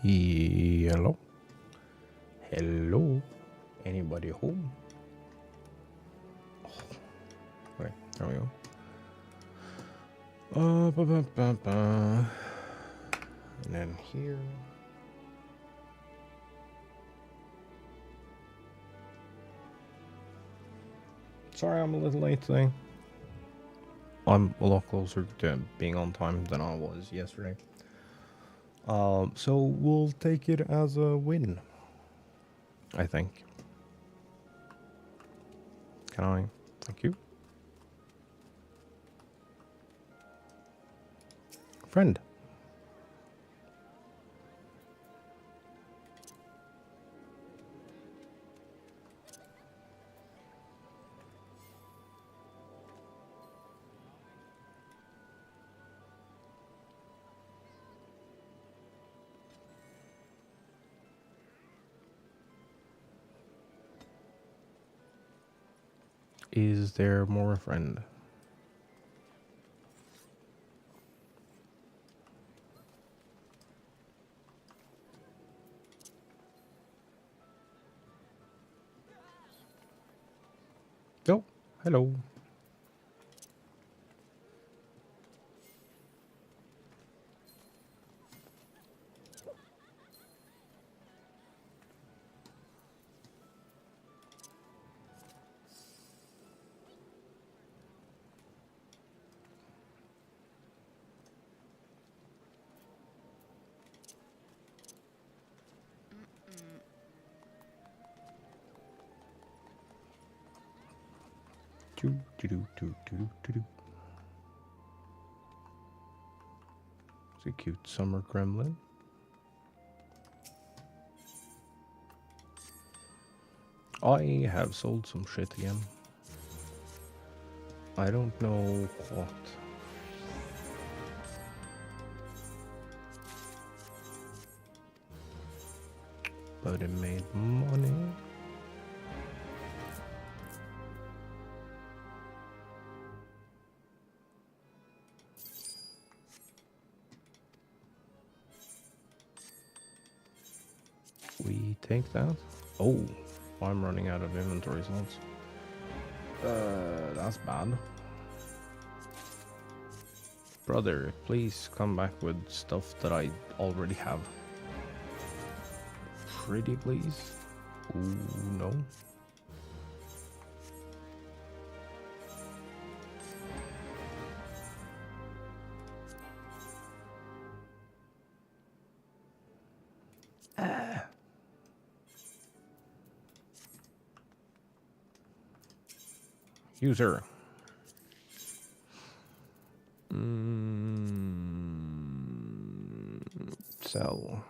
Hello? Hello? Anybody home? Oh, okay, there we go. And then here. Sorry, I'm a little late today. I'm a lot closer to being on time than I was yesterday. So we'll take it as a win, I think. Can I? Thank you. Friend. Is there more friend? Oh, hello. It's a cute summer gremlin. I have sold some shit again. I don't know what. But it made money. We take that. Oh, I'm running out of inventory slots. That's bad. Brother, please come back with stuff that I already have. Pretty please? Ooh, no. User. Sell.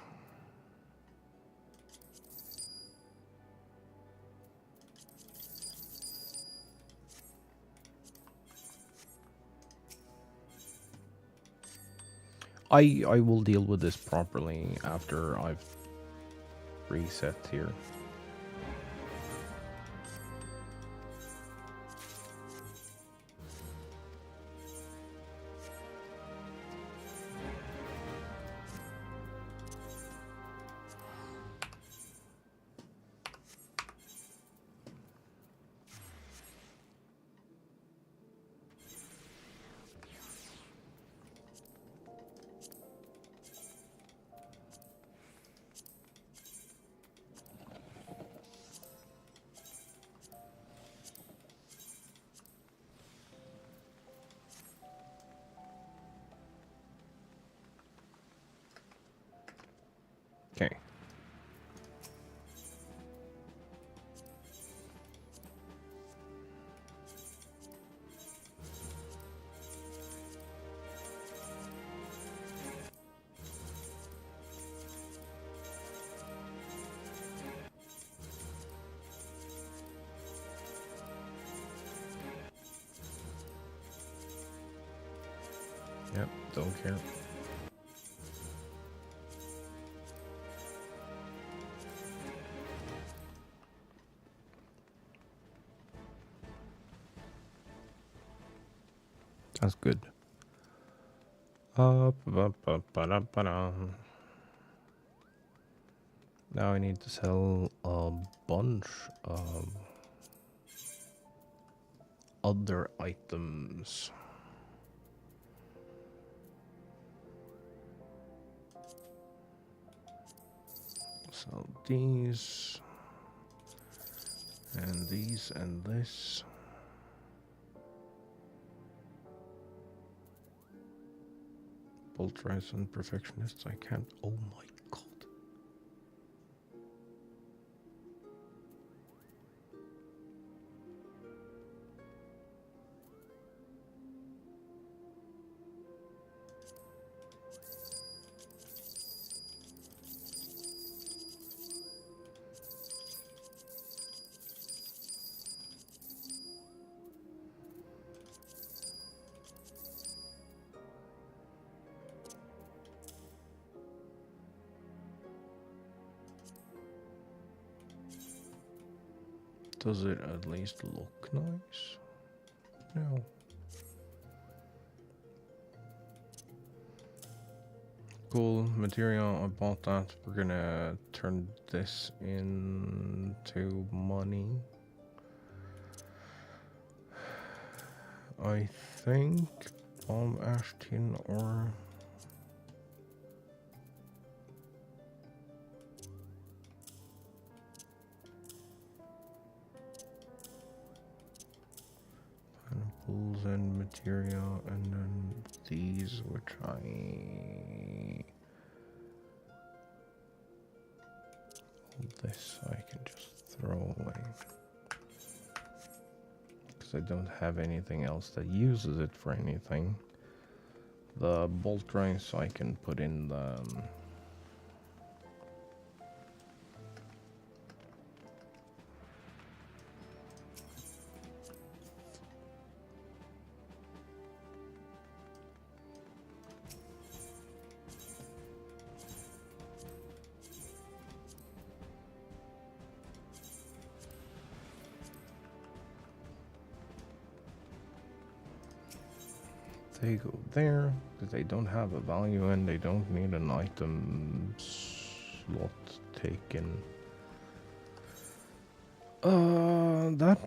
I will deal with this properly after I've reset here. Okay. Yep, don't care. That's good. Now I need to sell a bunch of other items. So these and these and this. Bolt rise and perfectionists. I can't. Oh my god. Does it at least look nice? No. Cool material. I bought that. We're gonna turn this into money. I think palm ash tin or pineapples and material, and then these, which this I can just throw away because I don't have anything else that uses it for anything. The bolt rice I can put in the they go there because they don't have a value and they don't need an item slot taken. That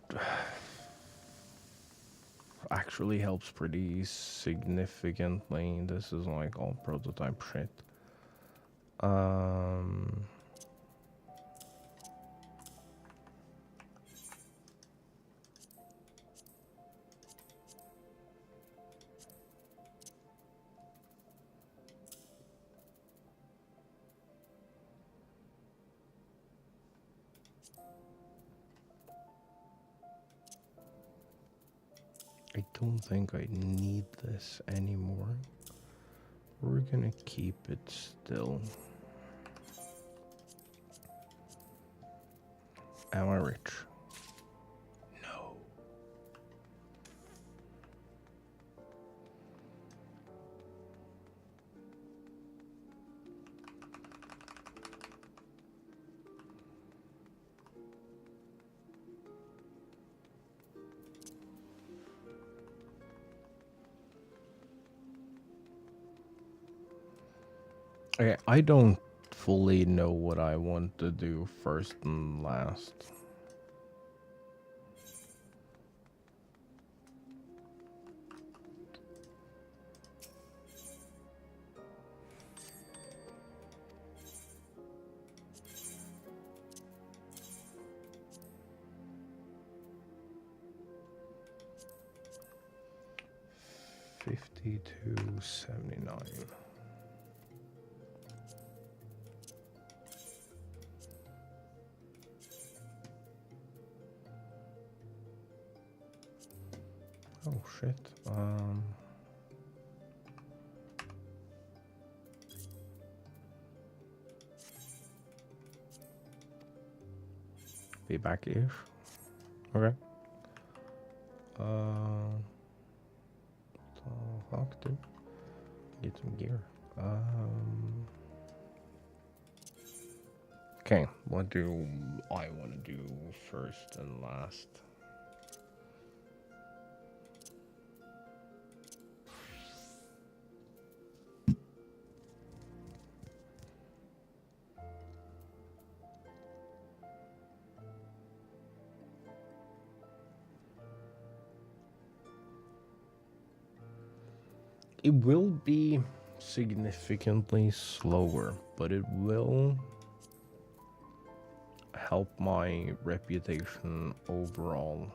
actually helps pretty significantly. This is like all prototype shit. I don't think I need this anymore. We're gonna keep it still. Am I rich? No. Okay, I don't fully know what I want to do first and last. $52.79. Oh shit. Be back-ish. Okay. So fuck, dude. Get some gear. Okay, what do I want to do first and last? It will be significantly slower, but it will help my reputation overall.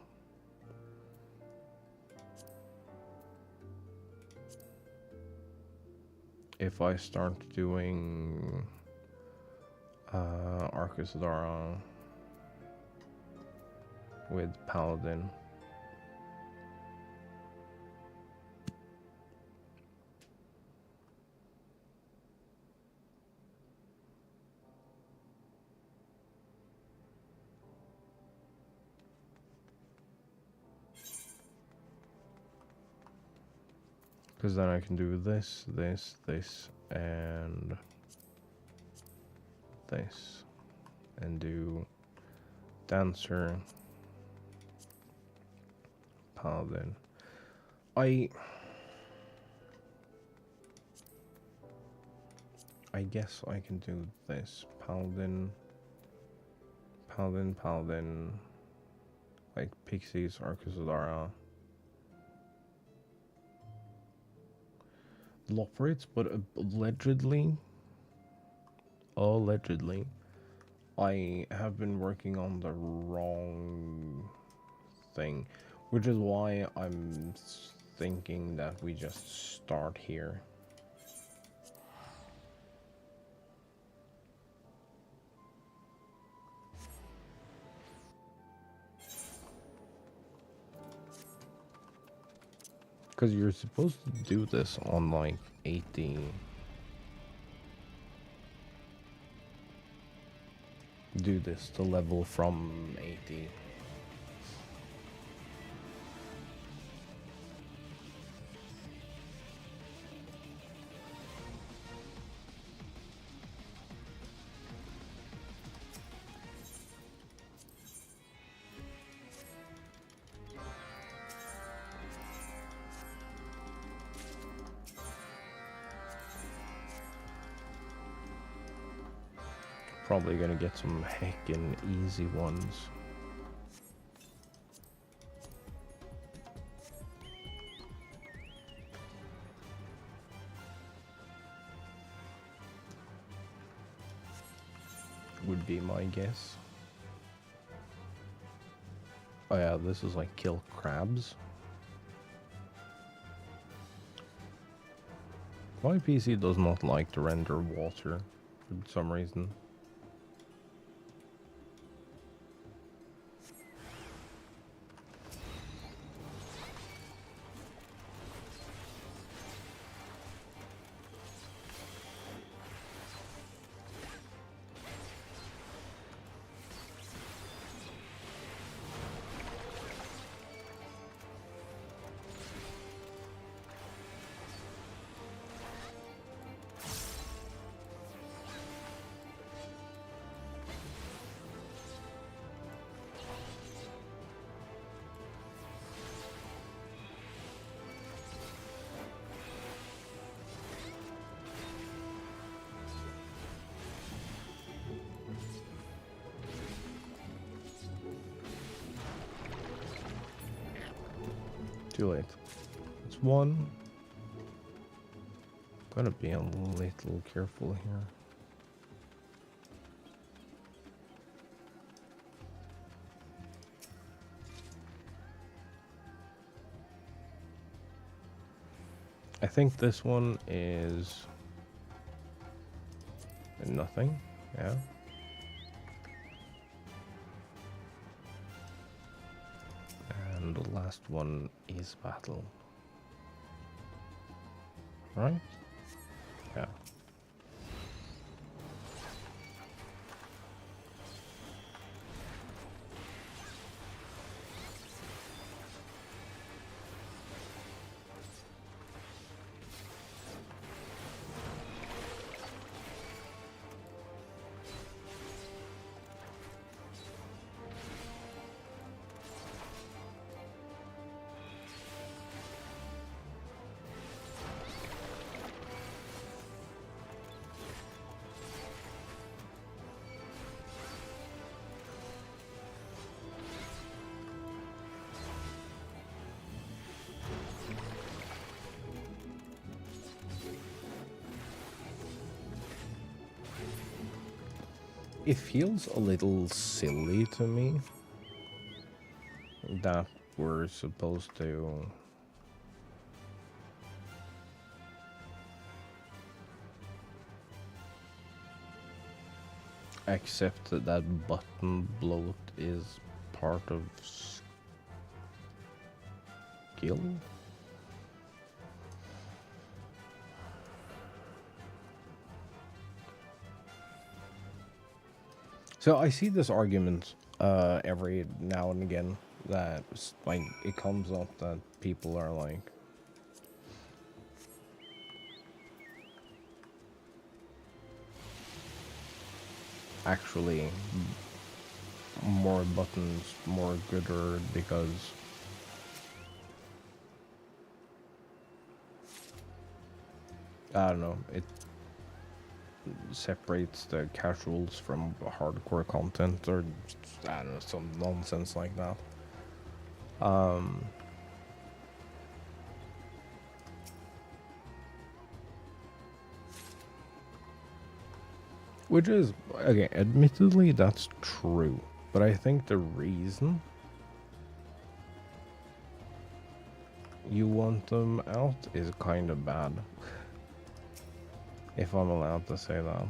If I start doing Arcasadara with Paladin. Because then I can do this, this, this, and this. And do Dancer, Paladin. I guess I can do this. Paladin, Paladin, Paladin. Like Pixies, Arcasadara. Loprates, but allegedly, I have been working on the wrong thing, which is why I'm thinking that we just start here. Because you're supposed to do this on like 80. Do this to level from 80. Probably gonna get some heckin' easy ones. Would be my guess. Oh yeah, this is like kill crabs. My PC does not like to render water for some reason. Too late. It's one. Gotta be a little careful here. I think this one is nothing. Yeah. And the last one is battle. Right? Yeah. it feels a little silly to me that we're supposed to accept that button bloat is part of skill. So I see this argument every now and again that like it comes up that people are like, actually more buttons more gooder because I don't know, it separates the casuals from hardcore content, or I don't know, some nonsense like that. Which is, again, admittedly, that's true. But I think the reason you want them out is kind of bad. If I'm allowed to say that.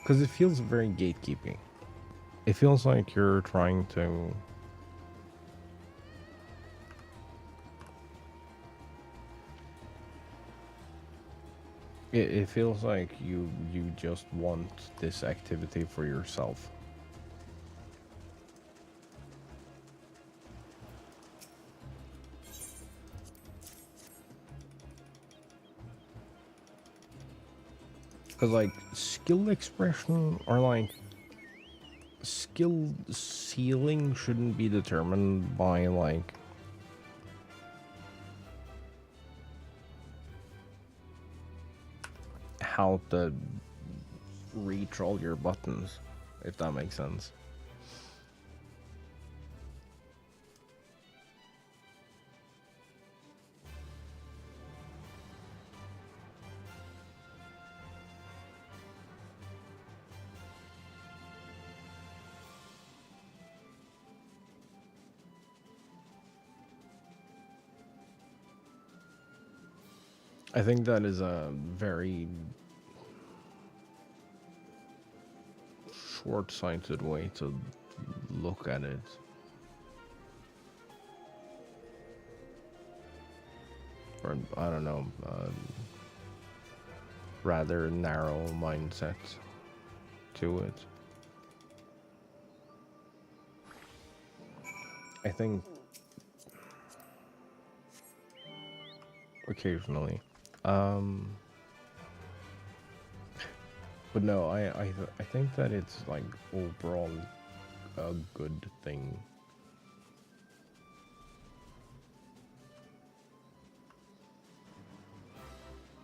Because it feels very gatekeeping. It feels like you're trying to... It feels like you just want this activity for yourself. Because, like, skill expression or, like, skill ceiling shouldn't be determined by, like, how to reach all your buttons, if that makes sense. I think that is a very short-sighted way to look at it. Or, I don't know, rather narrow mindset to it. I think occasionally. But no, I think that it's like overall a good thing.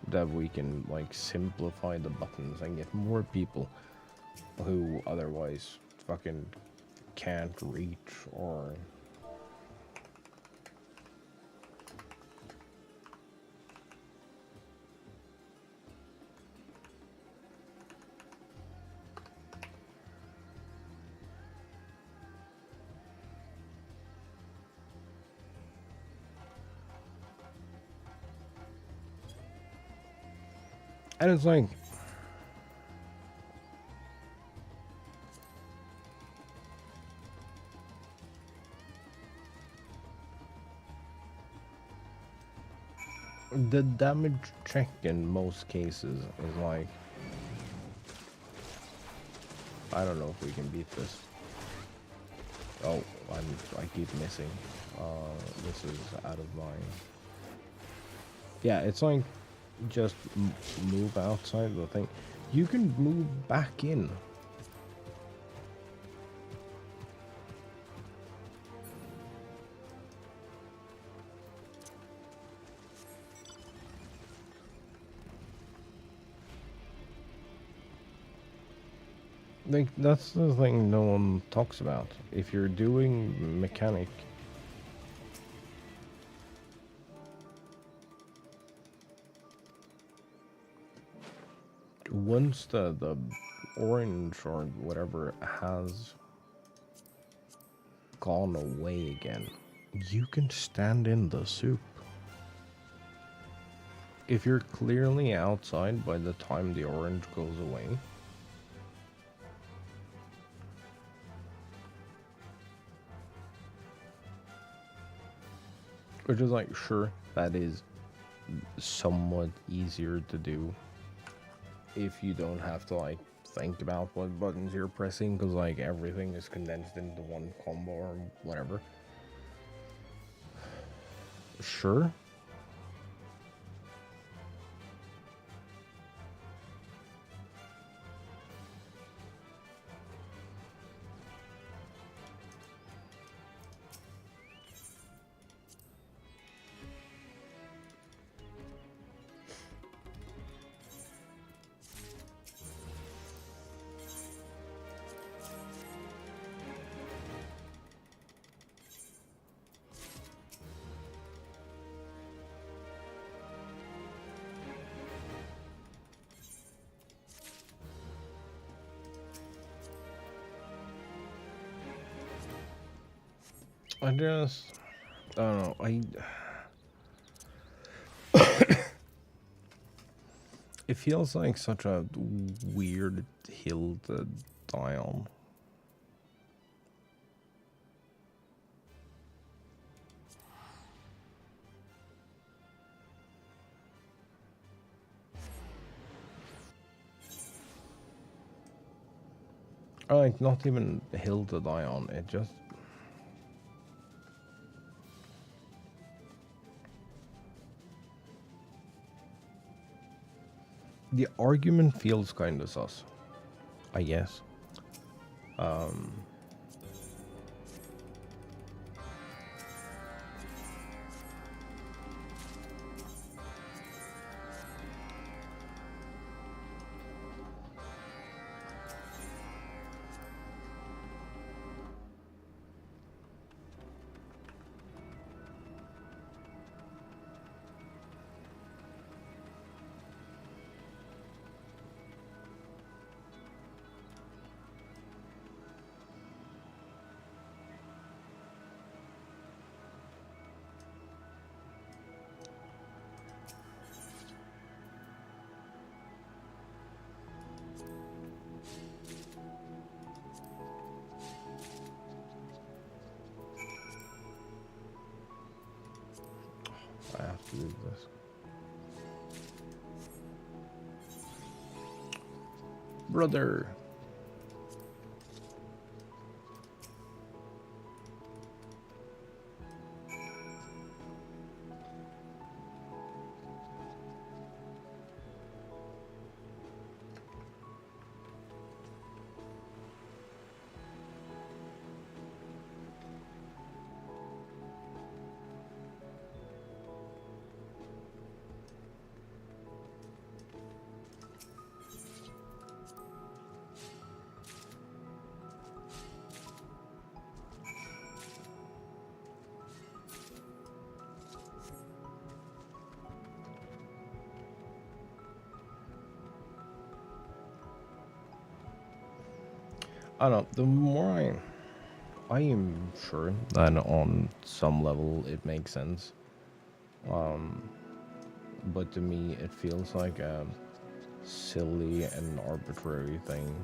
That we can like simplify the buttons and get more people who otherwise fucking can't reach or and it's like the damage check in most cases is like, I don't know if we can beat this. Oh, I keep missing. This is out of mine. Yeah, it's like just move outside the thing. You can move back in. Like, that's the thing no one talks about. If you're doing mechanic, once the orange or whatever has gone away again, you can stand in the soup. If you're clearly outside by the time the orange goes away, which is like, sure, that is somewhat easier to do if you don't have to like think about what buttons you're pressing, because like everything is condensed into one combo or whatever. Sure. I don't know, it feels like such a weird hill to die on. Or like, not even a hill to die on, it just... The argument feels kind of sus, I guess. I have to do this. Brother. I don't know, the more I am sure that on some level it makes sense. But to me it feels like a silly and arbitrary thing.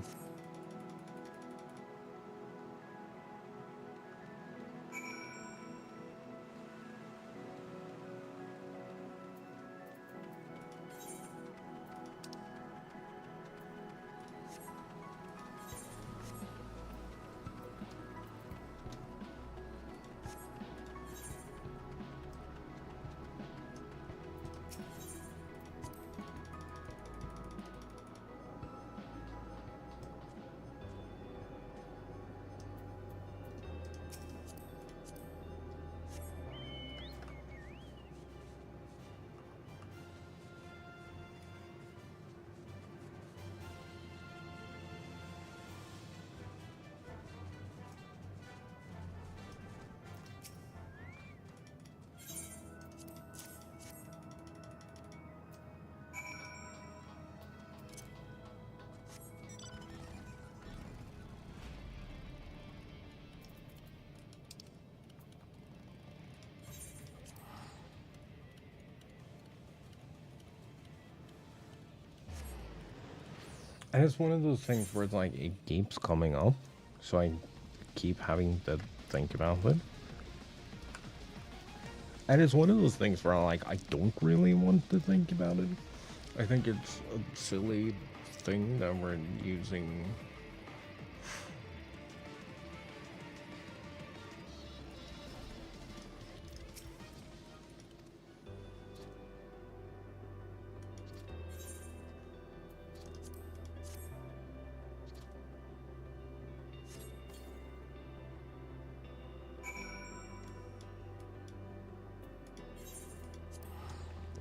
And it's one of those things where it's like it keeps coming up, so I keep having to think about it. And it's one of those things where I don't really want to think about it. I think it's a silly thing that we're using.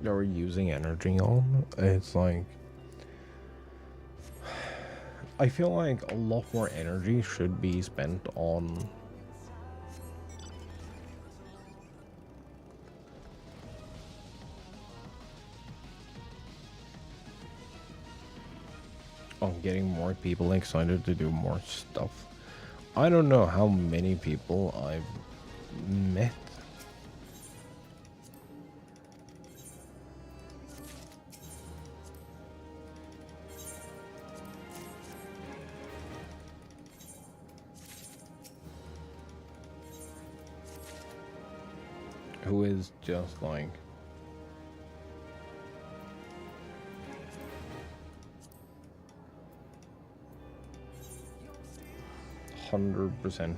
That we're using energy on. It's like I feel like a lot more energy should be spent on getting more people excited to do more stuff. I don't know how many people I've met who is just like 100%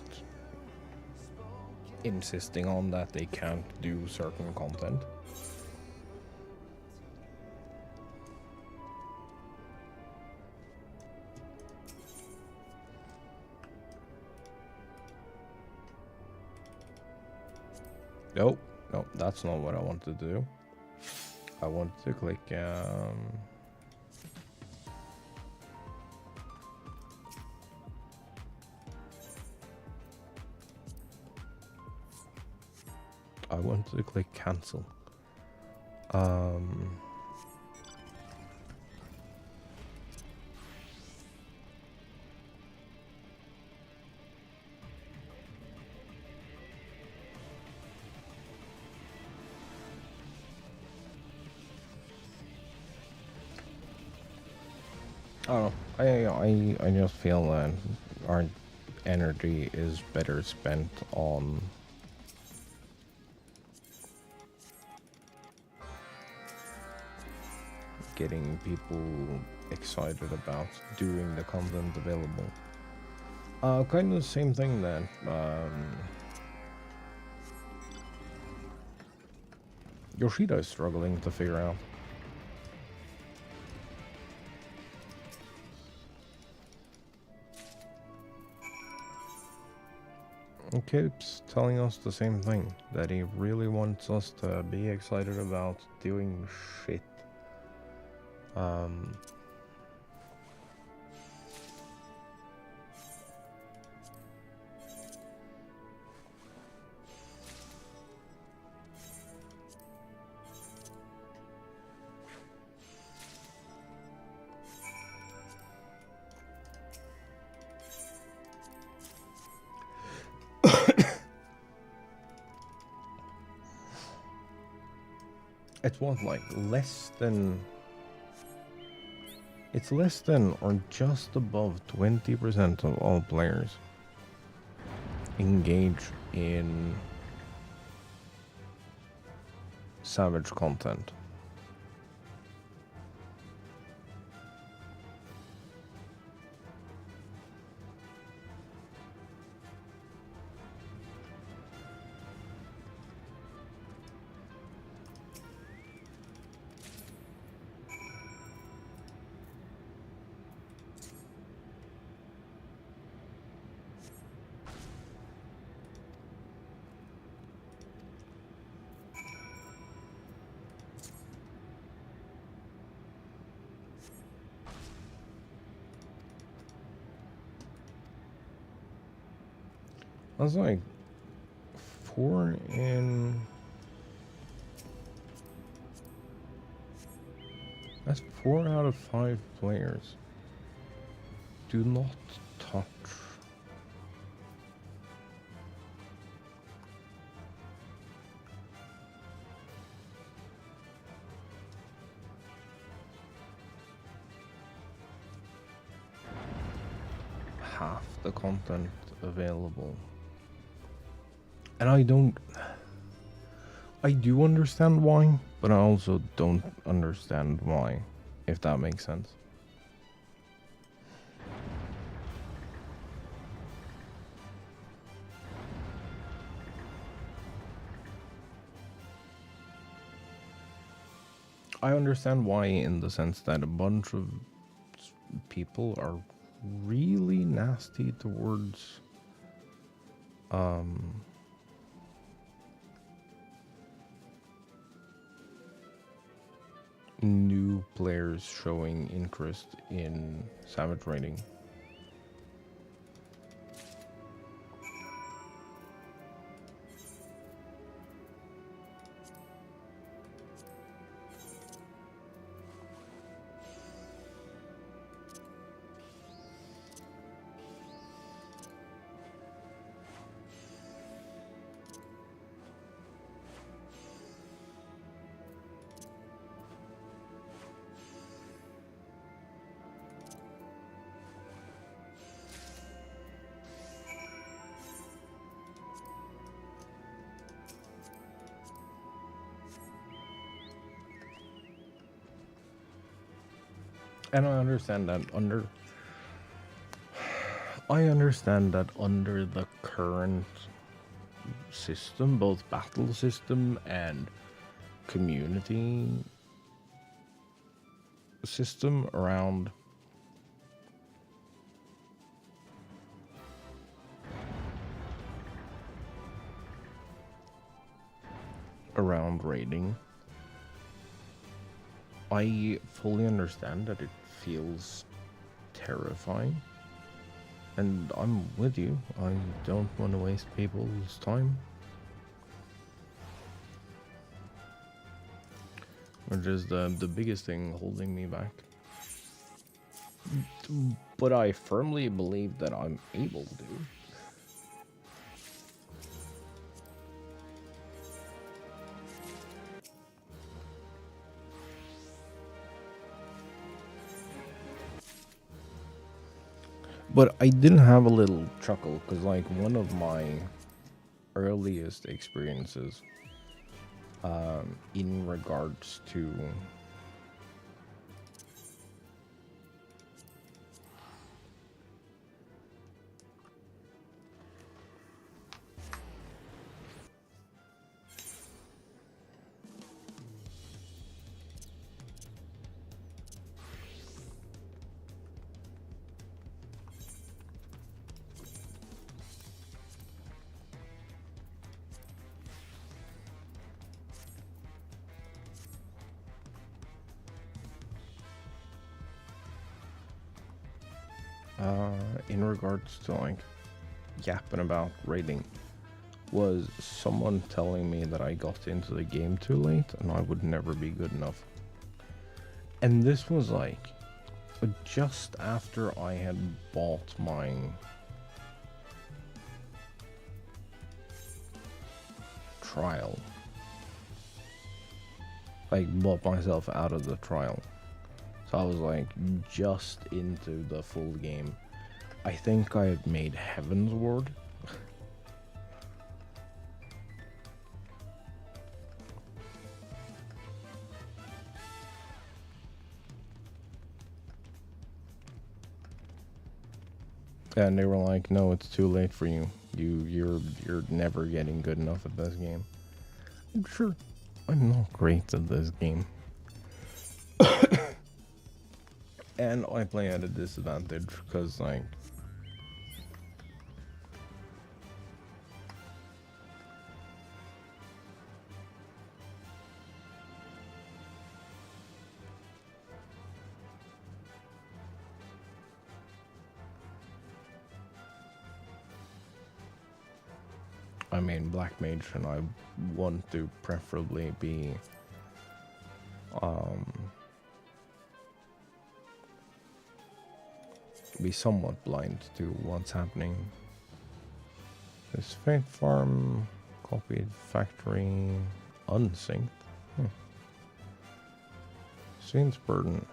insisting on that they can't do certain content. Nope, nope, that's not what I want to do. I want to click I want to click cancel. Oh, I just feel that our energy is better spent on getting people excited about doing the content available. Kind of the same thing that Yoshida is struggling to figure out. He keeps telling us the same thing, that he really wants us to be excited about doing shit. It's what, like less than... It's less than or just above 20% of all players engage in Savage content. That's like 4 in... That's 4 out of 5 players do not touch. half the content available. And I do understand why, but I also don't understand why, if that makes sense. I understand why in the sense that a bunch of people are really nasty towards new players showing interest in Savage Raiding. And I understand that under the current system, both battle system and community system around raiding, I fully understand that it feels terrifying, and I'm with you. I don't want to waste people's time, which is the biggest thing holding me back. But I firmly believe that I'm able to. But I did have a little chuckle, because like one of my earliest experiences in regards to like yapping about raiding was someone telling me that I got into the game too late and I would never be good enough. And this was like just after I had bought my trial. Like bought myself out of the trial. So I was like just into the full game. I think I had made Heaven's Ward. And they were like, "No, it's too late for you. You're never getting good enough at this game." I'm sure I'm not great at this game. And I play at a disadvantage because like I mean Black Mage, and I want to preferably be somewhat blind to what's happening. This Fate Farm, copied factory, unsynced. Scene's burden.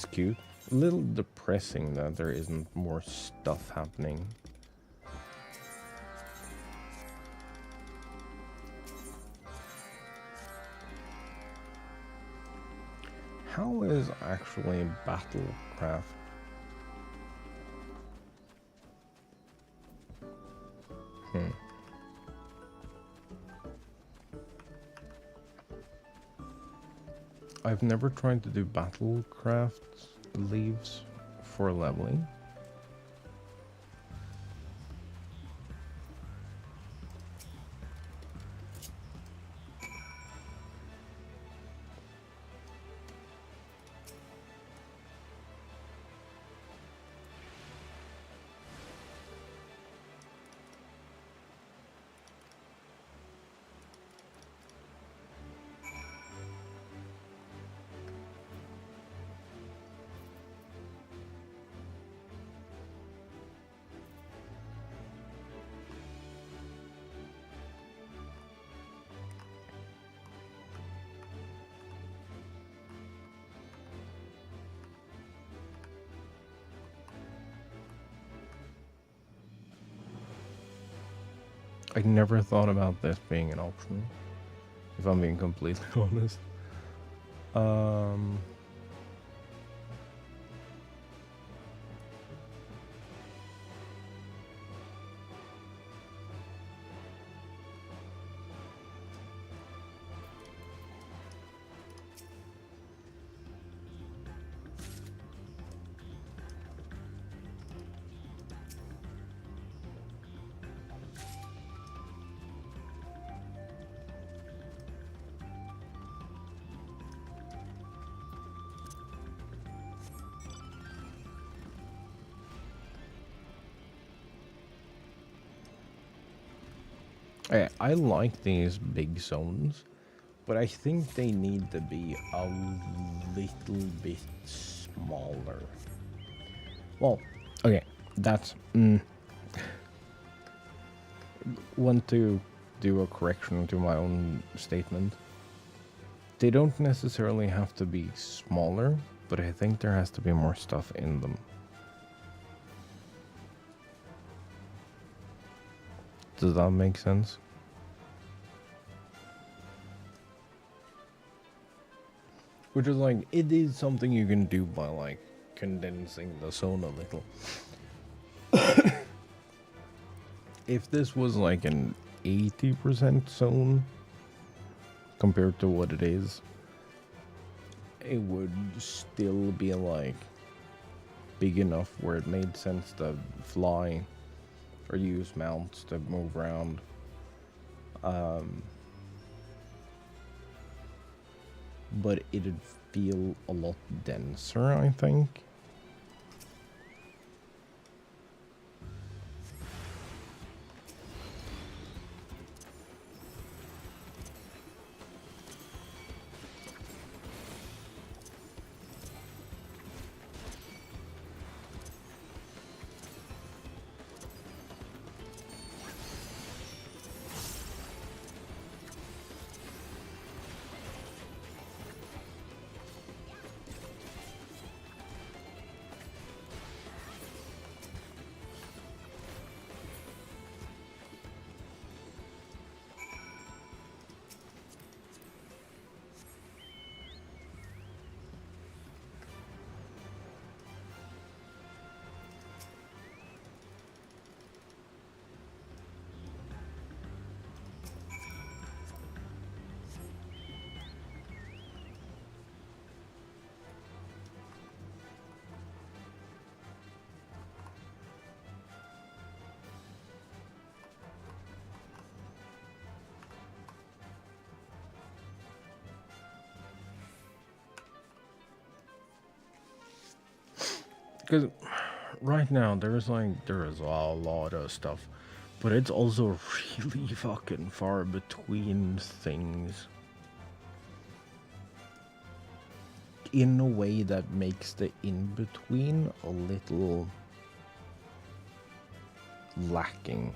It's cute. A little depressing that there isn't more stuff happening. How is actually Battlecraft? I've never tried to do Battlecraft leaves for leveling. I never thought about this being an option, if I'm being completely honest. I like these big zones, but I think they need to be a little bit smaller. Well, okay, that's... want to do a correction to my own statement. They don't necessarily have to be smaller, but I think there has to be more stuff in them. Does that make sense? Which is like, it is something you can do by like condensing the zone a little. If this was like an 80% zone compared to what it is, it would still be like big enough where it made sense to fly or use mounts to move around. But it'd feel a lot denser, I think. Because right now there is a lot of stuff, but it's also really fucking far between things in a way that makes the in-between a little lacking.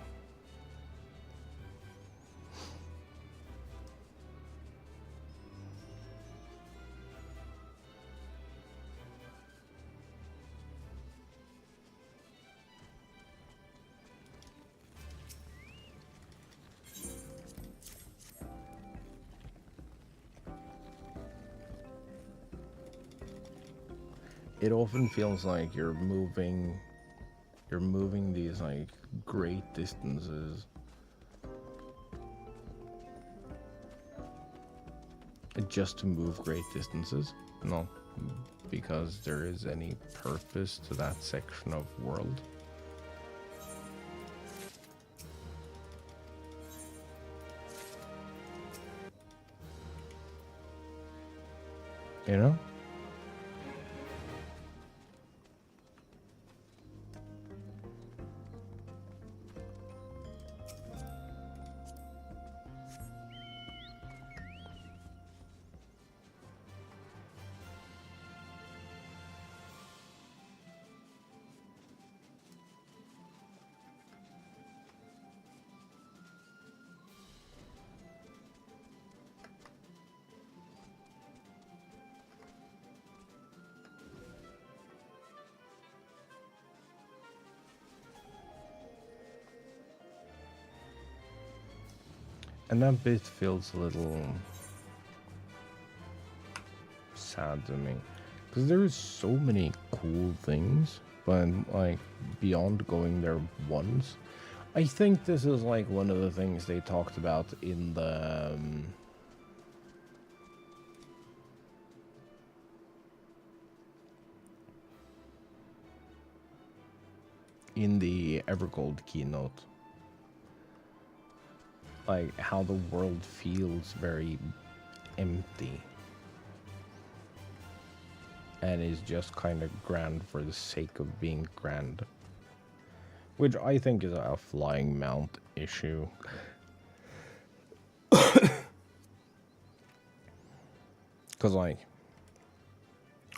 it often feels like you're moving these like great distances just to move great distances, not because there is any purpose to that section of world. You know? And that bit feels a little sad to me. Because there's so many cool things, but like beyond going there once. I think this is like one of the things they talked about in the Evergold keynote. Like how the world feels very empty and is just kind of grand for the sake of being grand, which I think is a flying mount issue. Because like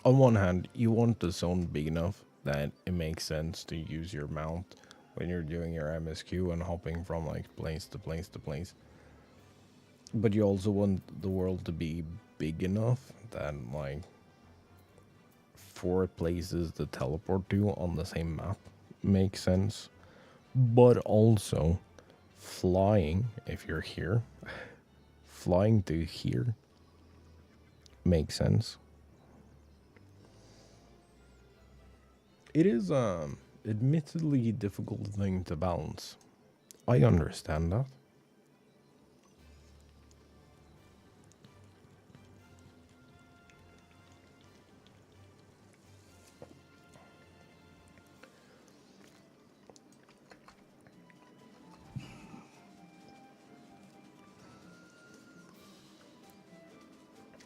on one hand you want the zone big enough that it makes sense to use your mount when you're doing your MSQ and hopping from like place to place to place. But you also want the world to be big enough that like 4 places to teleport to on the same map makes sense. But also flying, if you're here, flying to here makes sense. It is admittedly difficult thing to balance. I understand that.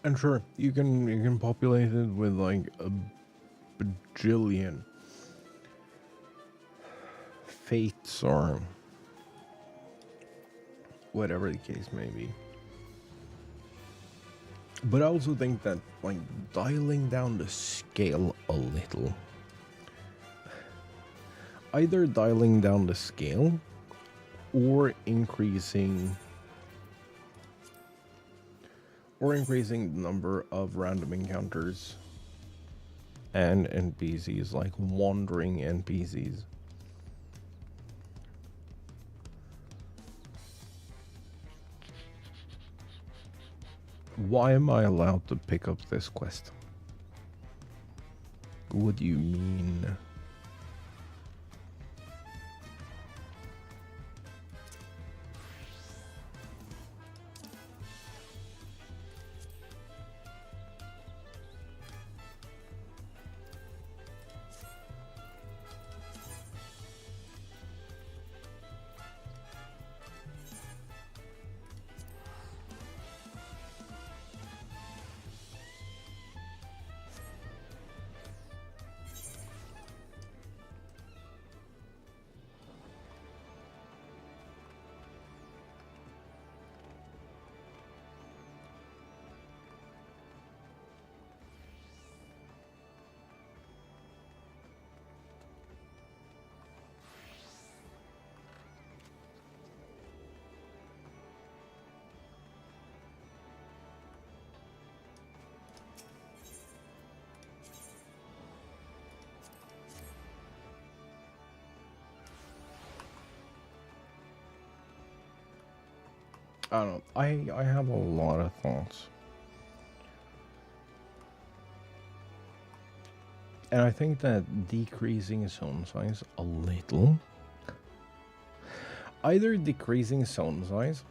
And sure, you can populate it with like a bajillion fates or whatever the case may be. But I also think that like dialing down the scale a little, either dialing down the scale or increasing the number of random encounters and NPCs, like wandering NPCs. Why am I allowed to pick up this quest? What do you mean? I don't know. I have a lot of thoughts. And I think that decreasing zone size a little, either decreasing zone size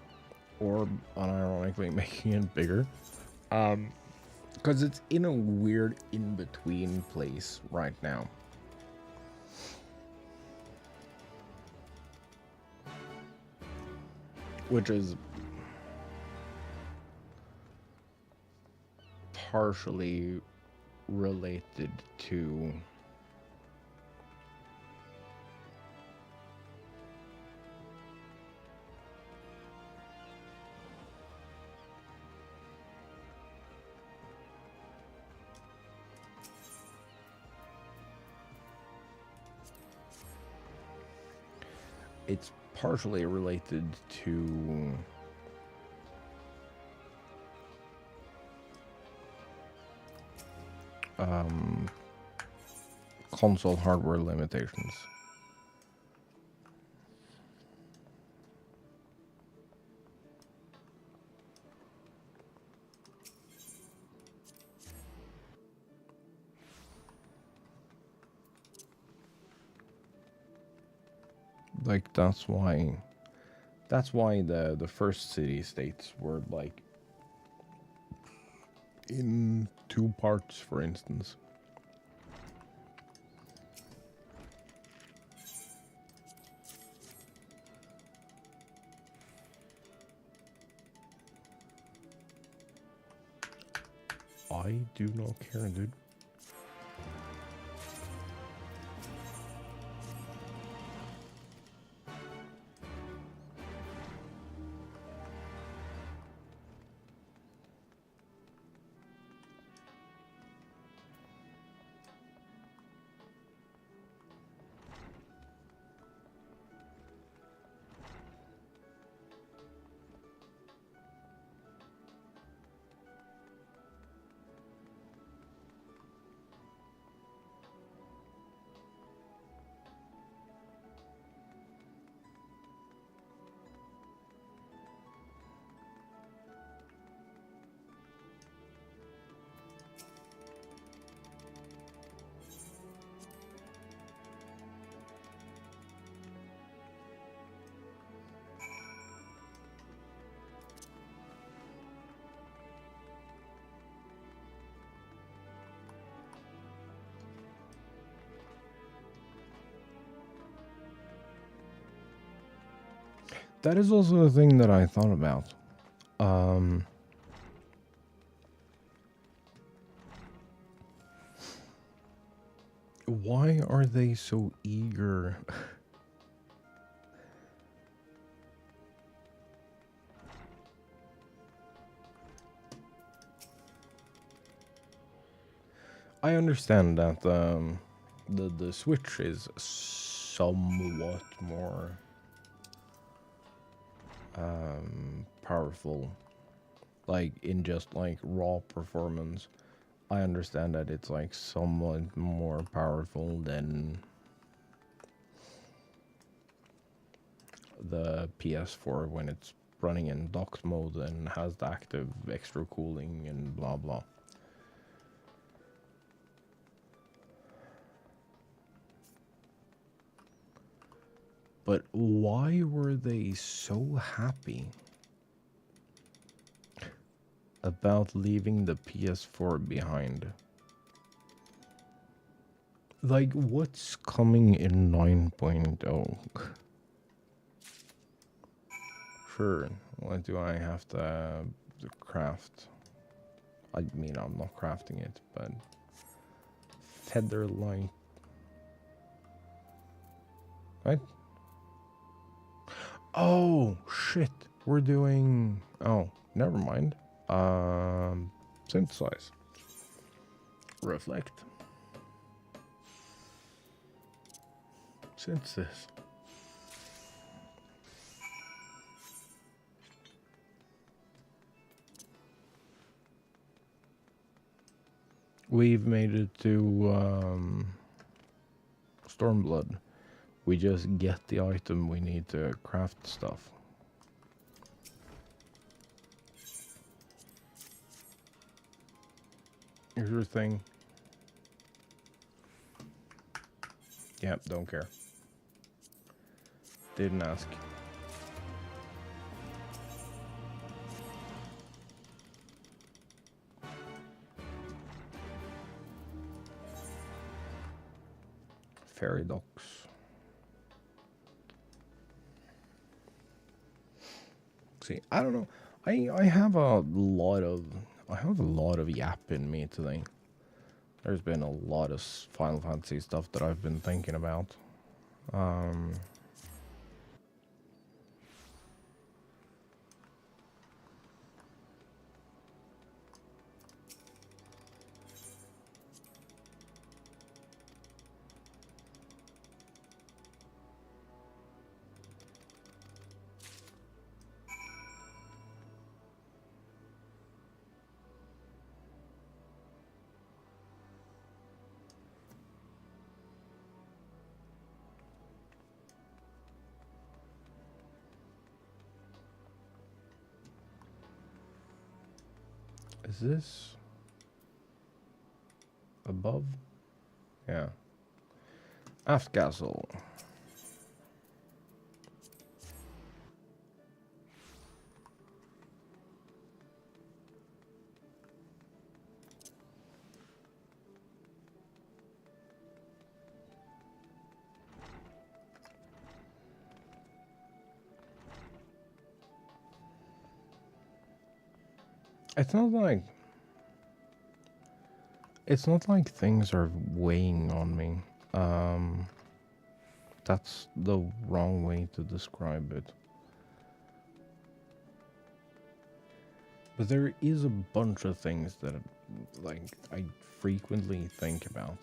or unironically making it bigger, because it's in a weird in-between place right now. Which is partially related to it's partially related to console hardware limitations. Like that's why the first city states were like in two parts, for instance. I do not care, dude. That is also a thing that I thought about. Why are they so eager? I understand that the Switch is somewhat more powerful, like in just like raw performance. I understand that it's like somewhat more powerful than the PS4 when it's running in docked mode and has the active extra cooling and blah blah. But why were they so happy about leaving the PS4 behind? Like, what's coming in 9.0? Sure, what do I have to craft? I mean, I'm not crafting it, but feather light. Right? Oh, shit. We're doing... Oh, never mind. Synthesize. Reflect. Synthesis. We've made it to Stormblood. We just get the item we need to craft stuff. Here's your thing. Yep, don't care. Didn't ask. Fairy ducks. See, I don't know. I have a lot of yap in me today. There's been a lot of Final Fantasy stuff that I've been thinking about. Is this above? Yeah. Aft castle. It's not like things are weighing on me. That's the wrong way to describe it. But there is a bunch of things that like I frequently think about.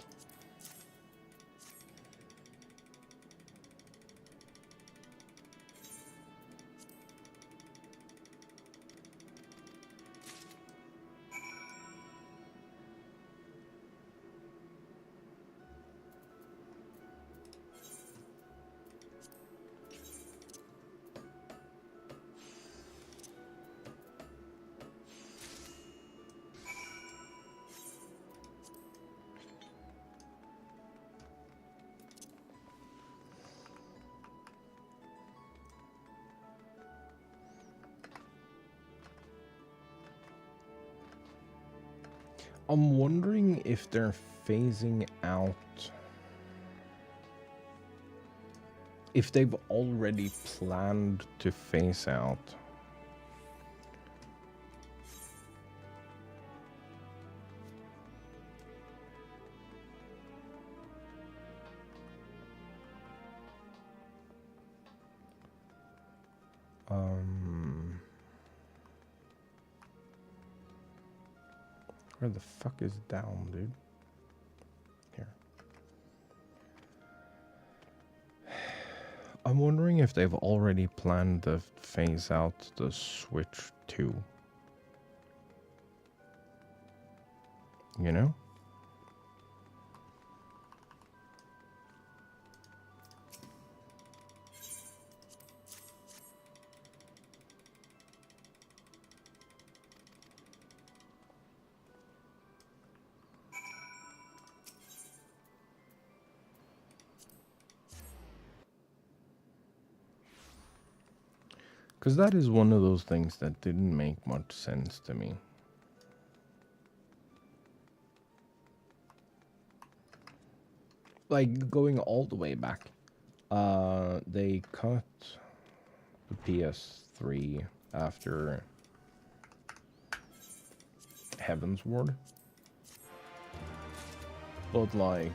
I'm wondering if they're phasing out. If they've already planned to phase out. Where the fuck is down, dude? Here. I'm wondering if they've already planned to phase out the Switch 2. You know? Because that is one of those things that didn't make much sense to me. Like, going all the way back, they cut the PS3 after Heaven's Ward. But, like...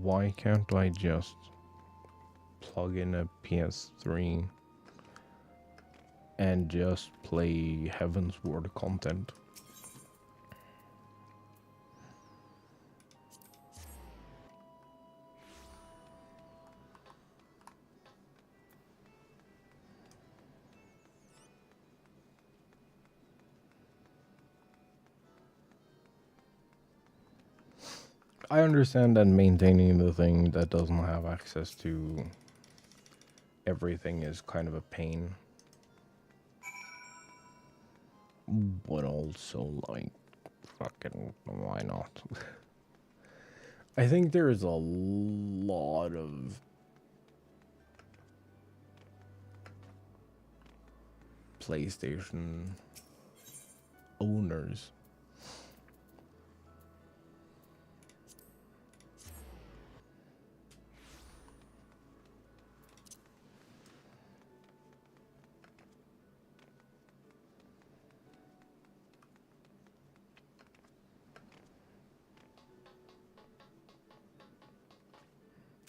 why can't I just plug in a PS3 and just play Heaven's Ward content? I understand that maintaining the thing that doesn't have access to everything is kind of a pain. But also, like, fucking, why not? I think there is a lot of PlayStation owners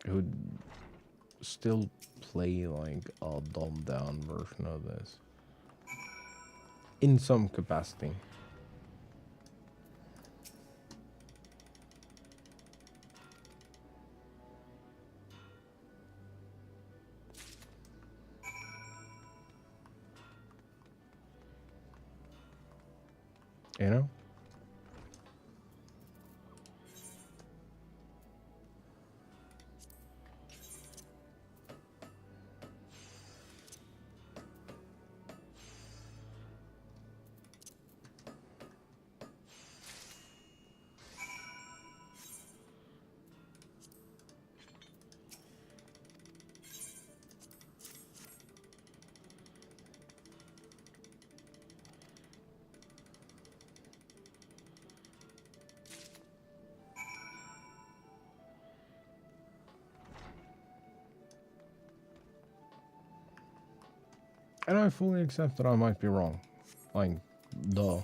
who still play like a dumbed down version of this in some capacity. You know? And I fully accept that I might be wrong. Like, duh.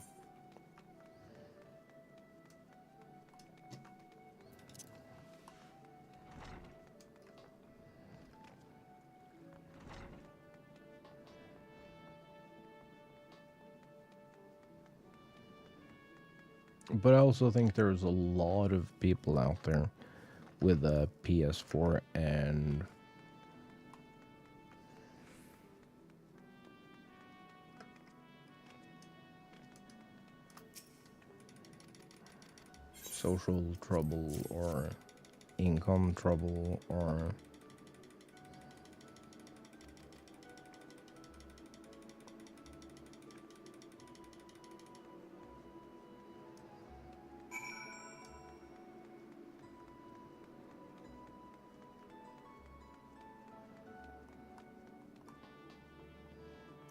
But I also think there's a lot of people out there with a PS4 and social trouble or income trouble or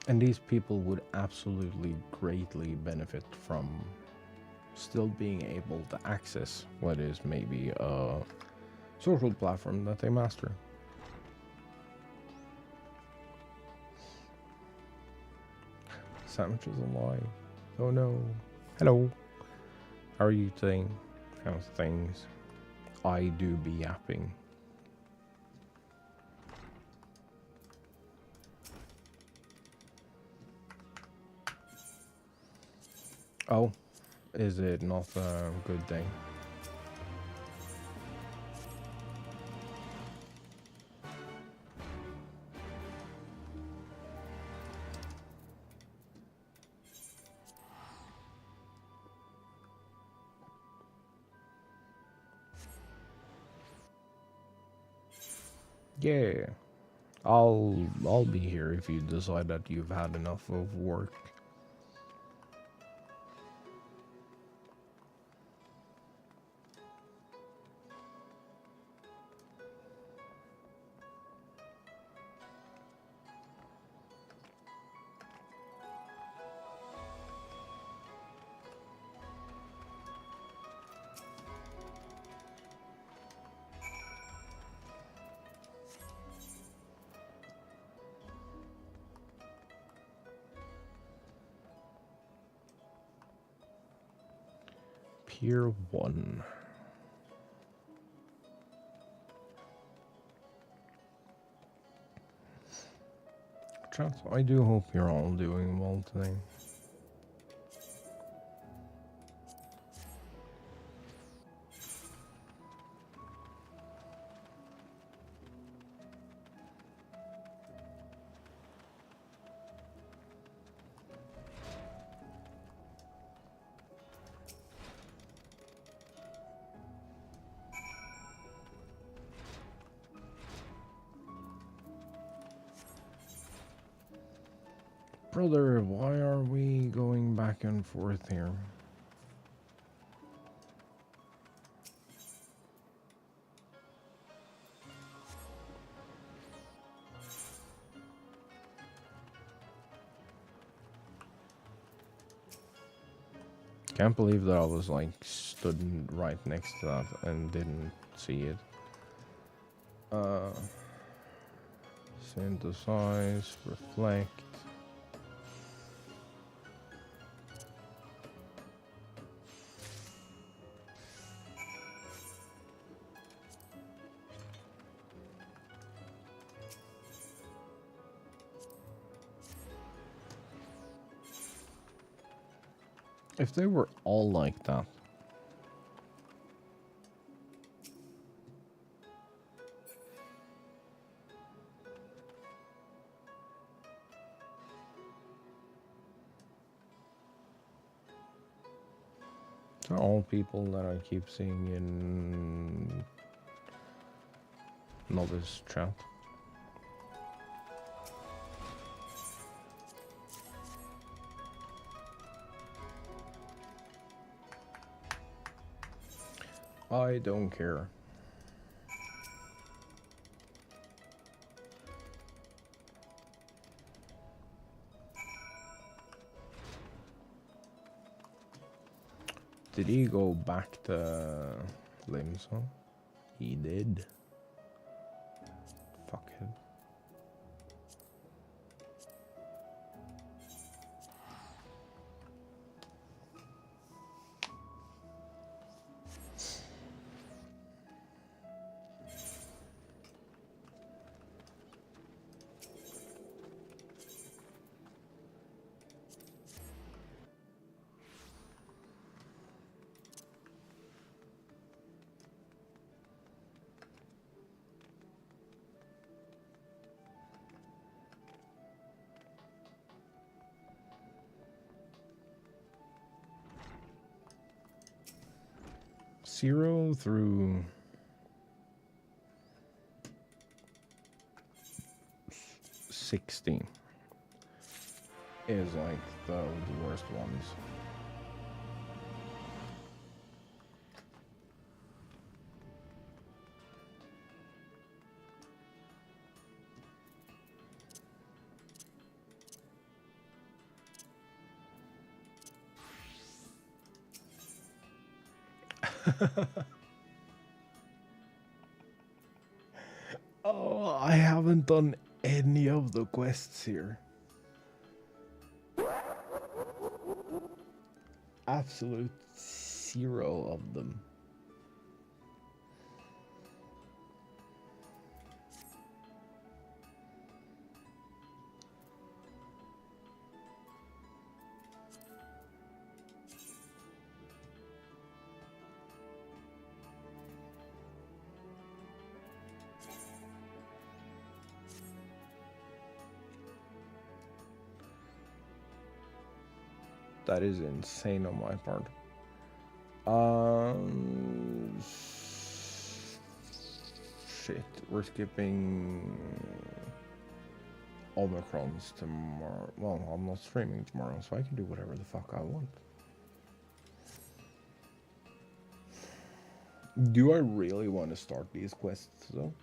and these people would absolutely greatly benefit from still being able to access what is maybe a social platform that they master. Sandwich is alive. Oh no. Hello. How are you doing? How's things? I do be yapping. Oh, is it not a good day? Yeah, I'll be here if you decide that you've had enough of work. Pier 1. Chat, I do hope you're all doing well today. Brother, why are we going back and forth here? Can't believe that I was like stood right next to that and didn't see it. Synthesize, reflect. If they were all like that. They're all people that I keep seeing in novice chat. I don't care. Did he go back to Louisoix? He did. Fuck him. Zero through 16 is like the worst ones. Oh, I haven't done any of the quests here. Absolute zero of them. That is insane on my part. Shit, we're skipping Omicrons tomorrow. Well, I'm not streaming tomorrow, so I can do whatever the fuck I want. Do I really want to start these quests, though?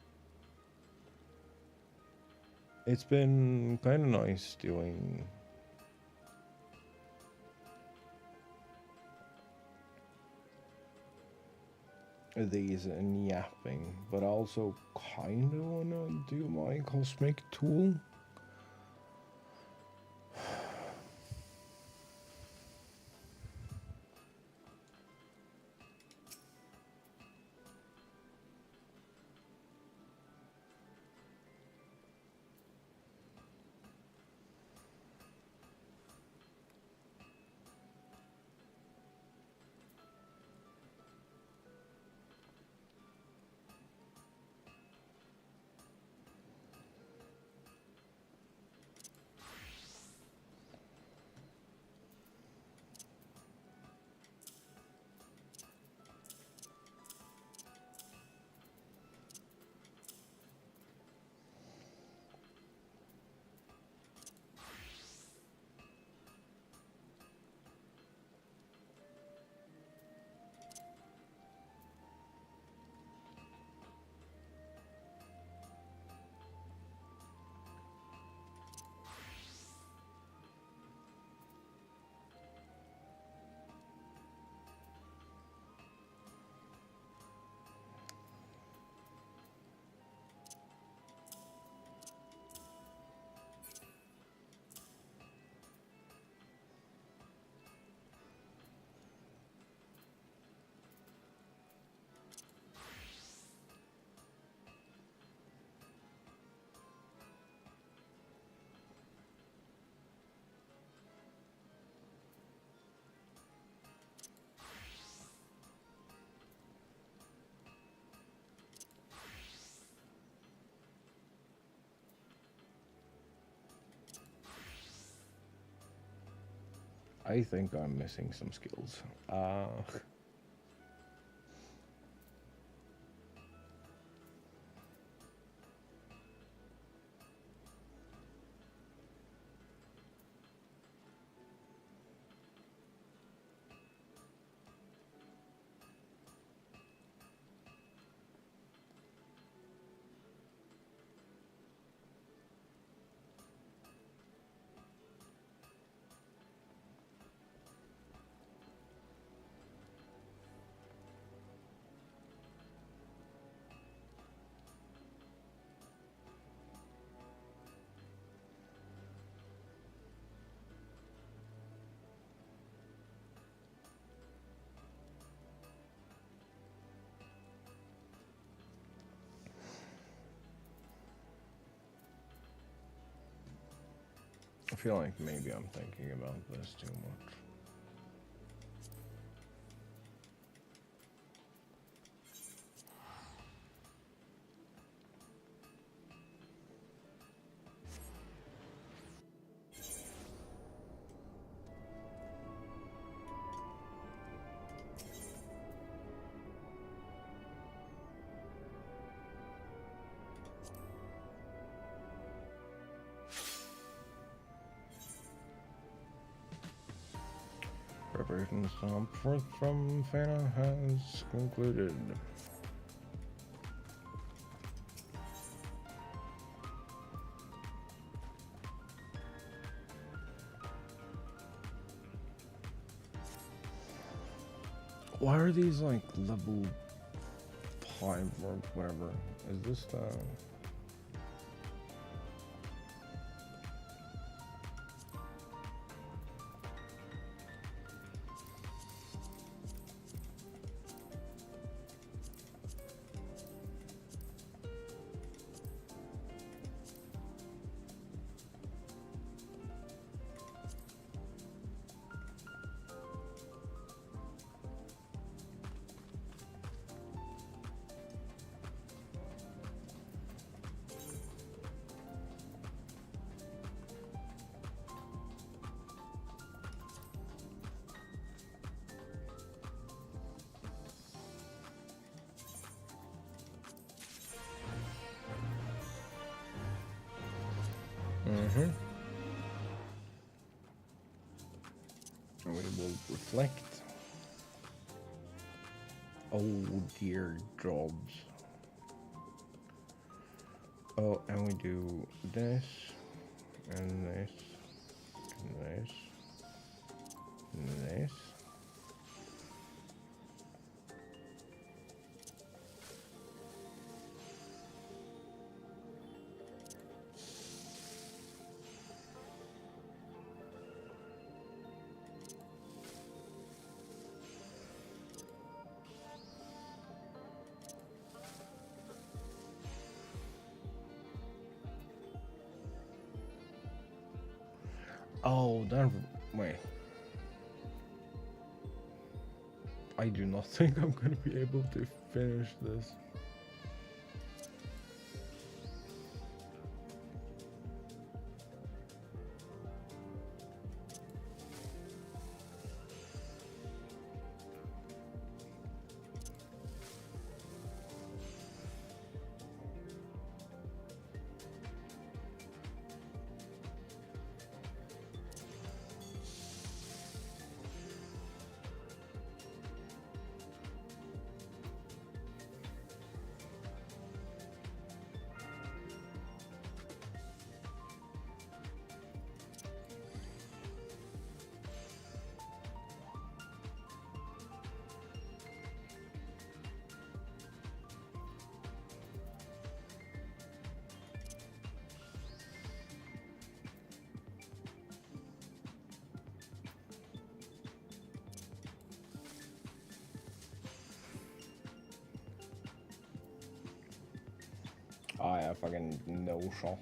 It's been kind of nice doing these and yapping, but I also kind of want to do my cosmic tool. I think I'm missing some skills. I feel like maybe I'm thinking about this too much. Preparation stop forth from Fana has concluded. Why are these like level 5 or whatever? Is this the... We will reflect. Oh dear jobs. Oh, and we do this, and this, and this, and this. Oh, that way. I do not think I'm gonna be able to finish this. Oh yeah, fucking no shot.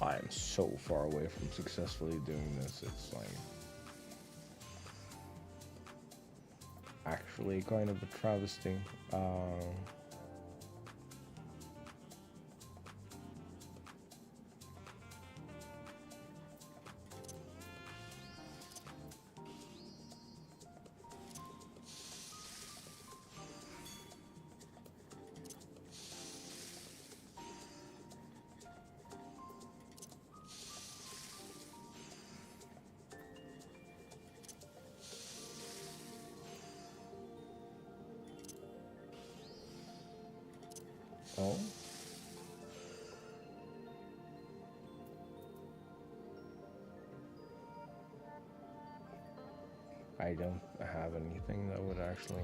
I am so far away from successfully doing this. It's like actually kind of a travesty. Oh. I don't have anything that would actually...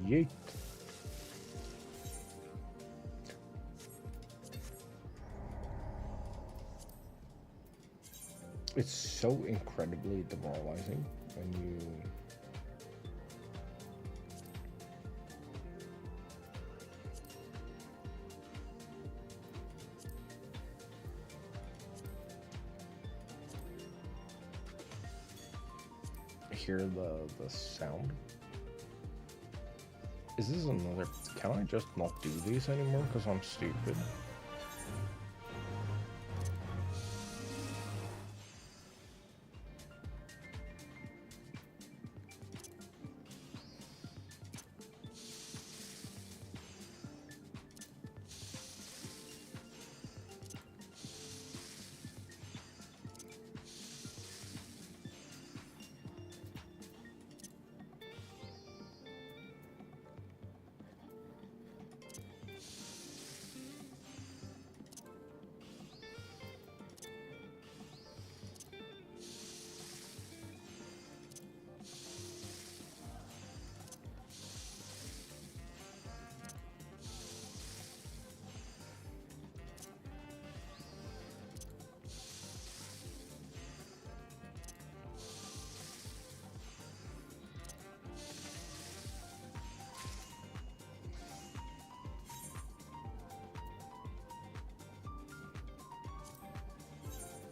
Yeet. It's so incredibly demoralizing when you hear the sound. Is this another... Can I just not do these anymore because I'm stupid?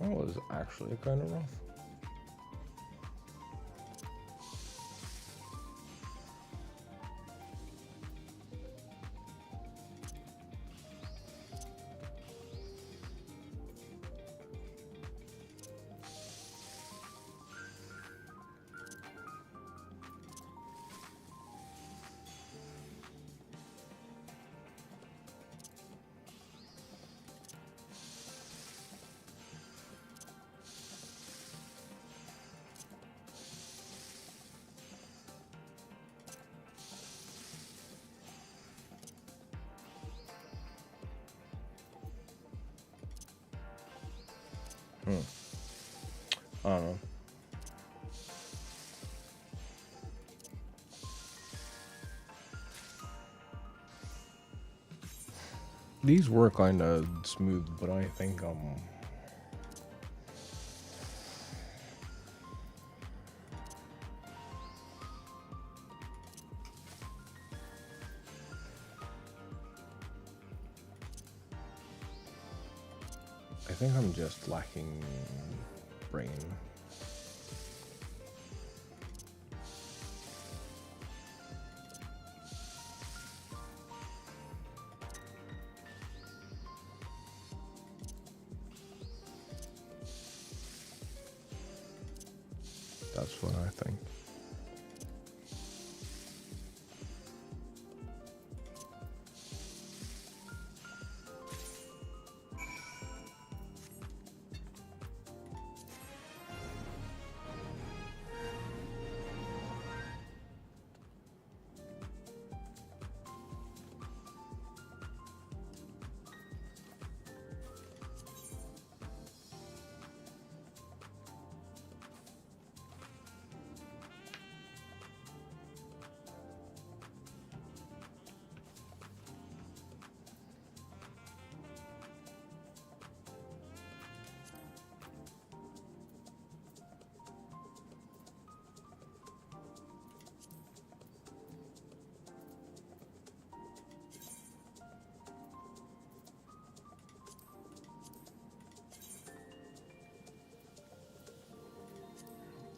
That was actually kind of rough. I don't know. These were kind of smooth, but I think I'm just lacking brain. That's what I think.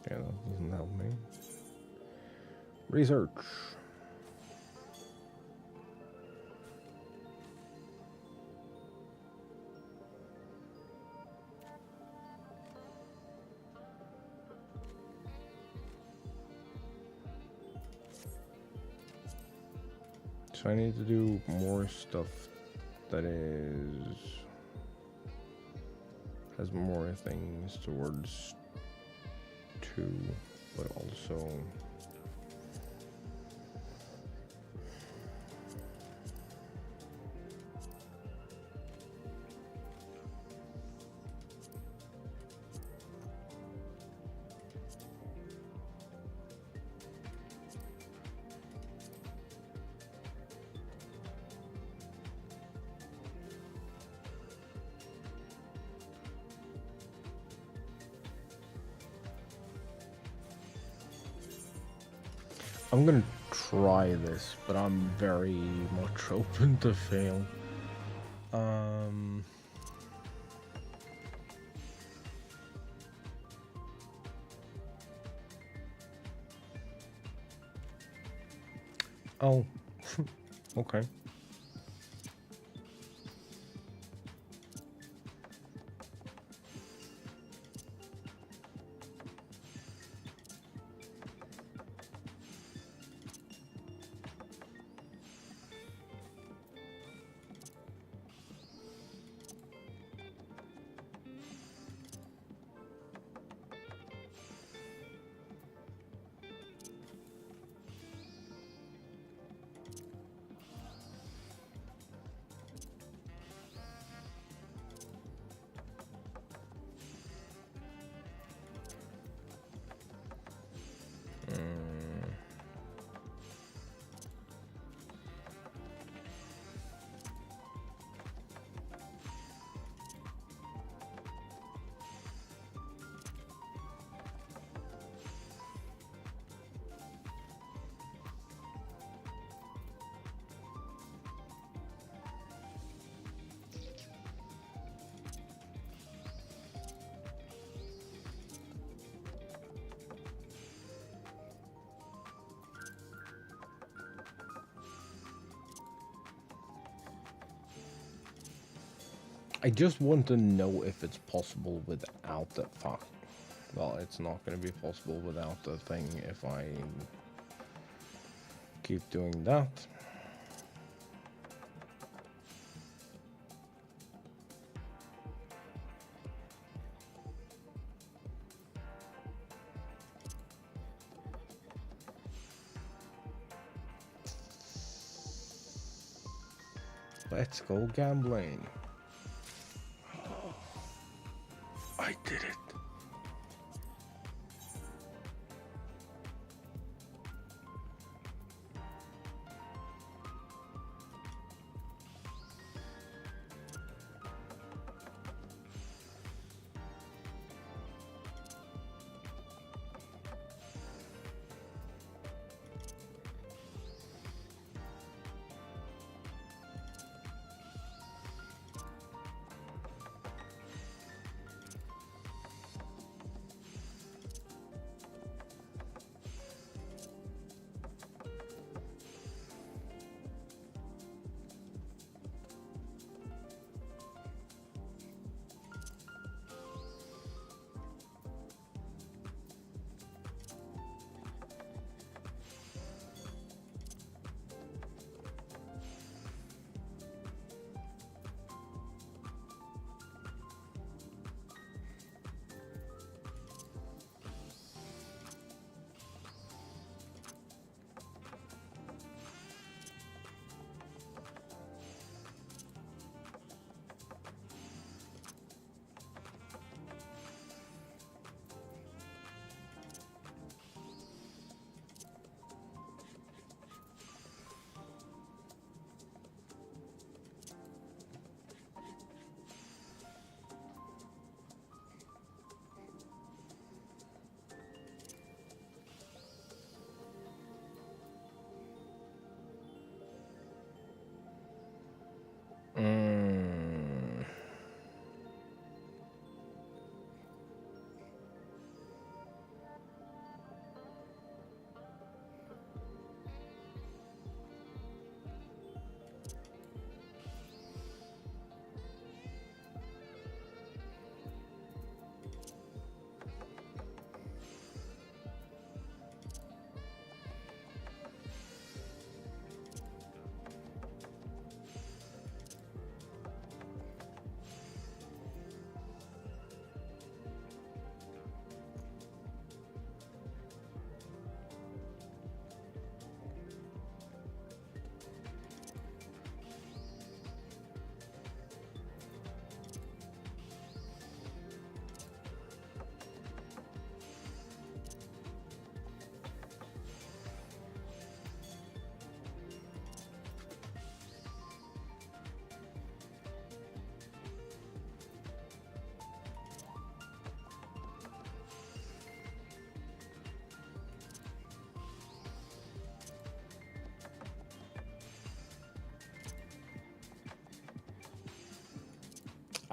Okay, that doesn't help me. Research. So I need to do more stuff that has more things towards 2, but also I'm gonna try this, but I'm very much open to fail. Oh, okay. I just want to know if it's possible without the fuck. Well, it's not going to be possible without the thing if I keep doing that. Let's go gambling. I did it.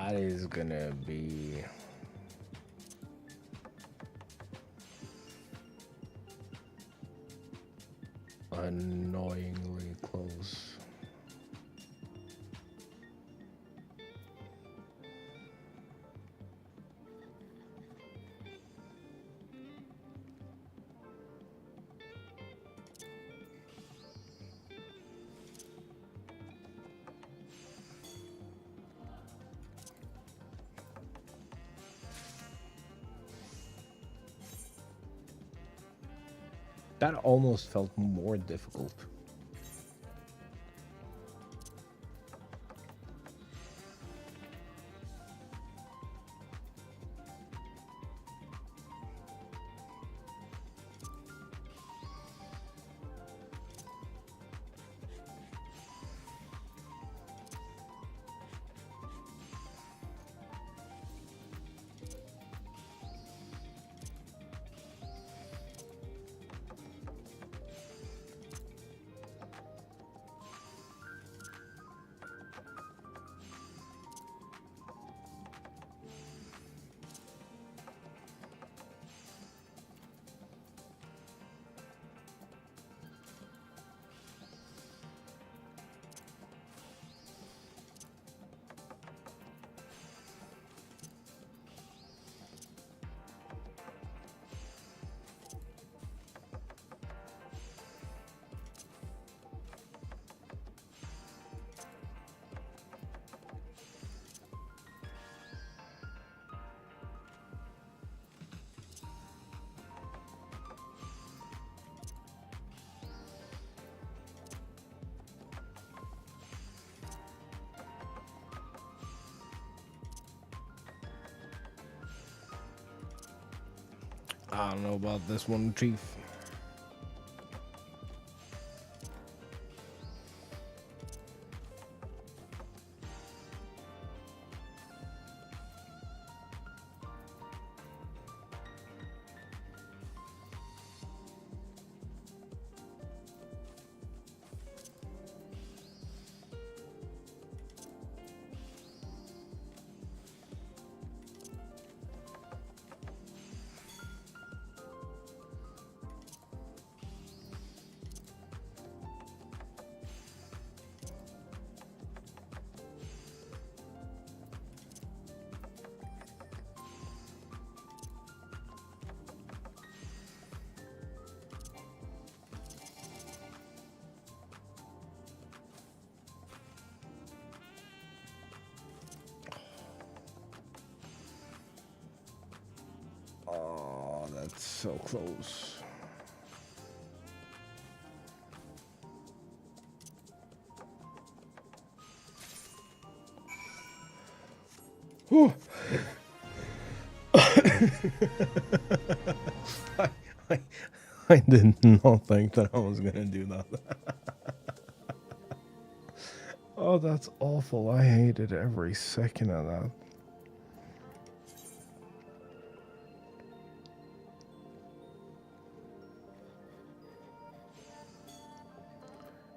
That is gonna be annoyingly close. That almost felt more difficult. I don't know about this one, Chief. Oh, that's so close. Whew. I, I did not think that I was gonna do that. Oh, that's awful. I hated every second of that.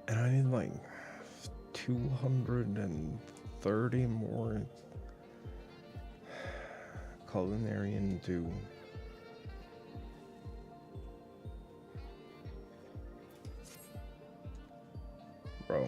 And I need like 230 more culinary into bro.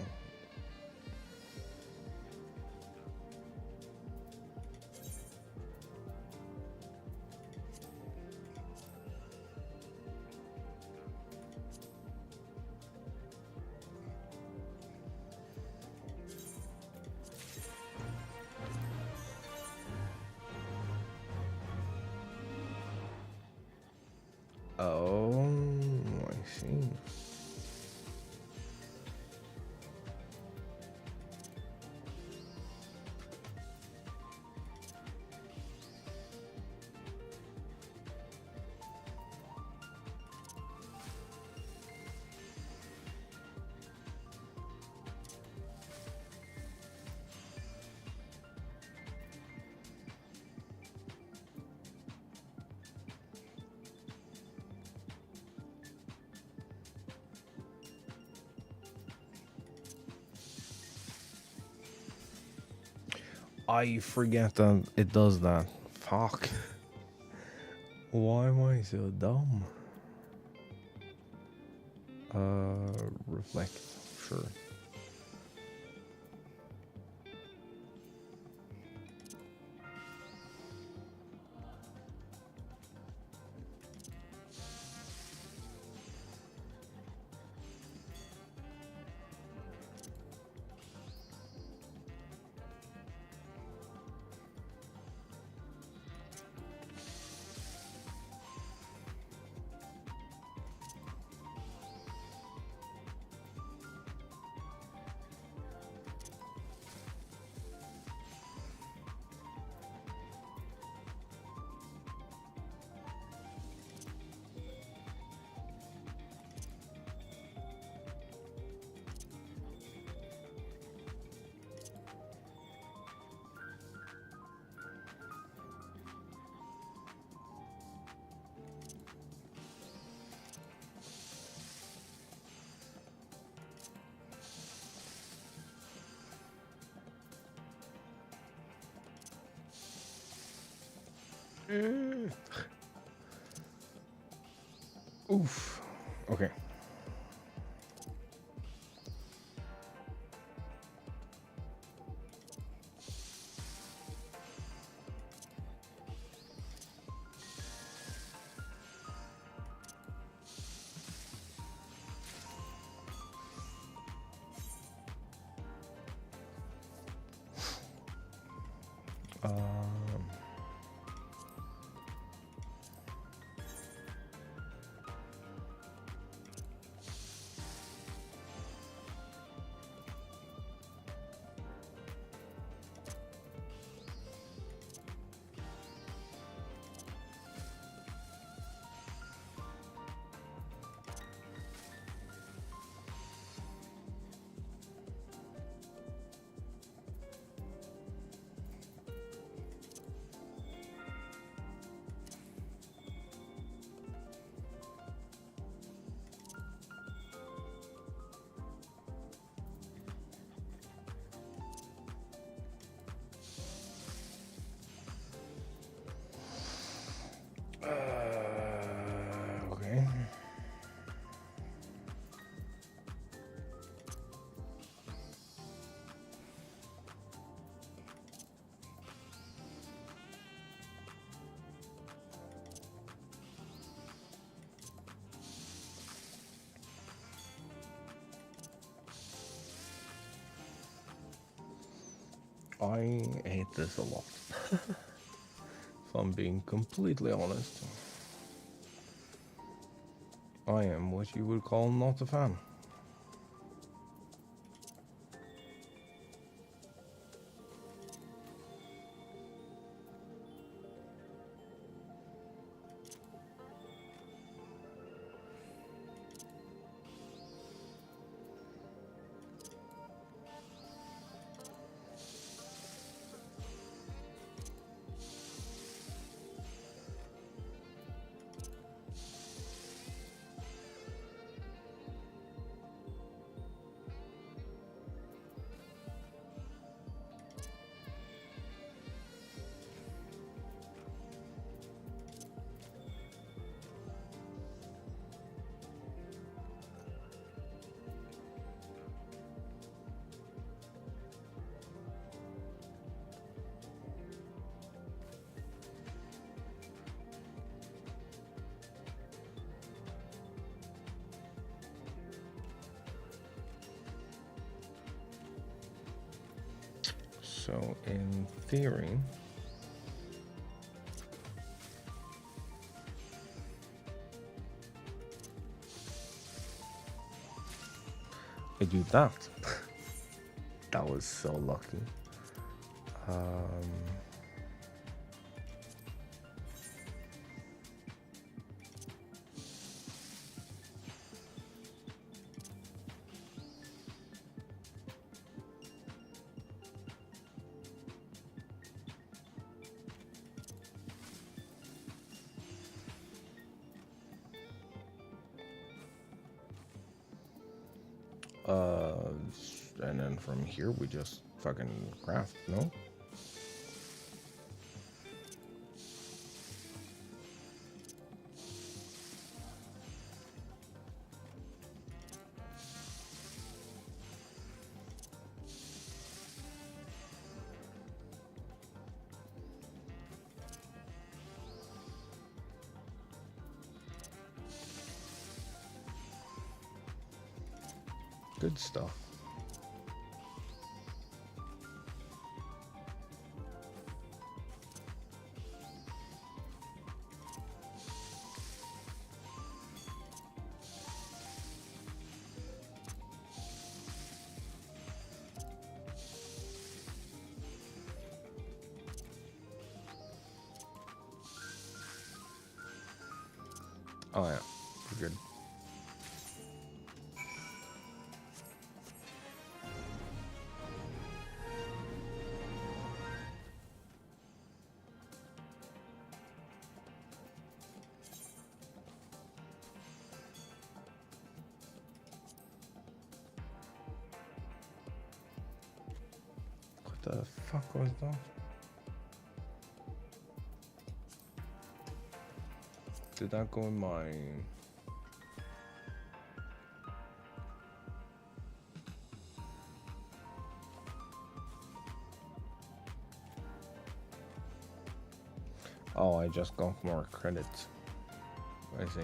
Oh, I see. I forget that it does that. Fuck. Why am I so dumb? Reflect. Sure. Oof. Okay. Okay. I hate this a lot. If I'm being completely honest, I am what you would call not a fan. So in theory, I do that. That was so lucky. And then from here we just fucking craft, no? Good stuff. Oh yeah, we're good. What the fuck was that? Did that go in my... Oh, I just got more credits. I see.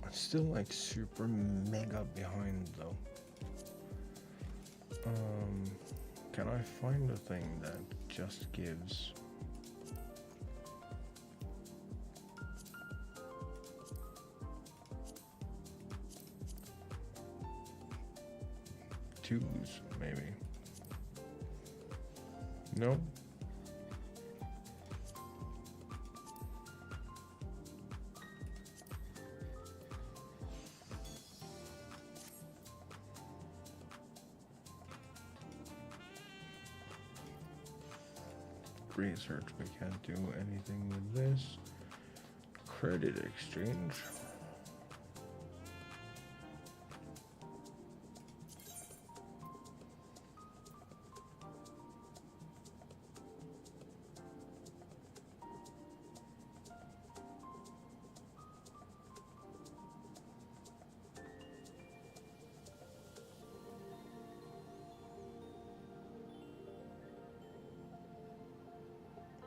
I'm still like super mega behind though. Can I find a thing that just gives twos, maybe? No? Research, we can't do anything with this. Credit exchange.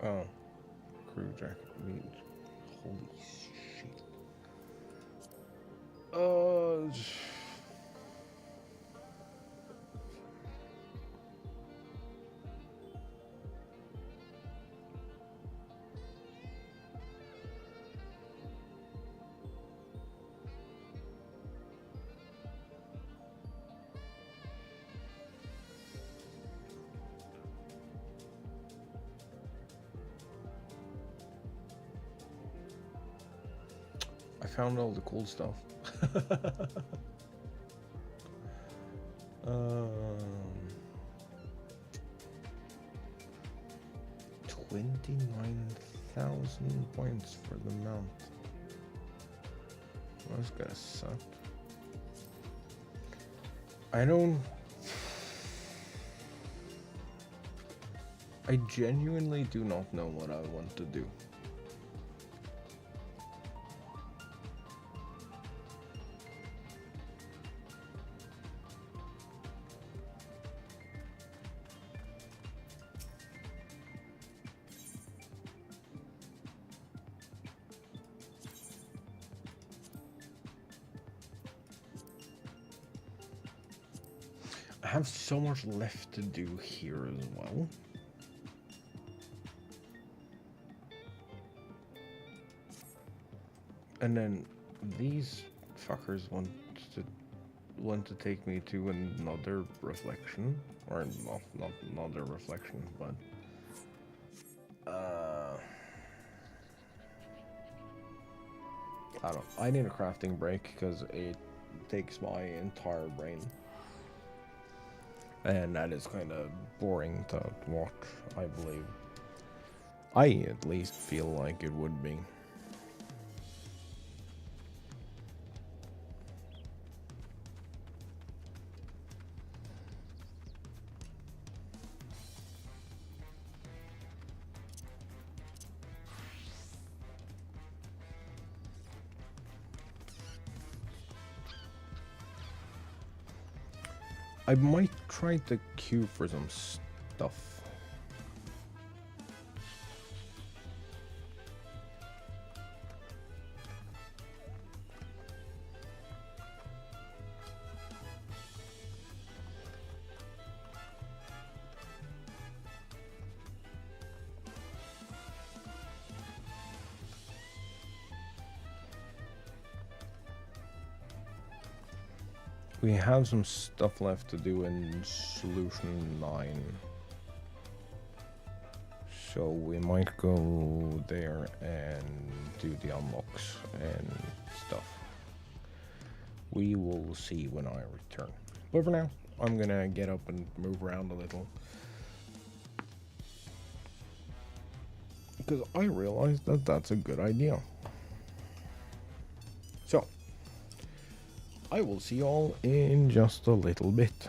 Oh, crew jacket means holy shit. I found all the cool stuff. 29,000 points for the mount. That's gonna suck. I genuinely do not know what I want to do. I have so much left to do here as well. And then these fuckers want to take me to another reflection, or not another reflection, but I don't know. I need a crafting break because it takes my entire brain. And that is kind of boring to watch, I believe. I at least feel like it would be. I might try to queue for some stuff. We have some stuff left to do in Solution 9. So we might go there and do the unlocks and stuff. We will see when I return. But for now, I'm gonna get up and move around a little. Because I realized that that's a good idea. So, I will see y'all in just a little bit.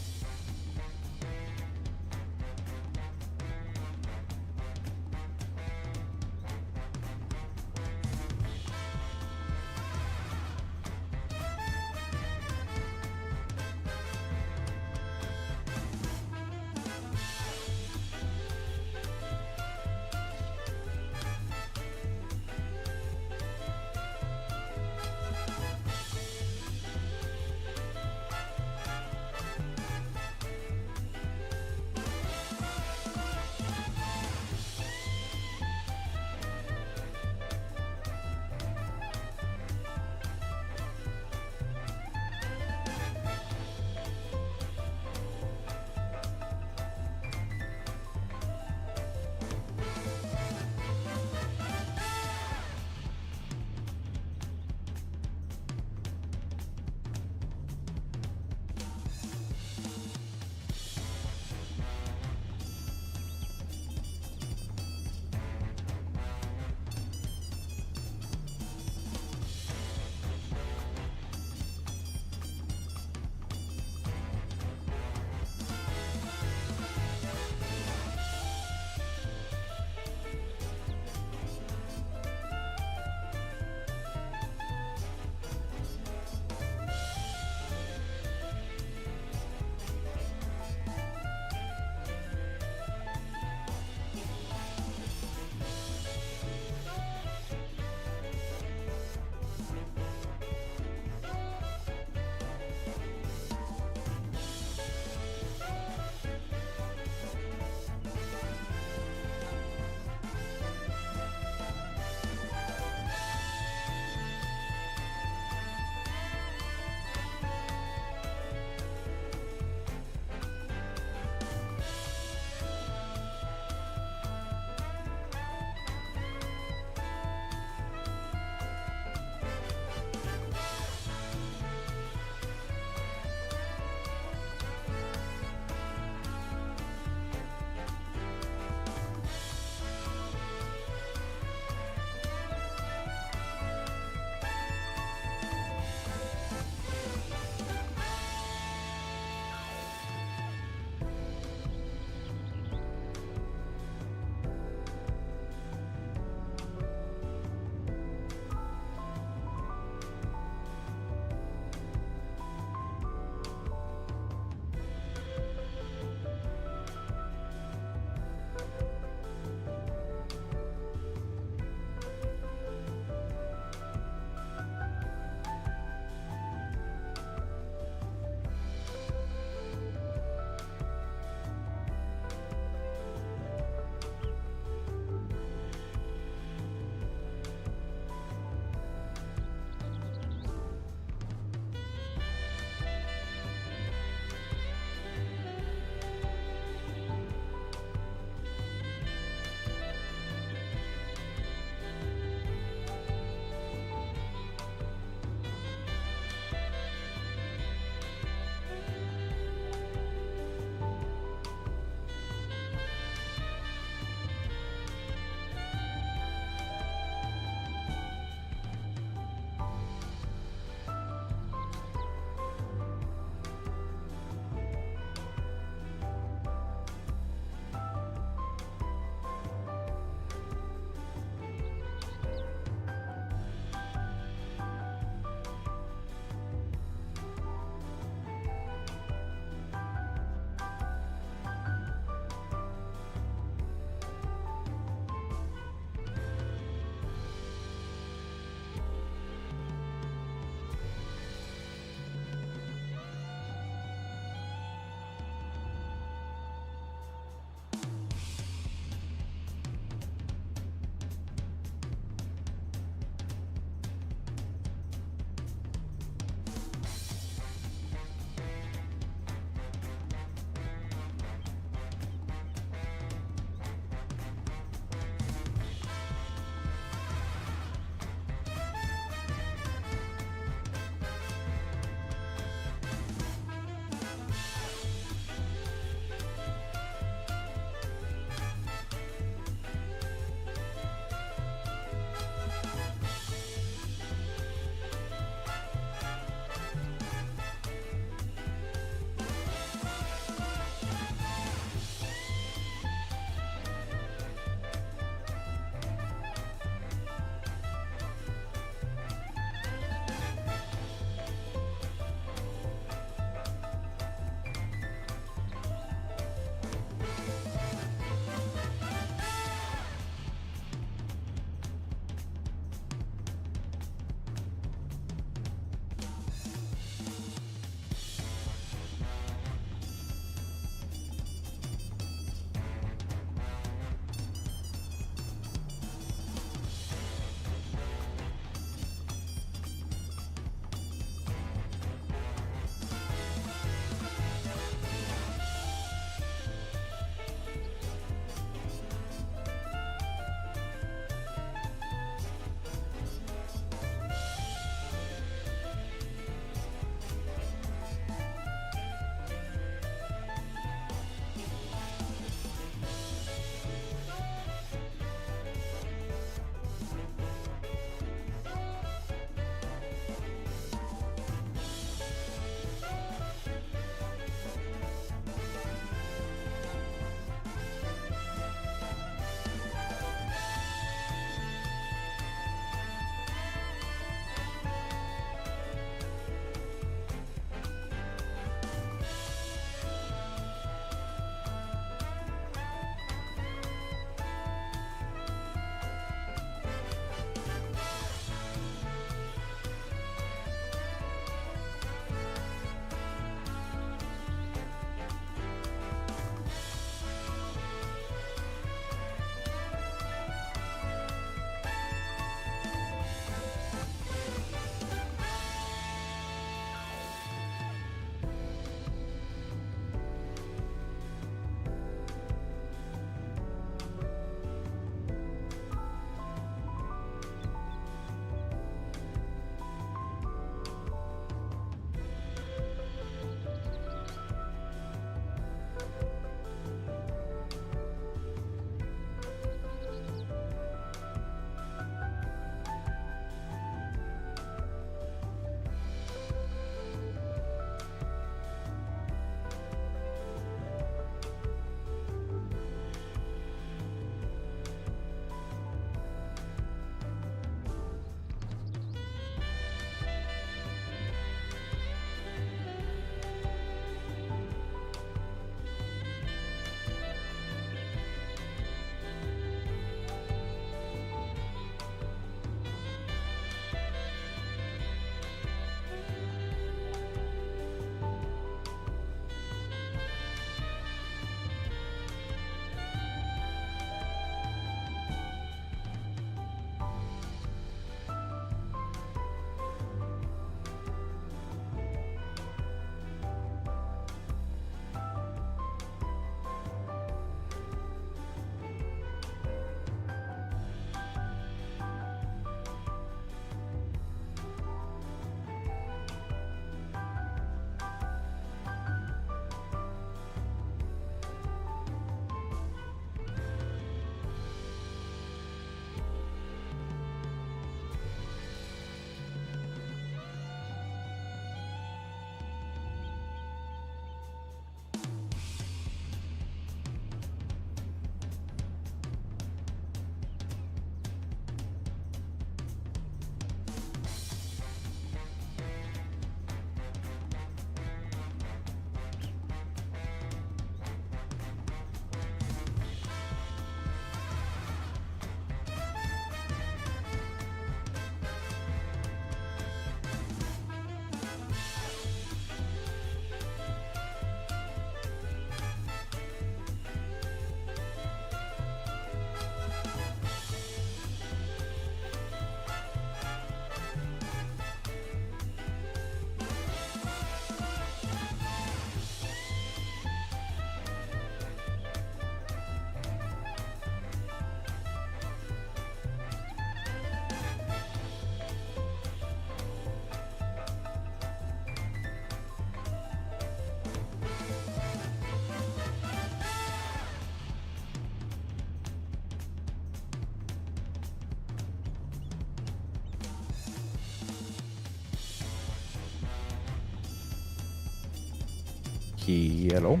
Hello.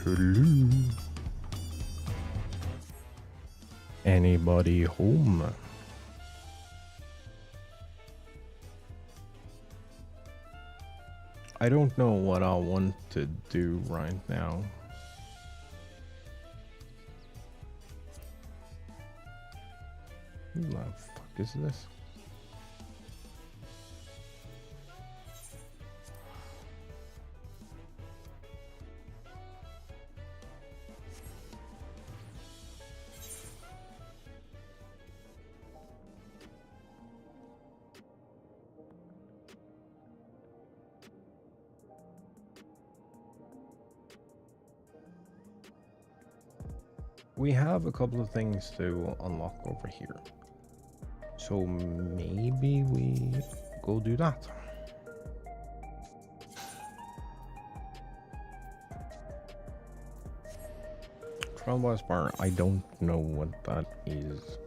Hello. Anybody home? I don't know what I want to do right now. Who the fuck is this? We have a couple of things to unlock over here. So maybe we go do that. Trailwise Bar, I don't know what that is.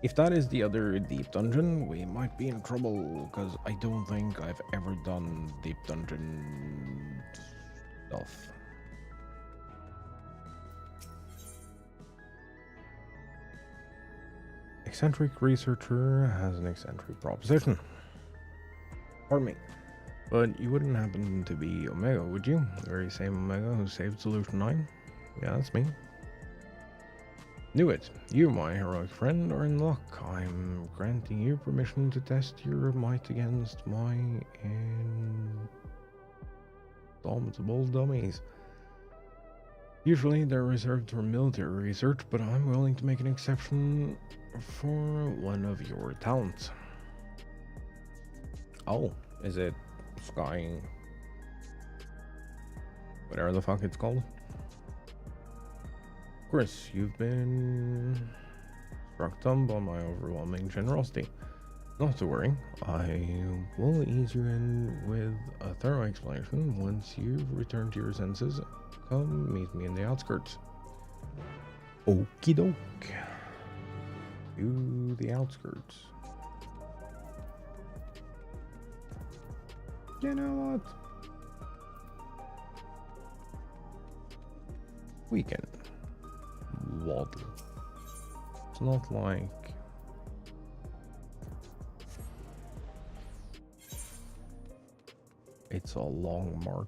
If that is the other deep dungeon, we might be in trouble, because I don't think I've ever done deep dungeon stuff. Eccentric researcher has an eccentric proposition. Pardon me. But you wouldn't happen to be Omega, would you? The very same Omega who saved Solution 9? Yeah, that's me. Knew it. You, my heroic friend, are in luck. I'm granting you permission to test your might against my indomitable dummies. Usually they're reserved for military research, but I'm willing to make an exception for one of your talents. Oh, is it skying? Whatever the fuck it's called. Of course, you've been struck dumb by my overwhelming generosity. Not to worry, I will ease you in with a thorough explanation once you've returned to your senses. Come meet me in the outskirts. Okie doke. To the outskirts. You know what? We can waddle. It's not like it's a long march.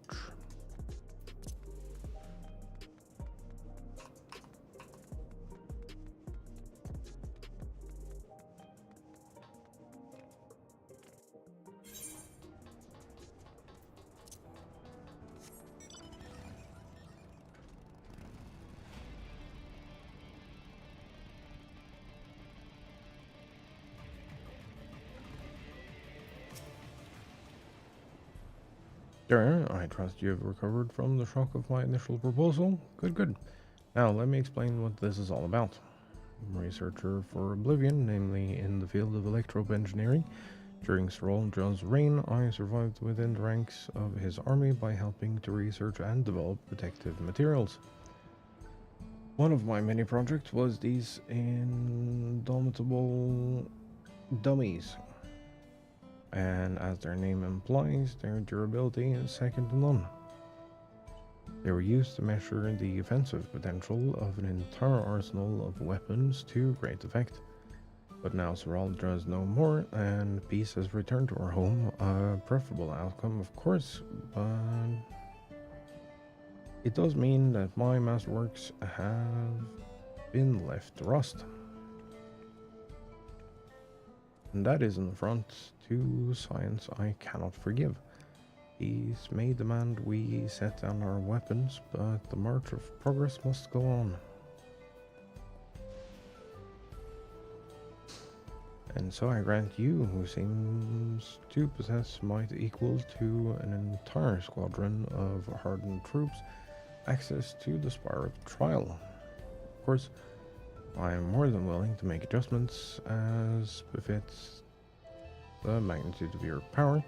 There, I trust you have recovered from the shock of my initial proposal. Good, good. Now, let me explain what this is all about. I'm a researcher for Oblivion, namely in the field of electrobe engineering. During Sir Aldrin's reign, I survived within the ranks of his army by helping to research and develop protective materials. One of my many projects was these indomitable dummies. And as their name implies, their durability is second to none. They were used to measure the offensive potential of an entire arsenal of weapons to great effect. But now Sir Aldra is no more, and peace has returned to our home. A preferable outcome, of course, but it does mean that my masterworks have been left to rust. And that is an affront to science I cannot forgive. These may demand we set down our weapons, but the march of progress must go on. And so I grant you, who seems to possess might equal to an entire squadron of hardened troops, access to the Spire of Trial. Of course, I am more than willing to make adjustments as befits the magnitude of your power.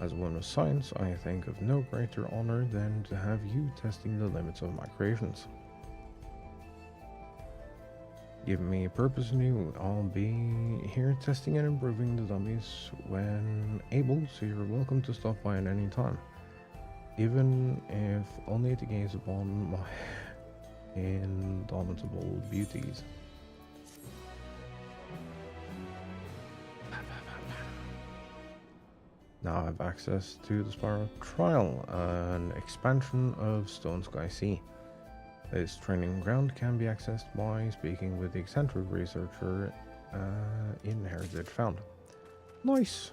As one of science, I think of no greater honor than to have you testing the limits of my creations. Give me a purpose new. I'll be here testing and improving the dummies when able, so you're welcome to stop by at any time. Even if only to gaze upon my indomitable beauties. Now I have access to the Spiral Trial, an expansion of Stone Sky Sea. This training ground can be accessed by speaking with the eccentric researcher in Heritage Found. Nice!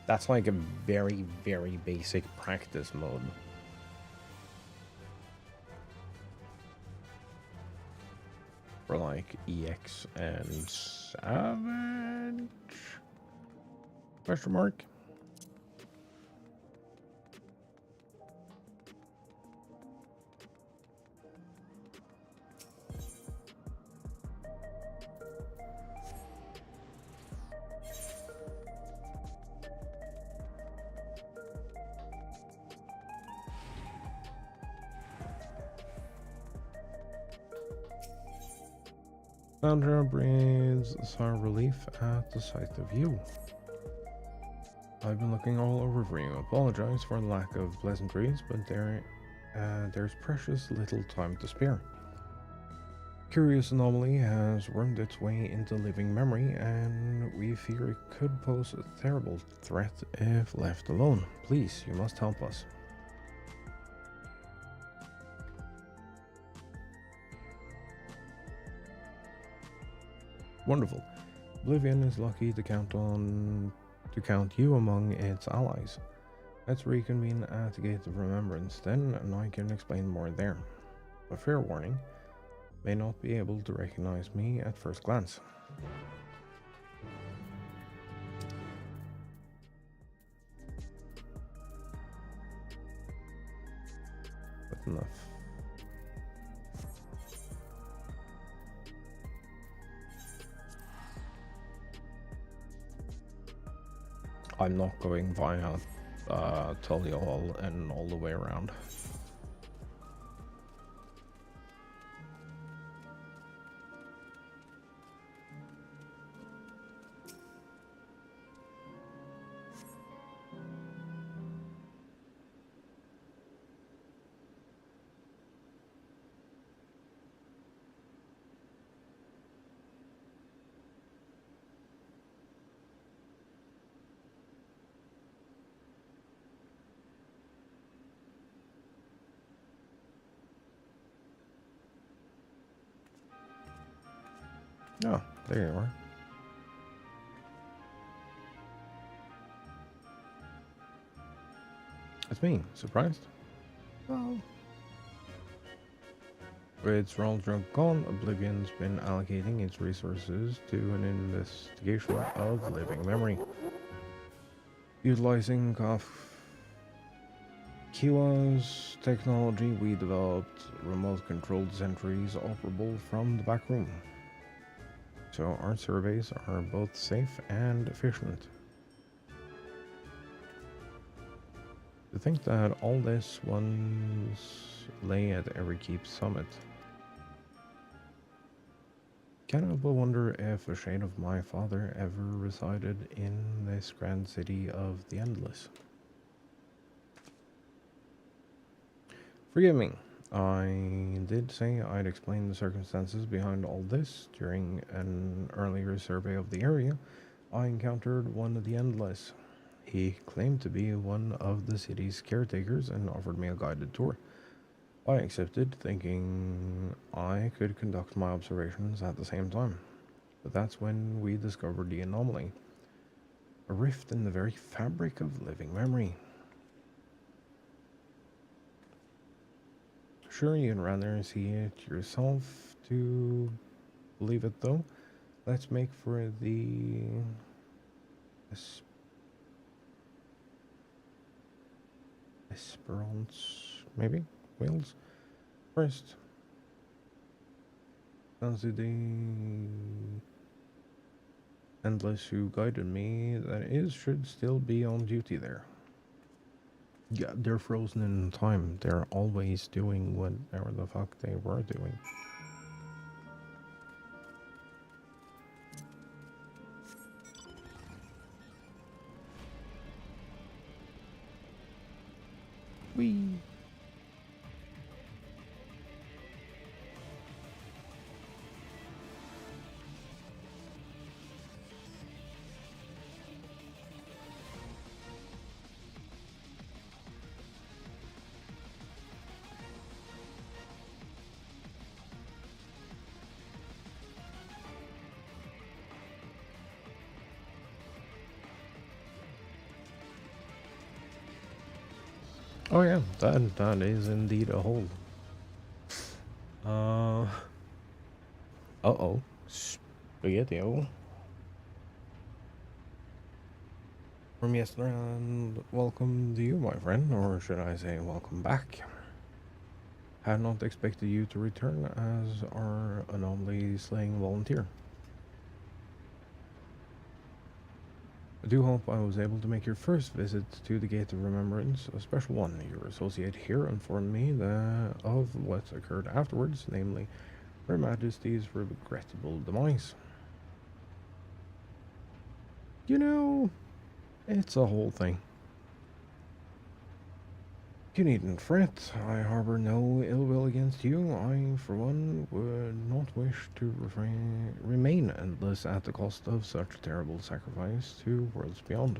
That's like a very, very basic practice mode. For like EX and Savage? Question mark? Sandra breathes a sigh of relief at the sight of you. I've been looking all over for you. Apologize for the lack of pleasantries, but there's precious little time to spare. Curious anomaly has wormed its way into living memory, and we fear it could pose a terrible threat if left alone. Please, you must help us. Wonderful. Oblivion is lucky to count you among its allies. Let's reconvene at the Gate of Remembrance then, and I can explain more there. A fair warning, may not be able to recognize me at first glance. But enough. I'm not going via Tully Hall and all the way around. Oh, there you are. It's me. Surprised? Well, with Roll gone, Oblivion's been allocating its resources to an investigation of living memory. Utilizing Kiwa's technology, we developed remote-controlled sentries operable from the back room. So our surveys are both safe and efficient. To think that all this once lay at Everkeep Summit. Can't help but wonder if a shade of my father ever resided in this grand city of the Endless. Forgive me. I did say I'd explain the circumstances behind all this. During an earlier survey of the area, I encountered one of the Endless. He claimed to be one of the city's caretakers and offered me a guided tour. I accepted, thinking I could conduct my observations at the same time. But that's when we discovered the anomaly. A rift in the very fabric of living memory. Sure, you'd rather see it yourself to believe it, though. Let's make for the Esperance, maybe? Wales? First. Fancy the Endless who guided me, that is, should still be on duty there. Yeah, they're frozen in time. They're always doing whatever the fuck they were doing. Whee! Oh yeah, that is indeed a hole. Uh oh. Spaghetti-o. From yesterday, and welcome to you, my friend, or should I say welcome back. Had not expected you to return as our anomaly slaying volunteer. I do hope I was able to make your first visit to the Gate of Remembrance a special one. Your associate here informed me of what occurred afterwards, namely Her Majesty's regrettable demise. You know, it's a whole thing. You needn't fret. I harbor no ill will against you. I, for one, would not wish to remain endless at the cost of such terrible sacrifice to worlds beyond.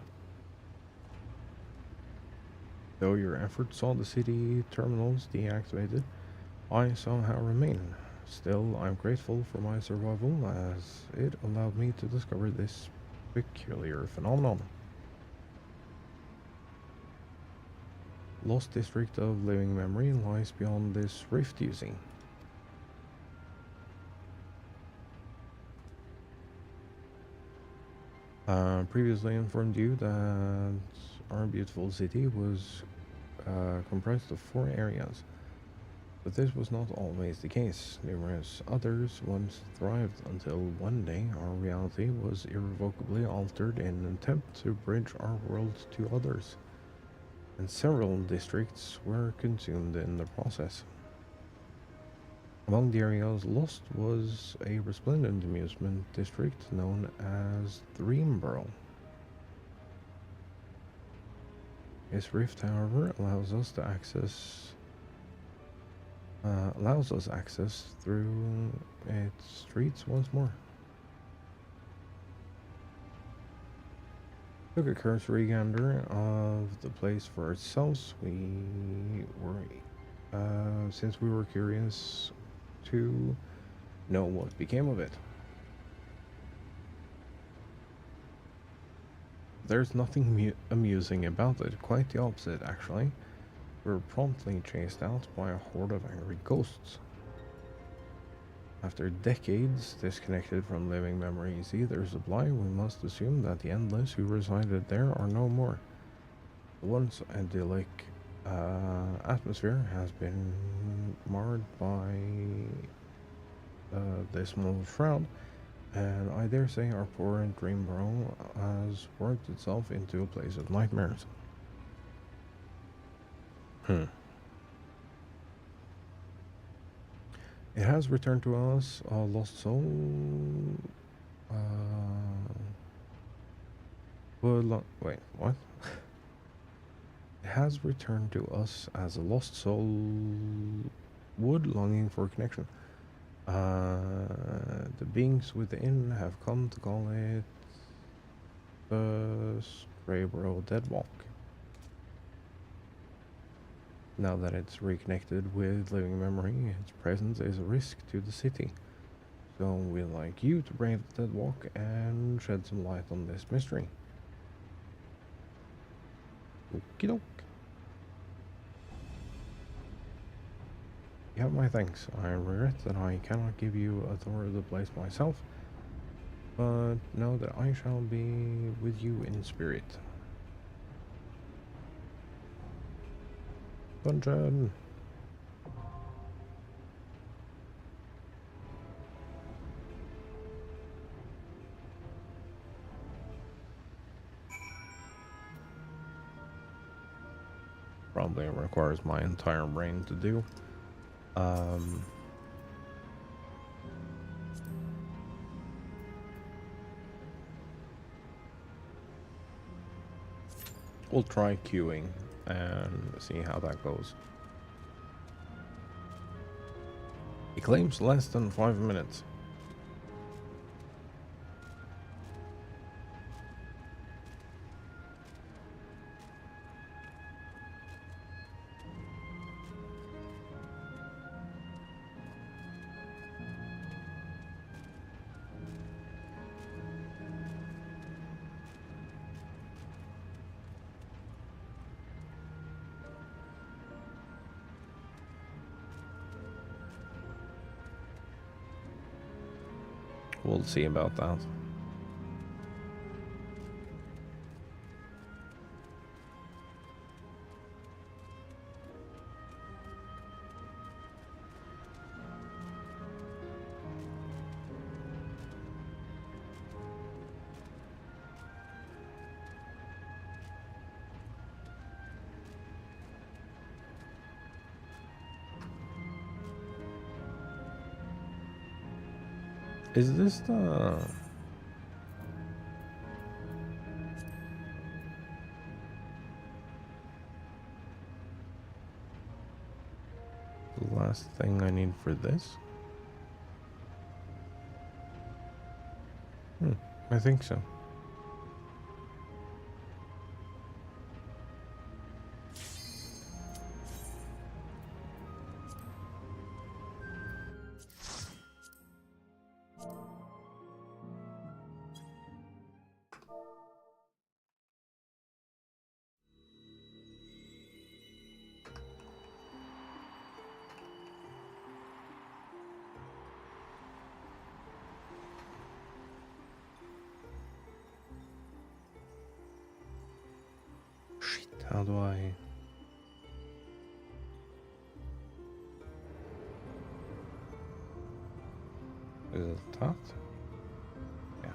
Though your efforts saw the city terminals deactivated, I somehow remain. Still, I'm grateful for my survival as it allowed me to discover this peculiar phenomenon. Lost district of living memory lies beyond this rift, you see. Previously informed you that our beautiful city was comprised of 4 areas, but this was not always the case. Numerous others once thrived until one day our reality was irrevocably altered in an attempt to bridge our world to others, and several districts were consumed in the process. Among the areas lost was a resplendent amusement district known as Dreamborough. This rift, however, allows us access through its streets once more. Took a cursory gander of the place for ourselves. Since we were curious to know what became of it. There's nothing amusing about it, quite the opposite, actually. We were promptly chased out by a horde of angry ghosts. After decades disconnected from living memories either supply, we must assume that the endless who resided there are no more. The once idyllic atmosphere has been marred by this small shroud, and I dare say our poor Dreamborough has worked itself into a place of nightmares. It has returned to us a lost soul. Wait, what? It has returned to us as a lost soul would longing for connection. The beings within have come to call it the Strayborough Deadwalk. Now that it's reconnected with living memory, its presence is a risk to the city. So we'd like you to brave the Deadwalk and shed some light on this mystery. Okie doke. You have my thanks. I regret that I cannot give you a tour of the place myself, but know that I shall be with you in spirit. Dungeon! probably requires my entire brain to do. We'll try queuing and see how that goes. He claims less than 5 minutes. We'll see about that. Is this the last thing I need for this? I think so. How do I... Is it that? Yeah.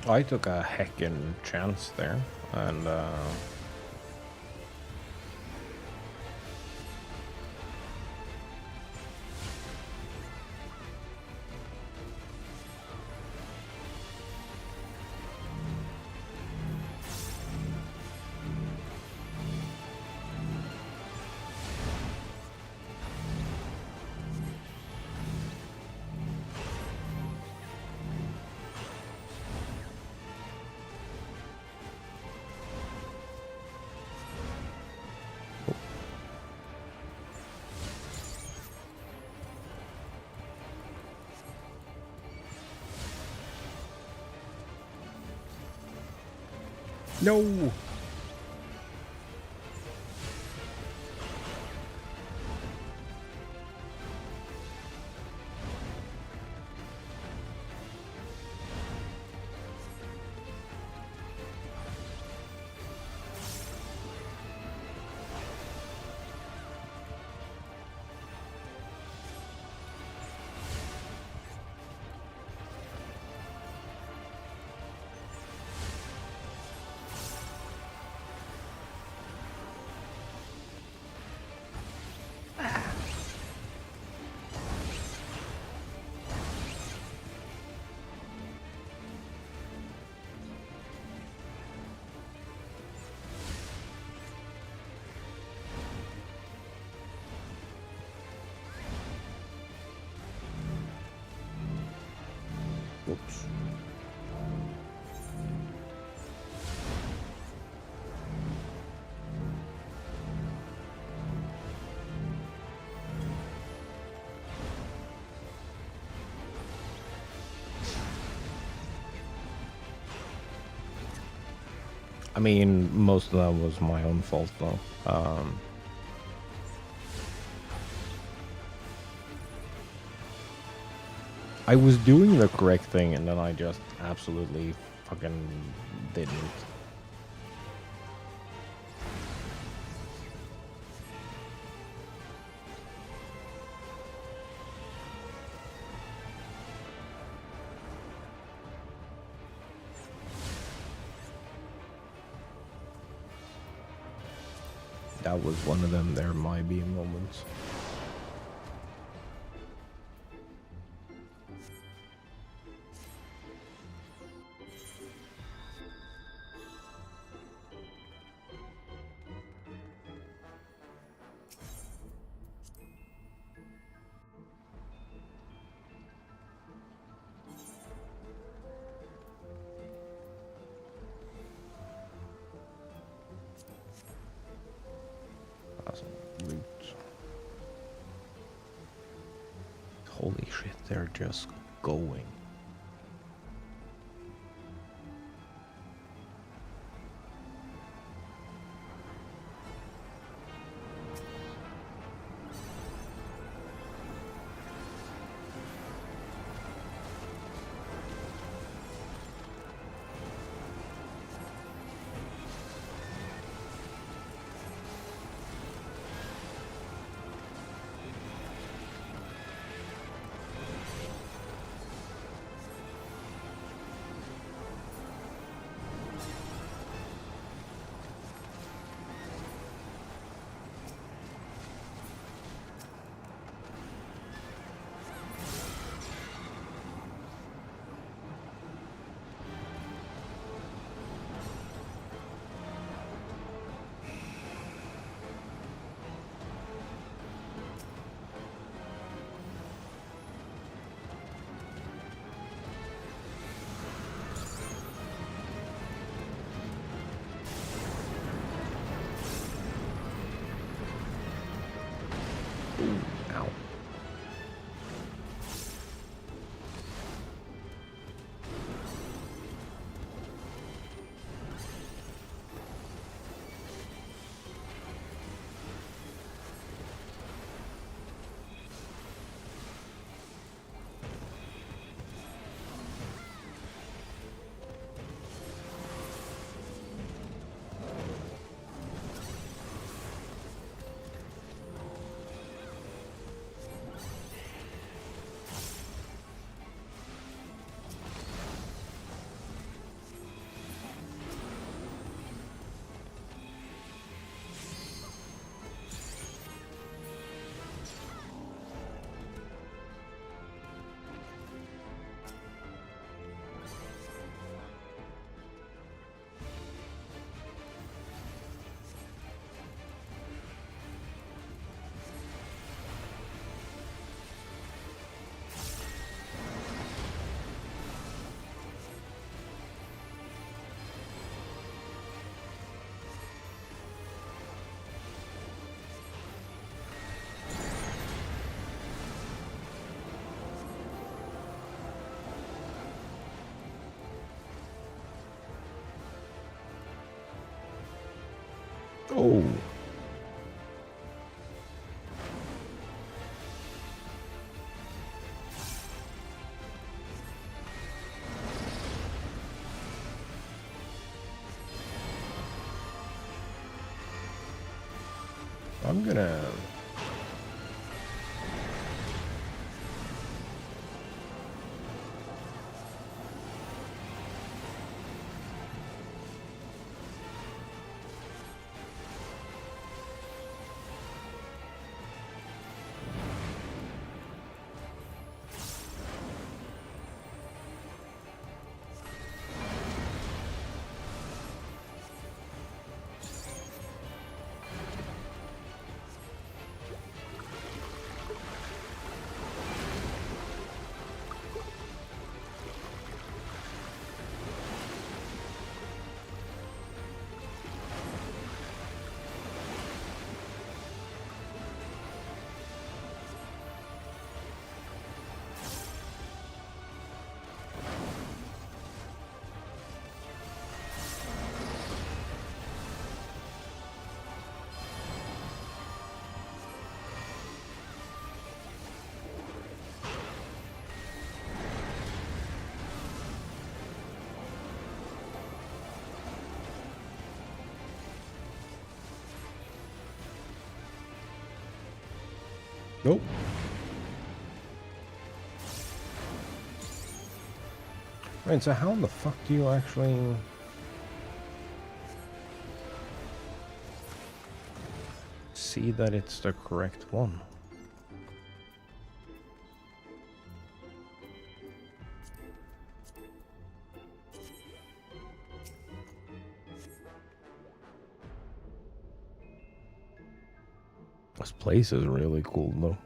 I took a heckin' chance there, and no. Whoops. I mean, most of that was my own fault, though. I was doing the correct thing, and then I just absolutely fucking didn't. That was one of them. There might be moments. Holy shit, they're just going. Oh. I'm gonna... Nope. Right, so how in the fuck do you actually... see that it's the correct one? This place is really cool though.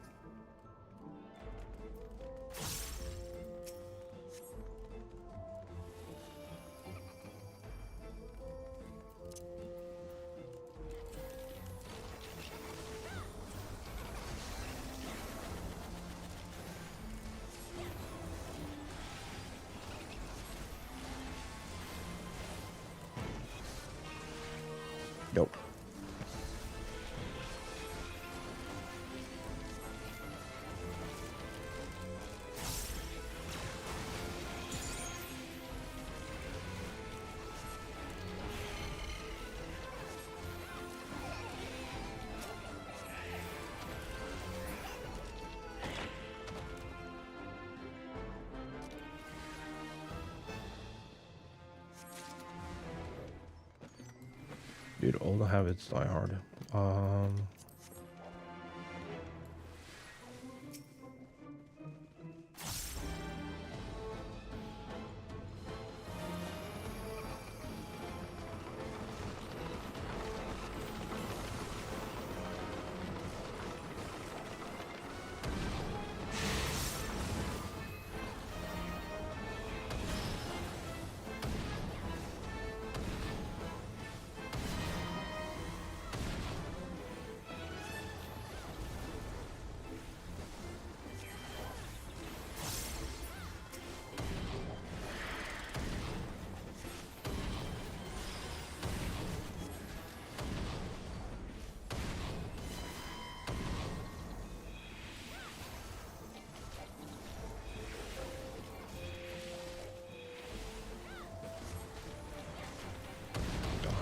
Nope. Dude, all the habits die hard.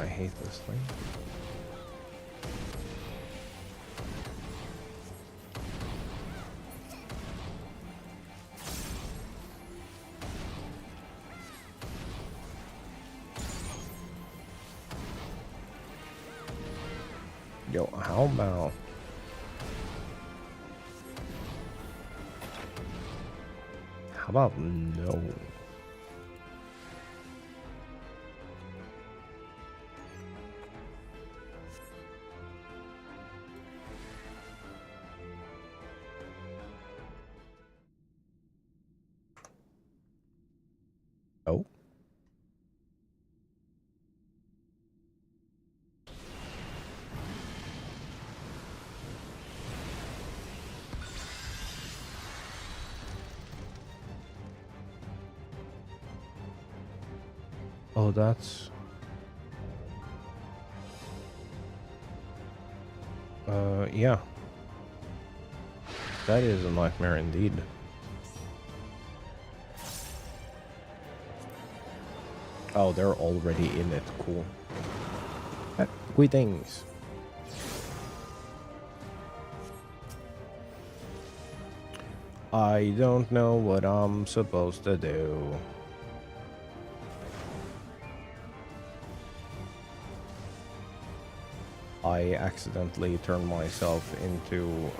I hate this thing. Yo, how about... how about no? Oh. Oh, that's... Yeah. That is a nightmare indeed. Oh, they're already in it. Cool. Greetings. I don't know what I'm supposed to do. I accidentally turned myself into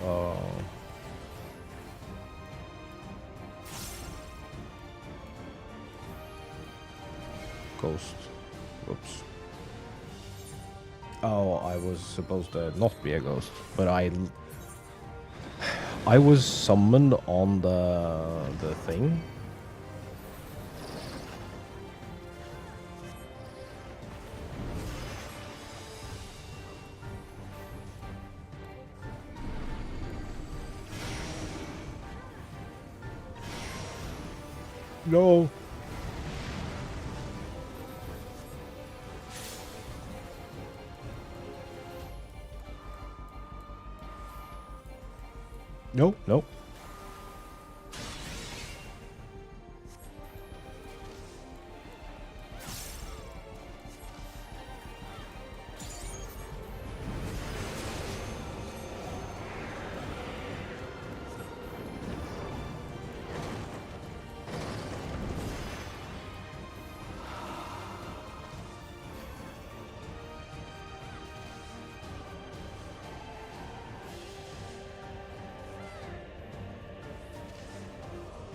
ghost. Whoops. Oh, I was supposed to not be a ghost, but I was summoned on the thing. No. Nope, nope.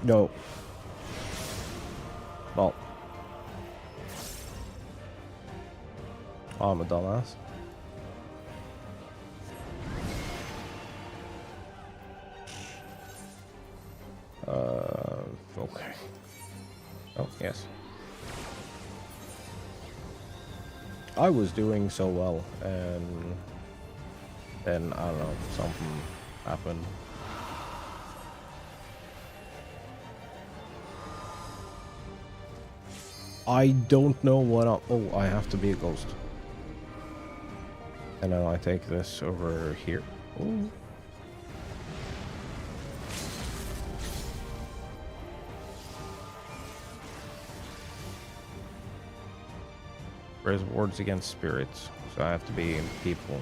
No. Well. I'm a dumbass. Okay. Oh, yes. I was doing so well, and then, I don't know, something happened. I don't know what oh, I have to be a ghost. And then I take this over here. Ooh. Raise wards against spirits, so I have to be people.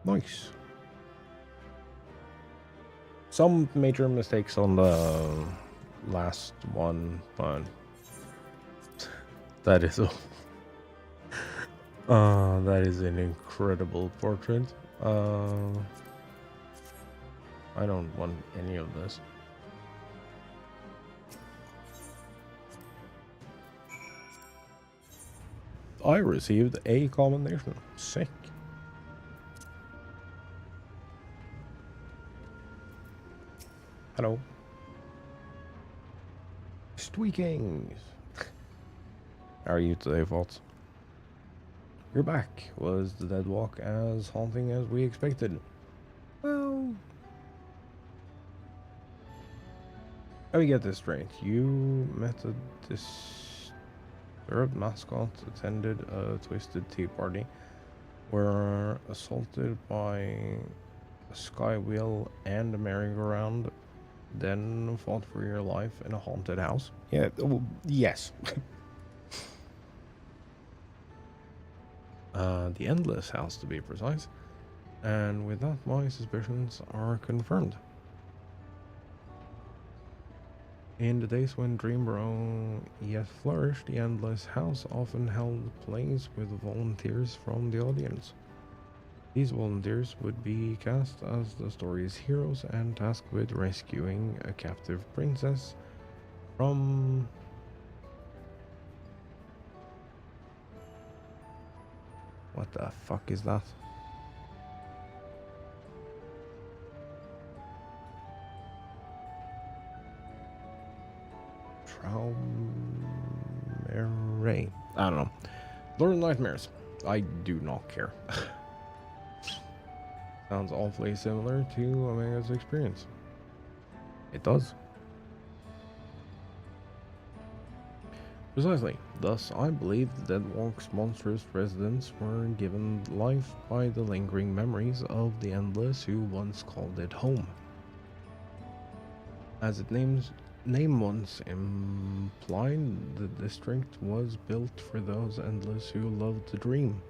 Nice. Some major mistakes on the last one, but that is a that is an incredible portrait. I don't want any of this. I received a commendation. Sick. Hello. Squeakings. How are you today, Faults? You're back. Was the dead walk as haunting as we expected? Well, let me get this straight. You met a disturbed mascot, attended a twisted tea party, were assaulted by a sky wheel and a merry-go-round, then fought for your life in a haunted house. Yeah, well, yes. The Endless House to be precise, and with that my suspicions are confirmed. In the days when Dreambro yet flourished, the Endless House often held plays with volunteers from the audience. These volunteers would be cast as the story's heroes and tasked with rescuing a captive princess from... What the fuck is that? Traumere. I don't know. Lord of Nightmares. I do not care. Sounds awfully similar to Omega's experience. It does. Precisely. Thus, I believe the Deadwalk's monstrous residents were given life by the lingering memories of the Endless who once called it home. As its name once implied, the district was built for those Endless who loved to dream.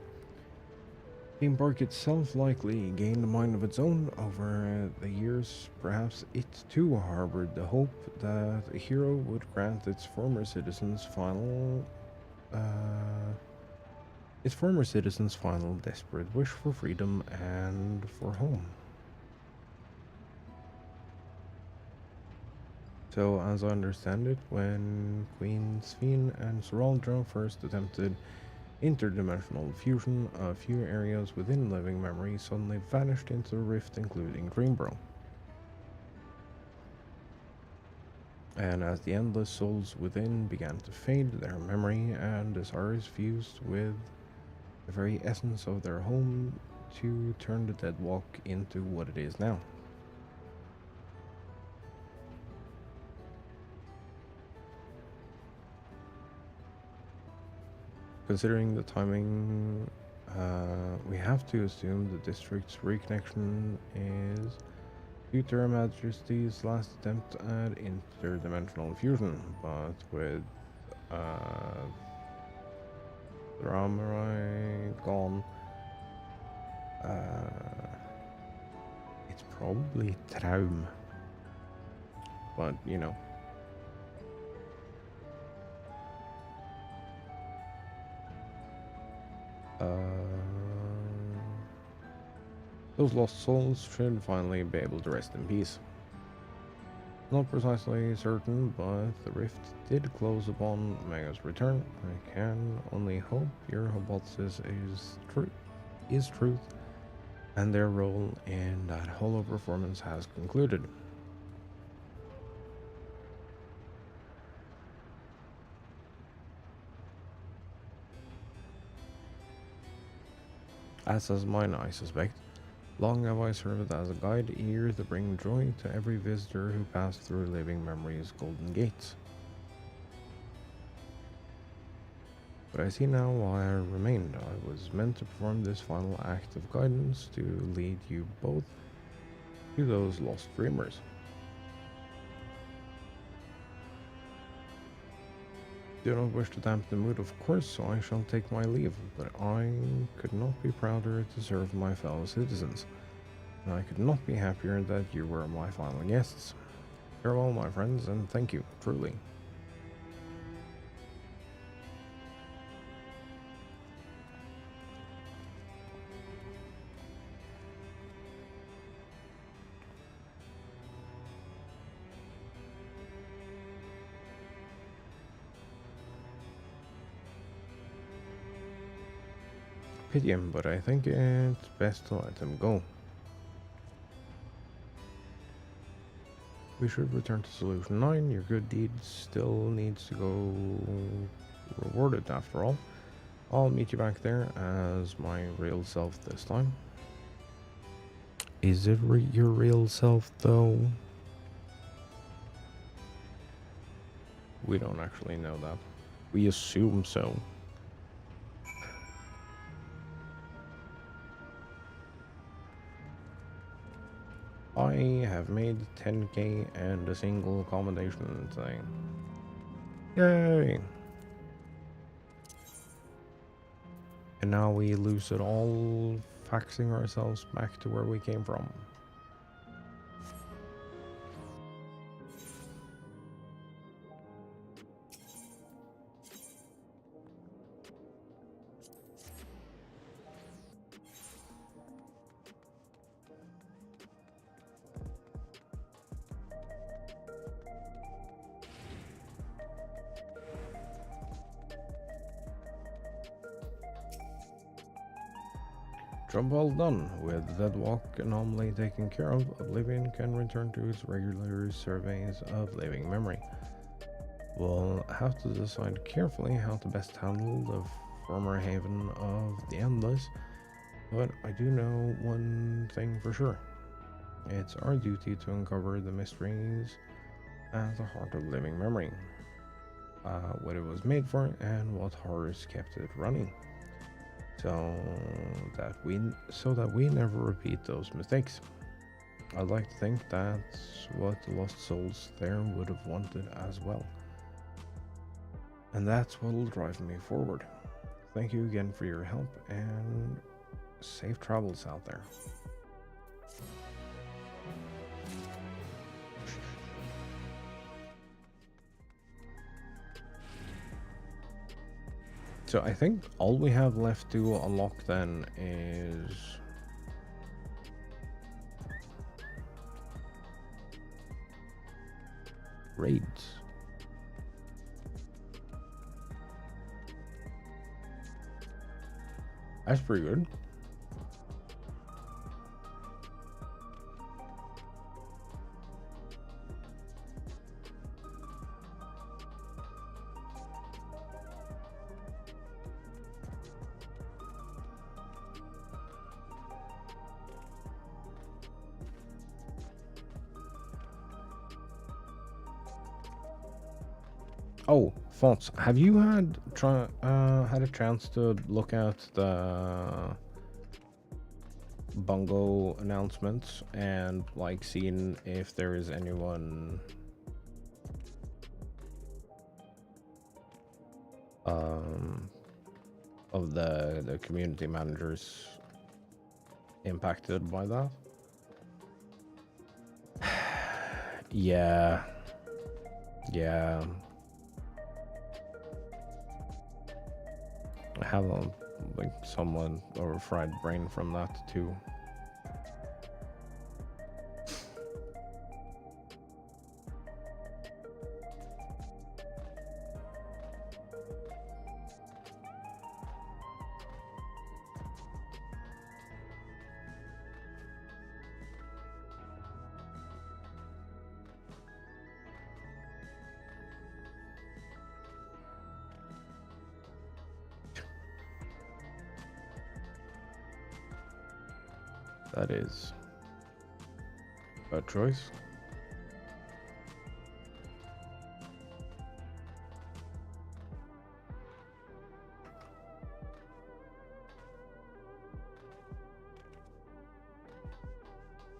Theme Park itself likely gained a mind of its own over the years. Perhaps it too harbored the hope that a hero would grant its former citizens final desperate wish for freedom and for home. So, as I understand it, when Queen Sphene and Seraldra first attempted interdimensional fusion, a few areas within living memory suddenly vanished into the rift, including Dreambro. And as the endless souls within began to fade, their memory and desires fused with the very essence of their home to turn the Deadwalk into what it is now. Considering the timing, we have to assume the district's reconnection is due to Her Majesty's last attempt at interdimensional fusion, but with Ramarai gone, it's probably Traum, but you know. Those lost souls should finally be able to rest in peace. Not precisely certain, but the rift did close upon Mega's return. I can only hope your hypothesis is truth, and their role in that hollow performance has concluded. As does mine, I suspect. Long have I served as a guide, eager to bring joy to every visitor who passed through living memory's golden gates. But I see now why I remained. I was meant to perform this final act of guidance to lead you both to those lost dreamers. Do not wish to dampen the mood, of course, so I shall take my leave, but I could not be prouder to serve my fellow citizens, and I could not be happier that you were my final guests. Farewell, my friends, and thank you, truly. Pity him, but I think it's best to let him go. We should return to Solution 9. Your good deed still needs to go rewarded after all. I'll meet you back there as my real self this time. Is it your real self, though? We don't actually know that. We assume so. I have made 10k and a single accommodation thing. Yay! And now we lose it all, faxing ourselves back to where we came from. Job well done. With that walk anomaly taken care of, Oblivion can return to its regular surveys of living memory. We'll have to decide carefully how to best handle the former haven of the Endless, but I do know one thing for sure. It's our duty to uncover the mysteries at the heart of living memory, what it was made for, and what horrors kept it running. So that we never repeat those mistakes. I'd like to think that's what the lost souls there would have wanted as well. And that's what'll drive me forward. Thank you again for your help, and safe travels out there. So I think all we have left to unlock then is raids. That's pretty good. Oh, Fonts, have you had a chance to look at the Bungo announcements and like seen if there is anyone of the community managers impacted by that? Yeah. I have like someone or a fried brain from that too. That is a choice.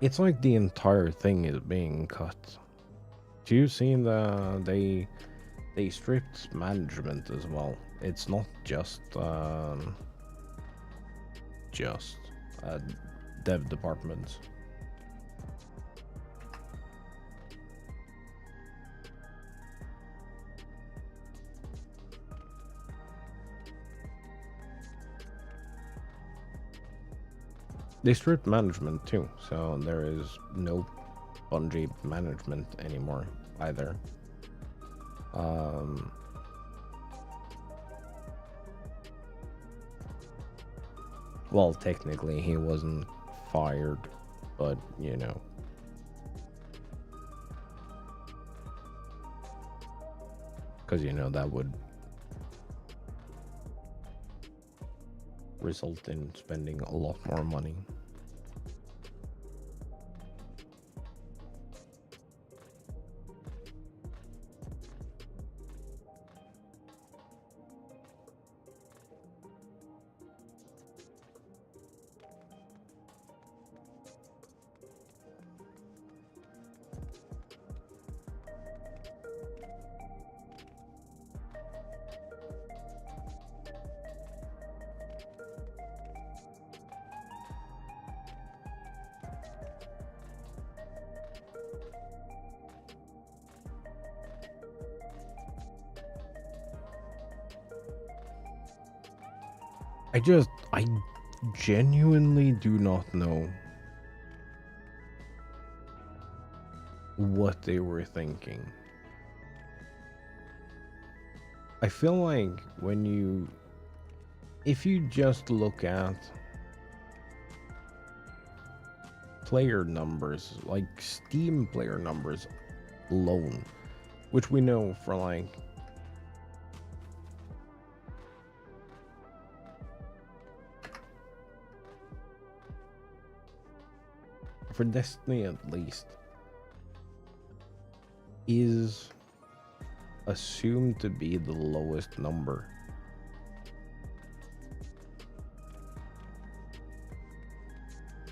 It's like the entire thing is being cut. Do you see they stripped management as well? It's not just dev departments. They stripped management too, so there is no Bungie management anymore either. Well, technically he wasn't fired, but you know. Because you know that would result in spending a lot more money. I genuinely do not know what they were thinking. I feel like if you just look at player numbers, like Steam player numbers alone, which we know for like for Destiny at least, is assumed to be the lowest number.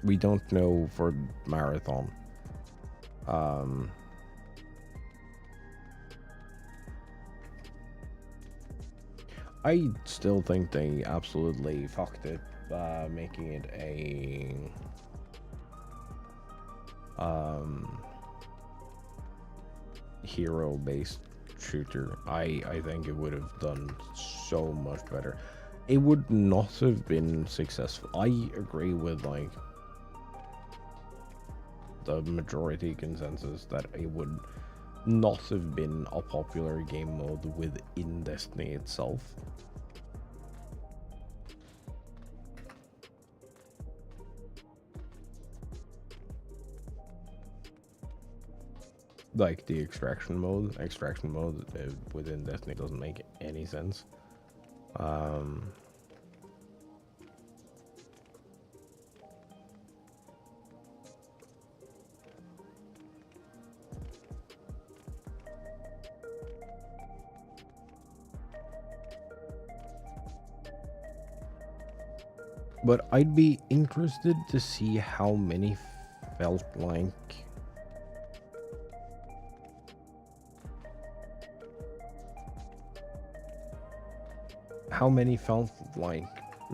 We don't know for Marathon. I still think they absolutely fucked it, making it a hero-based shooter. I think it would have done so much better. It would not have been successful. I agree with like the majority consensus that it would not have been a popular game mode within Destiny itself. Like the extraction mode within Destiny doesn't make any sense. But I'd be interested to see how many felt like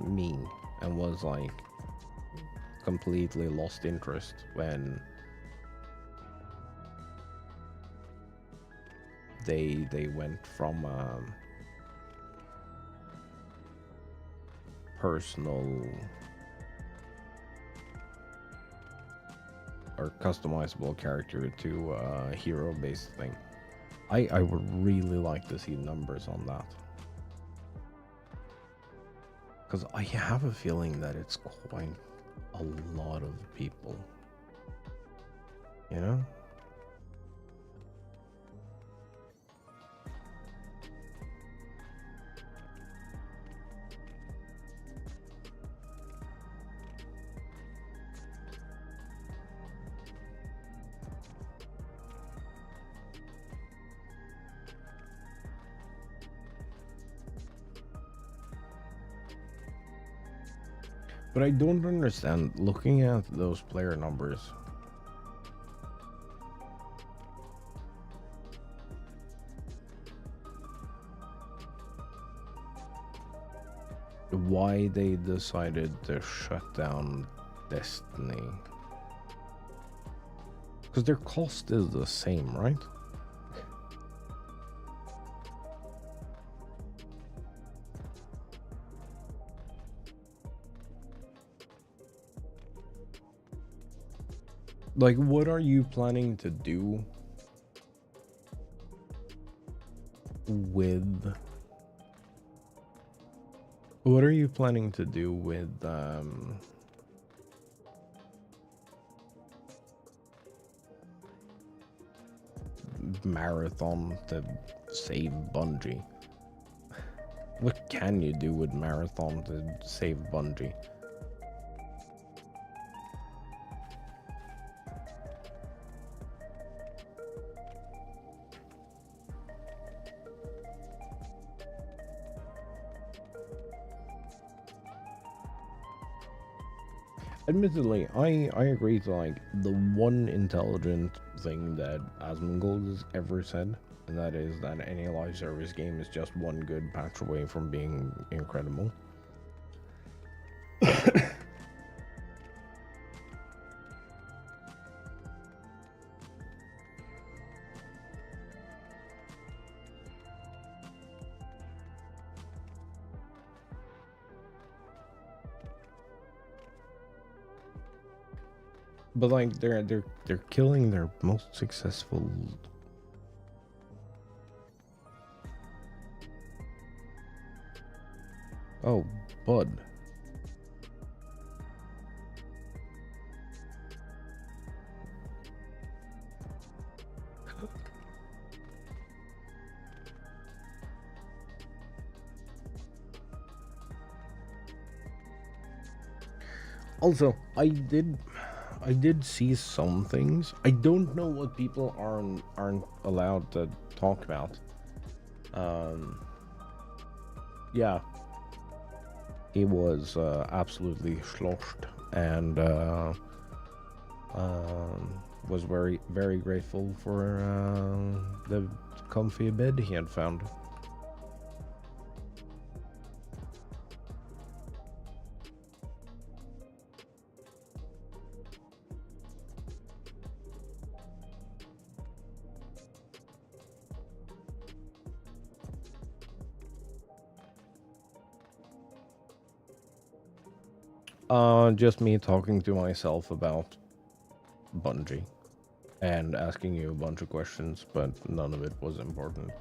me and was like completely lost interest when they went from personal or customizable character to a hero based thing. I would really like to see numbers on that, because I have a feeling that it's quite a lot of people, you know? But I don't understand, looking at those player numbers, why they decided to shut down Destiny. Because their cost is the same, right? Like, what are you planning to do with... What are you planning to do with, Marathon to save Bungie? What can you do with Marathon to save Bungie? Admittedly, I agree to like the one intelligent thing that Asmongold has ever said, and that is that any live service game is just one good patch away from being incredible. But like they're killing their most successful. Oh, bud. Also, I did see some things. I don't know what people aren't allowed to talk about. Yeah, he was absolutely sloshed and was very grateful for the comfy bed he had found. Just me talking to myself about Bungie and asking you a bunch of questions, but none of it was important.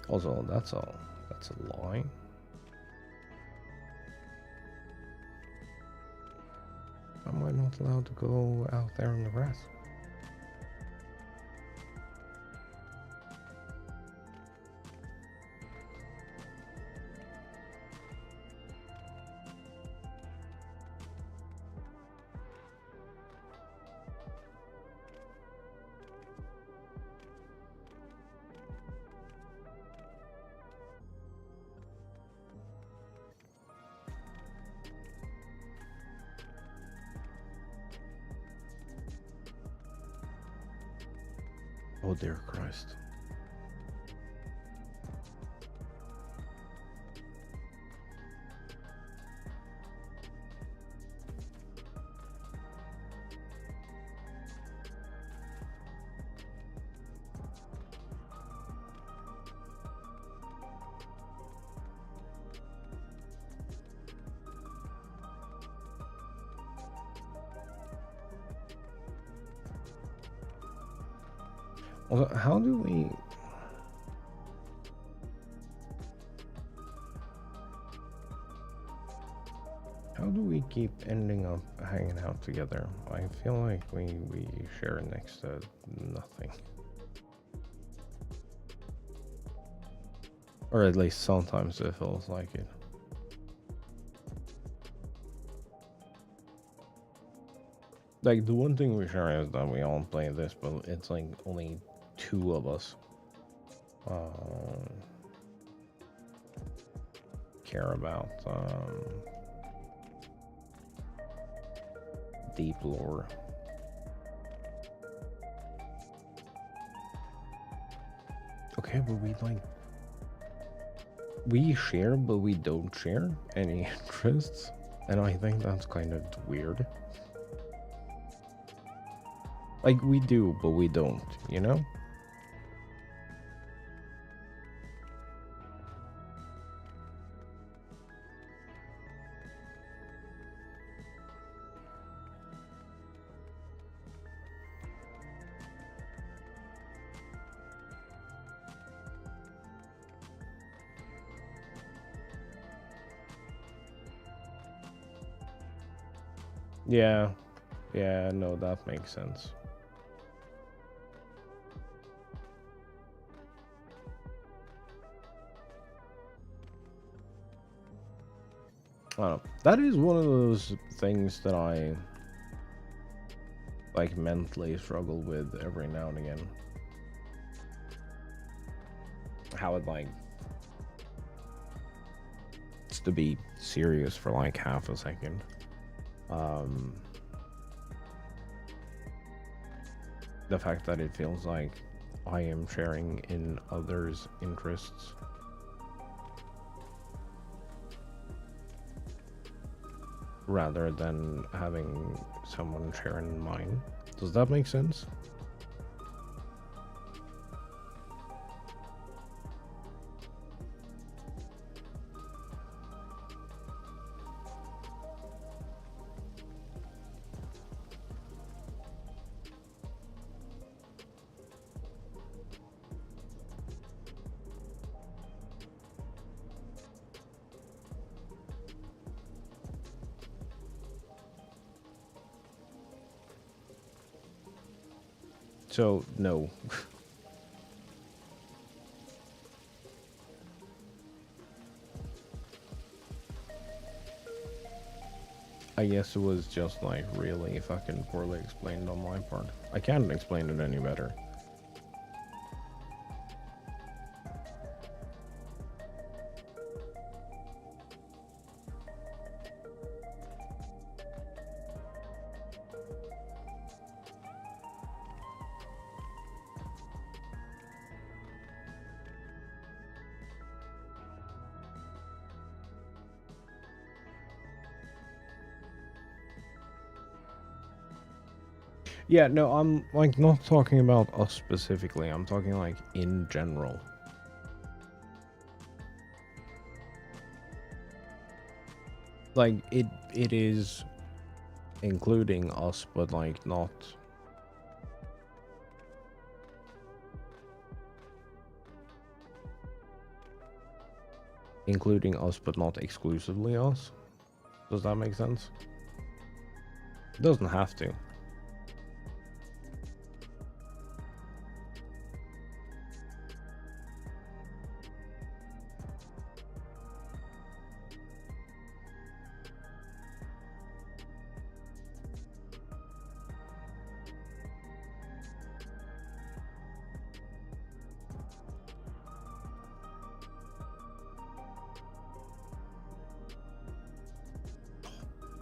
Also, that's a lie. Am I not allowed to go out there in the grass? Oh dear Christ. Also, how do we... How do we keep ending up hanging out together? I feel like we share next to nothing. Or at least sometimes it feels like it. Like, the one thing we share is that we all play this, but it's like only two of us care about deep lore. Okay, but we share, but we don't share any interests, and I think that's kind of weird. Like, we do, but we don't, you know? Yeah, no, that makes sense. I don't know. That is one of those things that I like mentally struggle with every now and again. How it like it's to be serious for like half a second. The fact that it feels like I am sharing in others' interests. Rather than having someone share in mine. Does that make sense? So, no. I guess it was just like really fucking poorly explained on my part. I can't explain it any better. Yeah, no, I'm like not talking about us specifically. I'm talking like in general. Like it is including us, but like not including us, but not exclusively us. Does that make sense? It doesn't have to.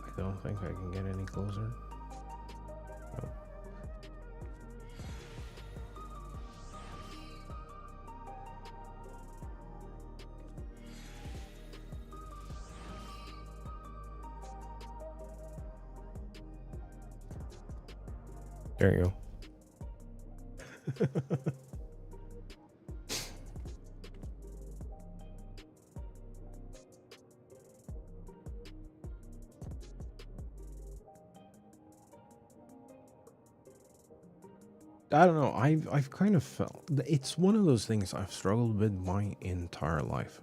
I don't think I can get any closer. No. There you go. I don't know. I've kind of felt it's one of those things I've struggled with my entire life.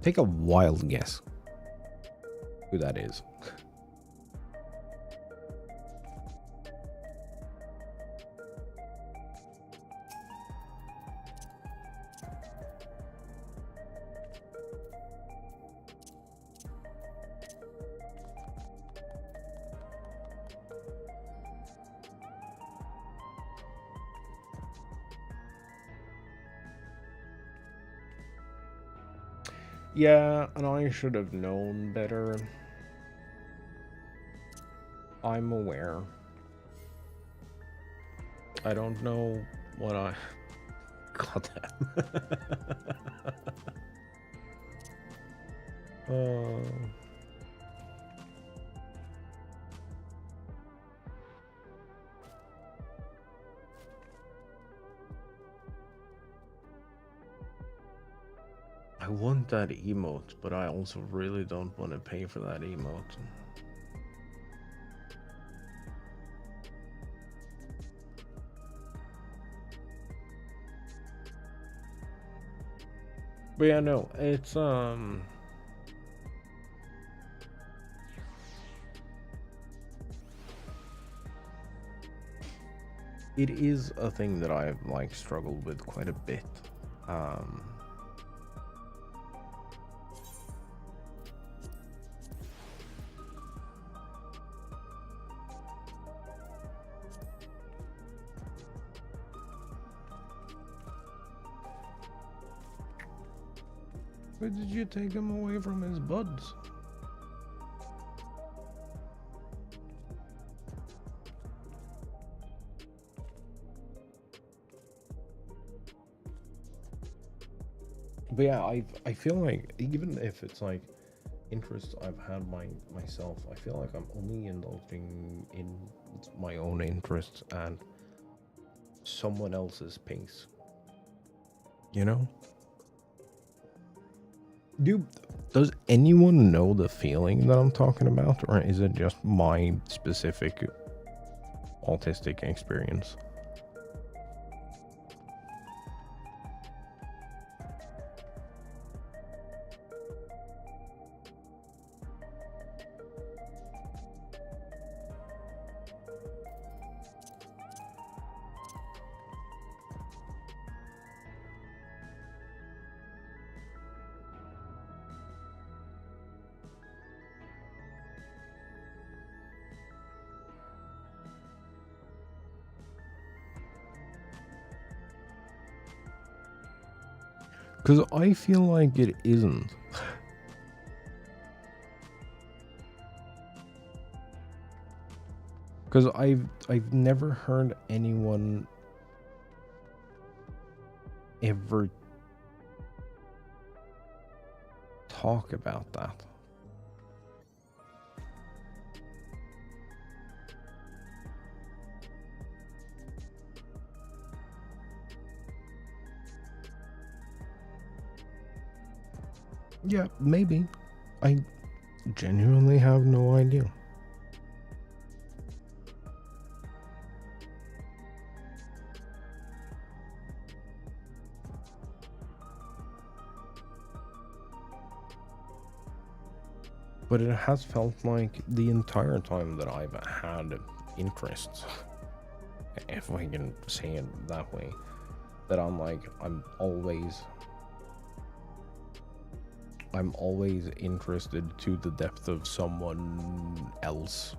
Take a wild guess who that is. Yeah, and I should have known better. I'm aware. I don't know what I... God damn. I want that emote, but I also really don't want to pay for that emote. But yeah, no, it's it is a thing that I've like struggled with quite a bit. Why did you take him away from his buds? But yeah, I feel like even if it's like interests I've had myself, I feel like I'm only indulging in my own interests and someone else's pace. You know? Does anyone know the feeling that I'm talking about, or is it just my specific autistic experience? Because I feel like it isn't. Because I've never heard anyone ever talk about that. Yeah, maybe. I genuinely have no idea. But it has felt like the entire time that I've had interests, if I can say it that way, that I'm always interested to the depth of someone else.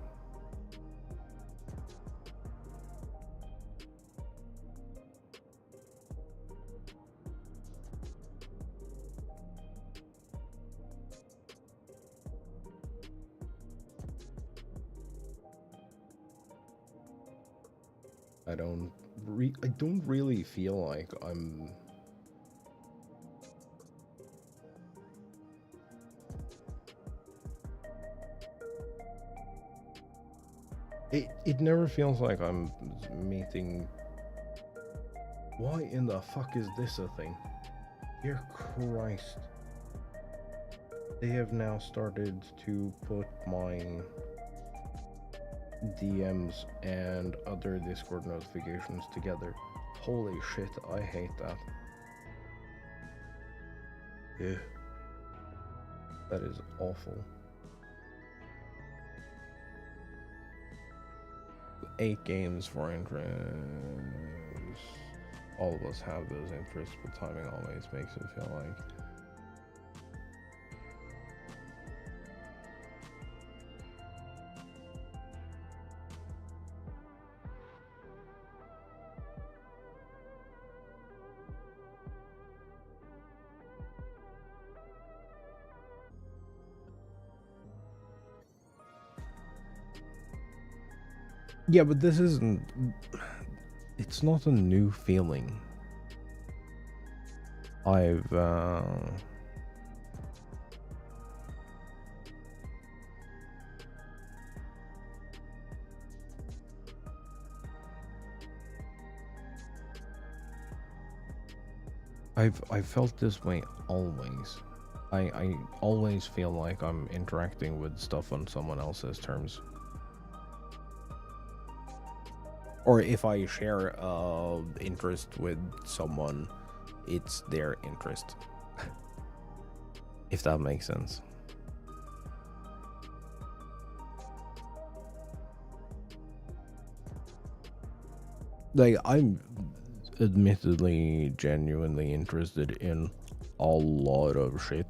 I don't really feel like I'm it never feels like I'm meeting. Why in the fuck is this a thing? Dear Christ. They have now started to put my DMs and other Discord notifications together. Holy shit, I hate that. Yeah. That is awful. 8 games for interests. All of us have those interests, but timing always makes it feel like. Yeah, but this isn't. It's not a new feeling. I felt this way always. I always feel like I'm interacting with stuff on someone else's terms. Or if I share interest with someone, it's their interest. If that makes sense. Like, I'm admittedly genuinely interested in a lot of shit.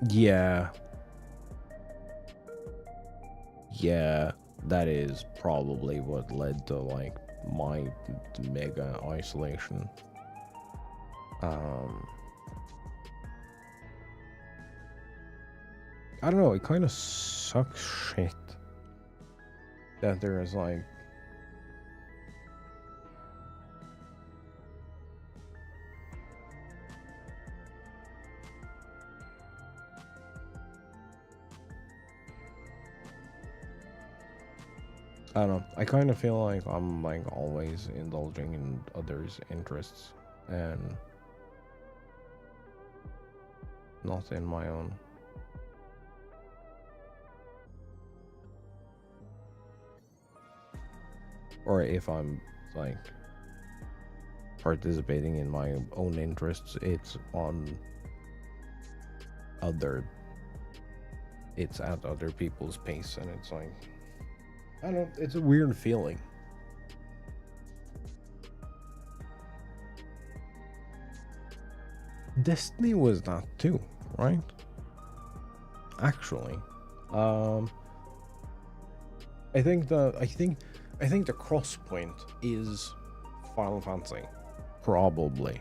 Yeah. Yeah, that is probably what led to, like, my mega isolation. I don't know, it kind of sucks shit that there is, like, I don't know, I kind of feel like I'm, like, always indulging in others' interests and not in my own. Or if I'm, like, participating in my own interests, it's on it's at other people's pace, and it's like, I don't know, it's a weird feeling. Destiny was that too, right? Actually, I think the cross point is Final Fantasy, probably.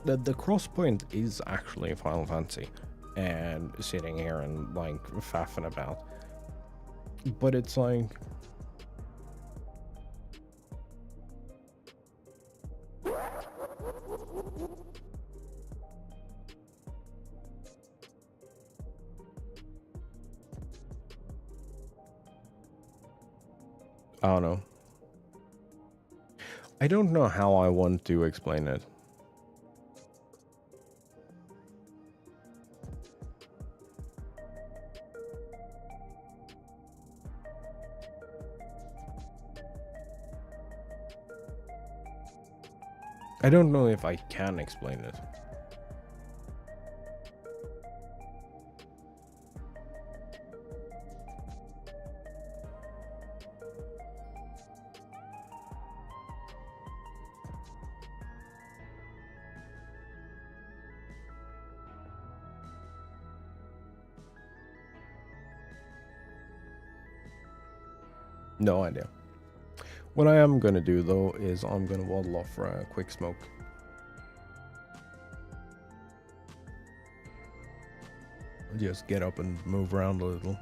The cross point is actually Final Fantasy, and sitting here and, like, faffing about, but it's like, I don't know. I don't know how I want to explain it. I don't know if I can explain it. No idea. What I am gonna do though is I'm gonna waddle off for a quick smoke. Just get up and move around a little.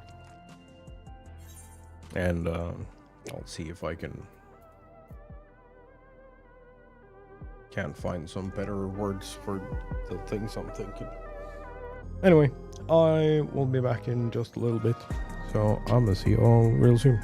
And I'll see if I can't find some better words for the things I'm thinking. Anyway, I will be back in just a little bit, so I'm gonna see you all real soon.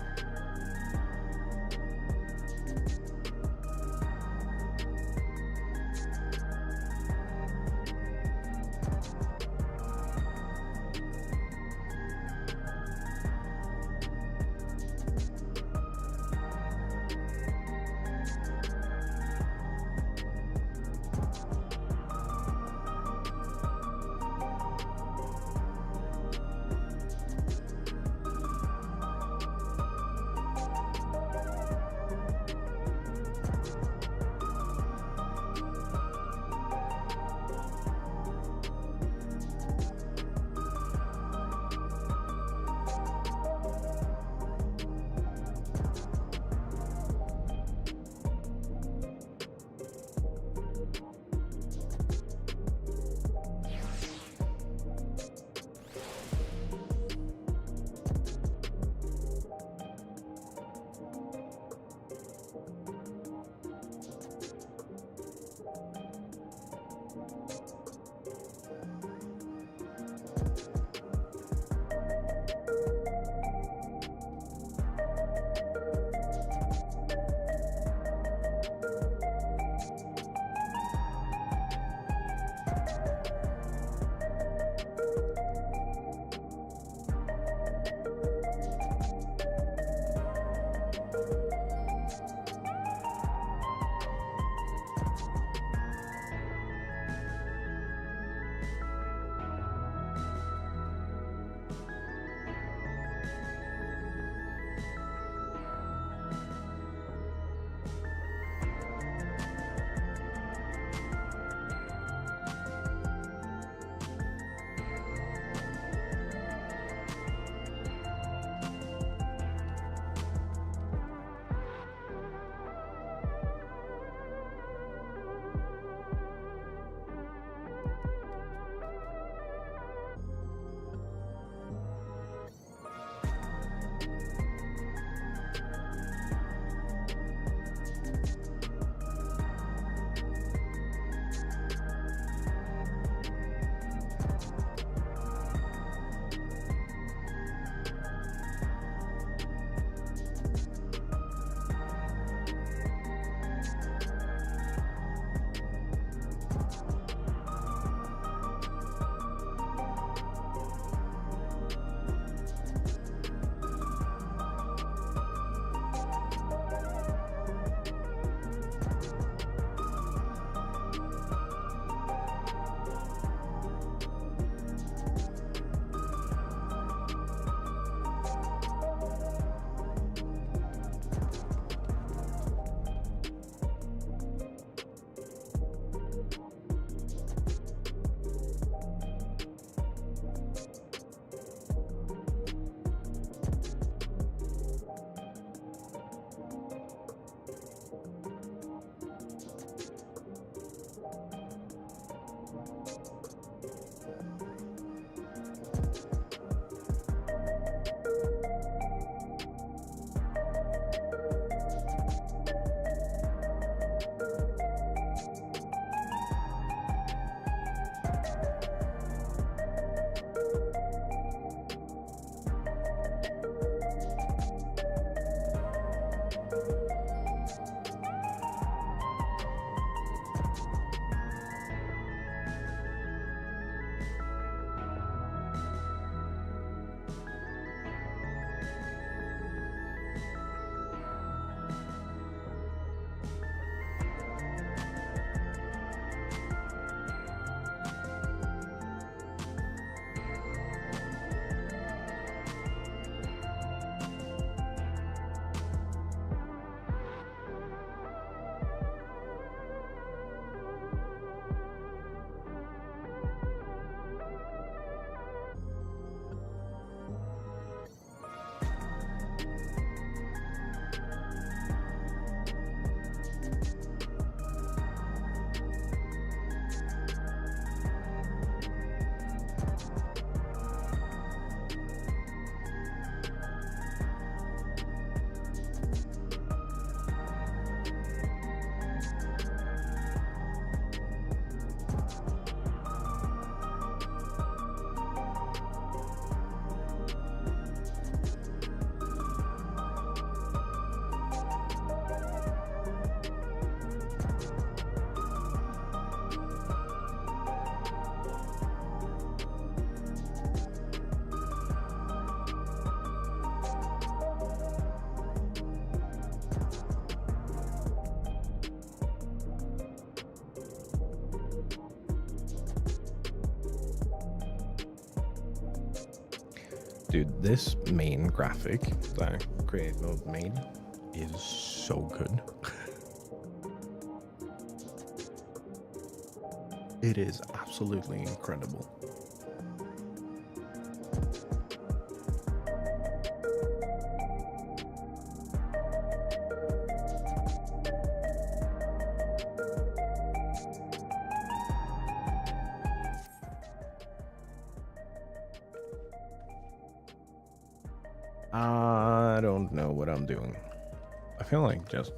Dude, this main graphic that Create Mode made is so good. It is absolutely incredible. I don't know what I'm doing. I feel like just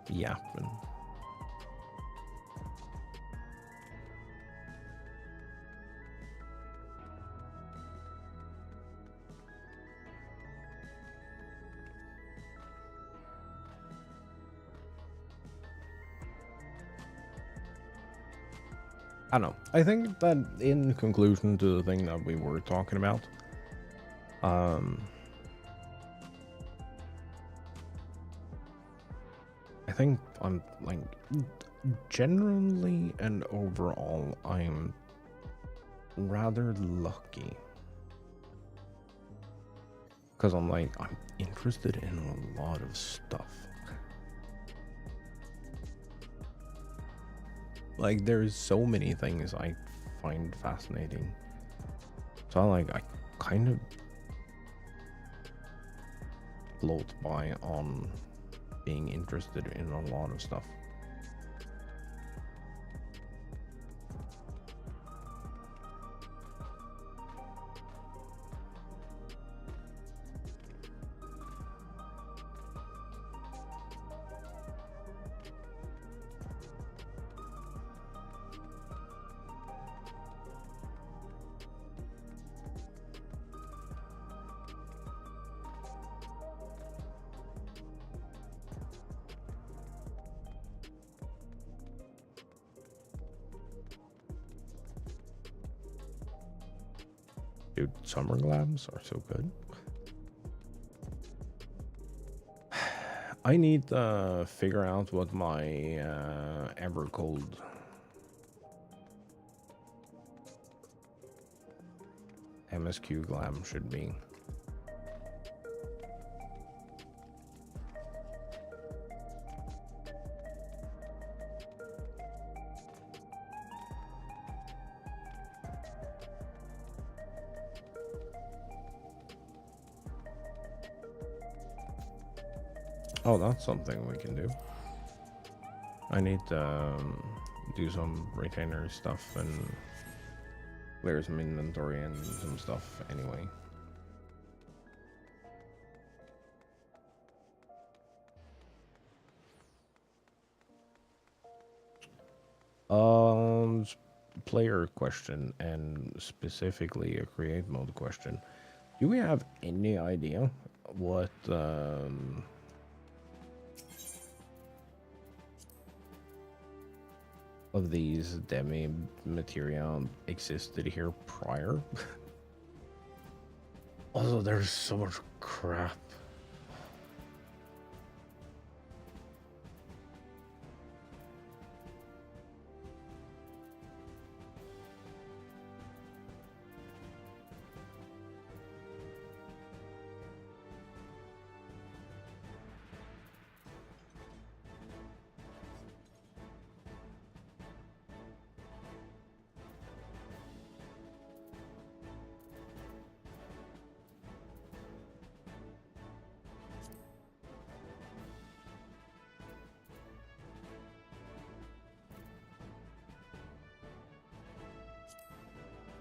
yapping. I don't know. I think that in conclusion to the thing that we were talking about, I think I'm like generally and overall I'm rather lucky because I'm interested in a lot of stuff. Like there's so many things I find fascinating. So I kind of float by on being interested in a lot of stuff. Dude, summer glams are so good. I need to figure out what my ever cold MSQ glam should be. Oh, that's something we can do. I need to do some retainer stuff and clear some inventory and some stuff anyway. Player question, and specifically a create mode question. Do we have any idea what of these demi materia existed here prior? Also, there's so much crap.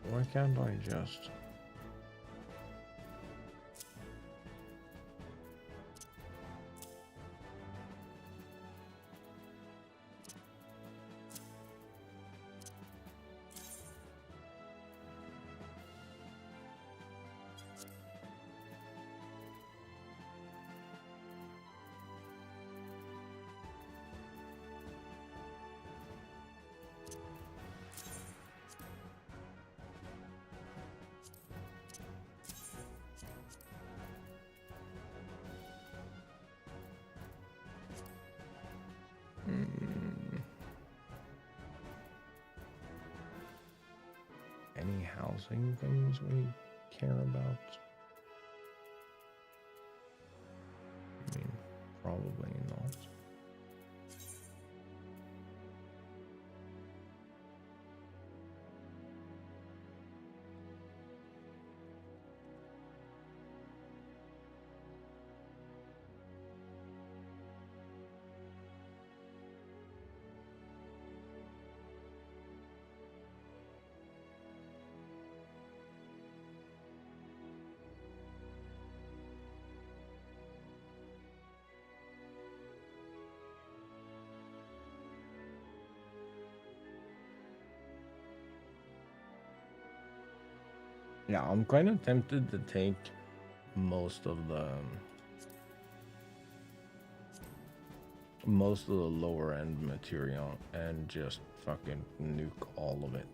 Why can't I just... Any housing things we care about? Probably not. Yeah, I'm kind of tempted to take most of the lower end material and just fucking nuke all of it.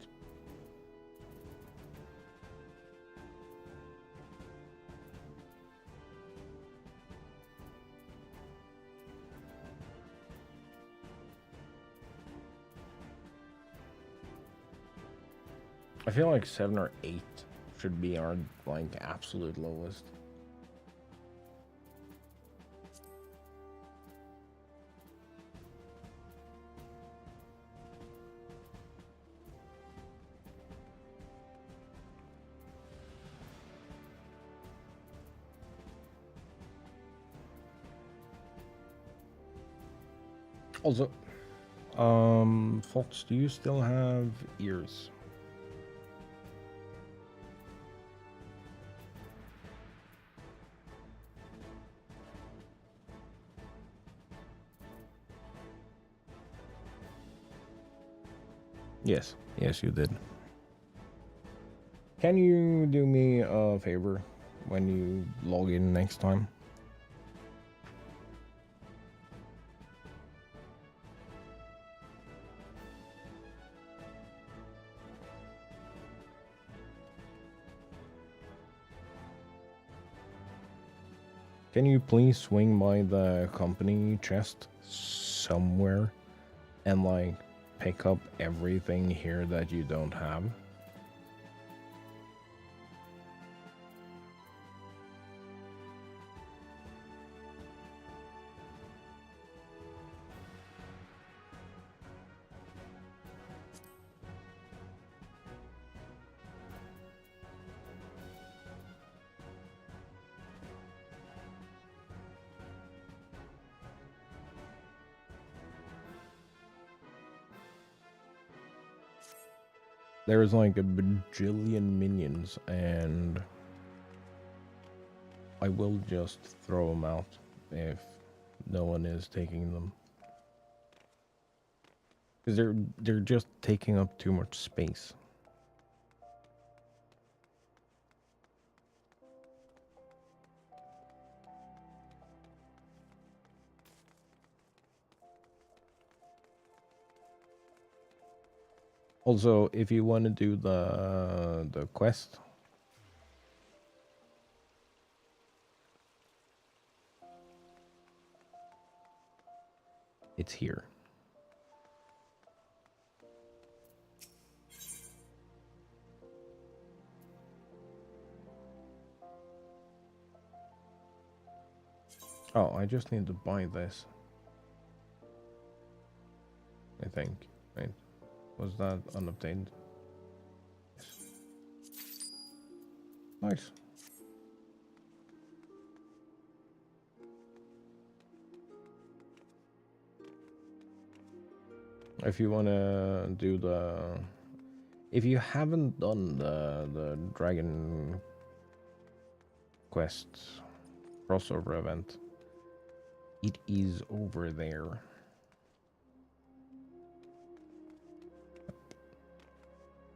I feel like 7 or 8 should be our like absolute lowest. Also, Fox, do you still have ears? Yes, yes, you did. Can you do me a favor when you log in next time? Can you please swing by the company chest somewhere and like pick up everything here that you don't have? There's like a bajillion minions, and I will just throw them out if no one is taking them. Because they're just taking up too much space. Also, if you want to do the quest, it's here. Oh, I just need to buy this. I think. Right. Was that unobtained? Yes. Nice. If you want to do if you haven't done the Dragon Quest crossover event, it is over there.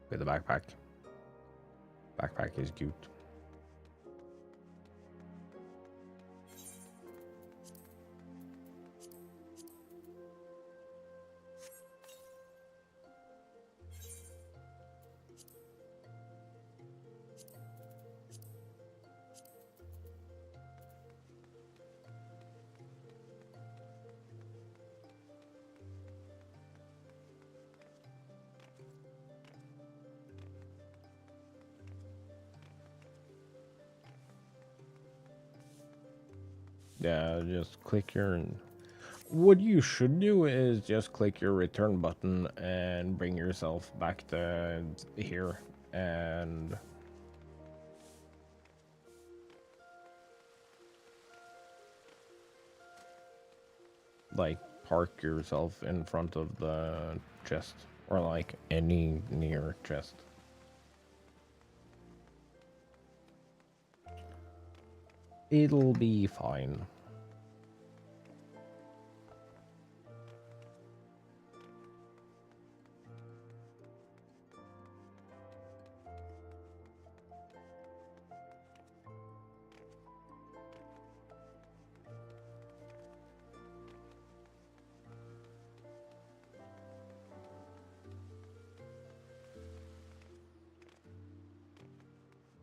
With the backpack. Backpack is cute. Yeah, just click your... What you should do is just click your return button and bring yourself back to here and... like, park yourself in front of the chest. Or, like, any near chest. It'll be fine.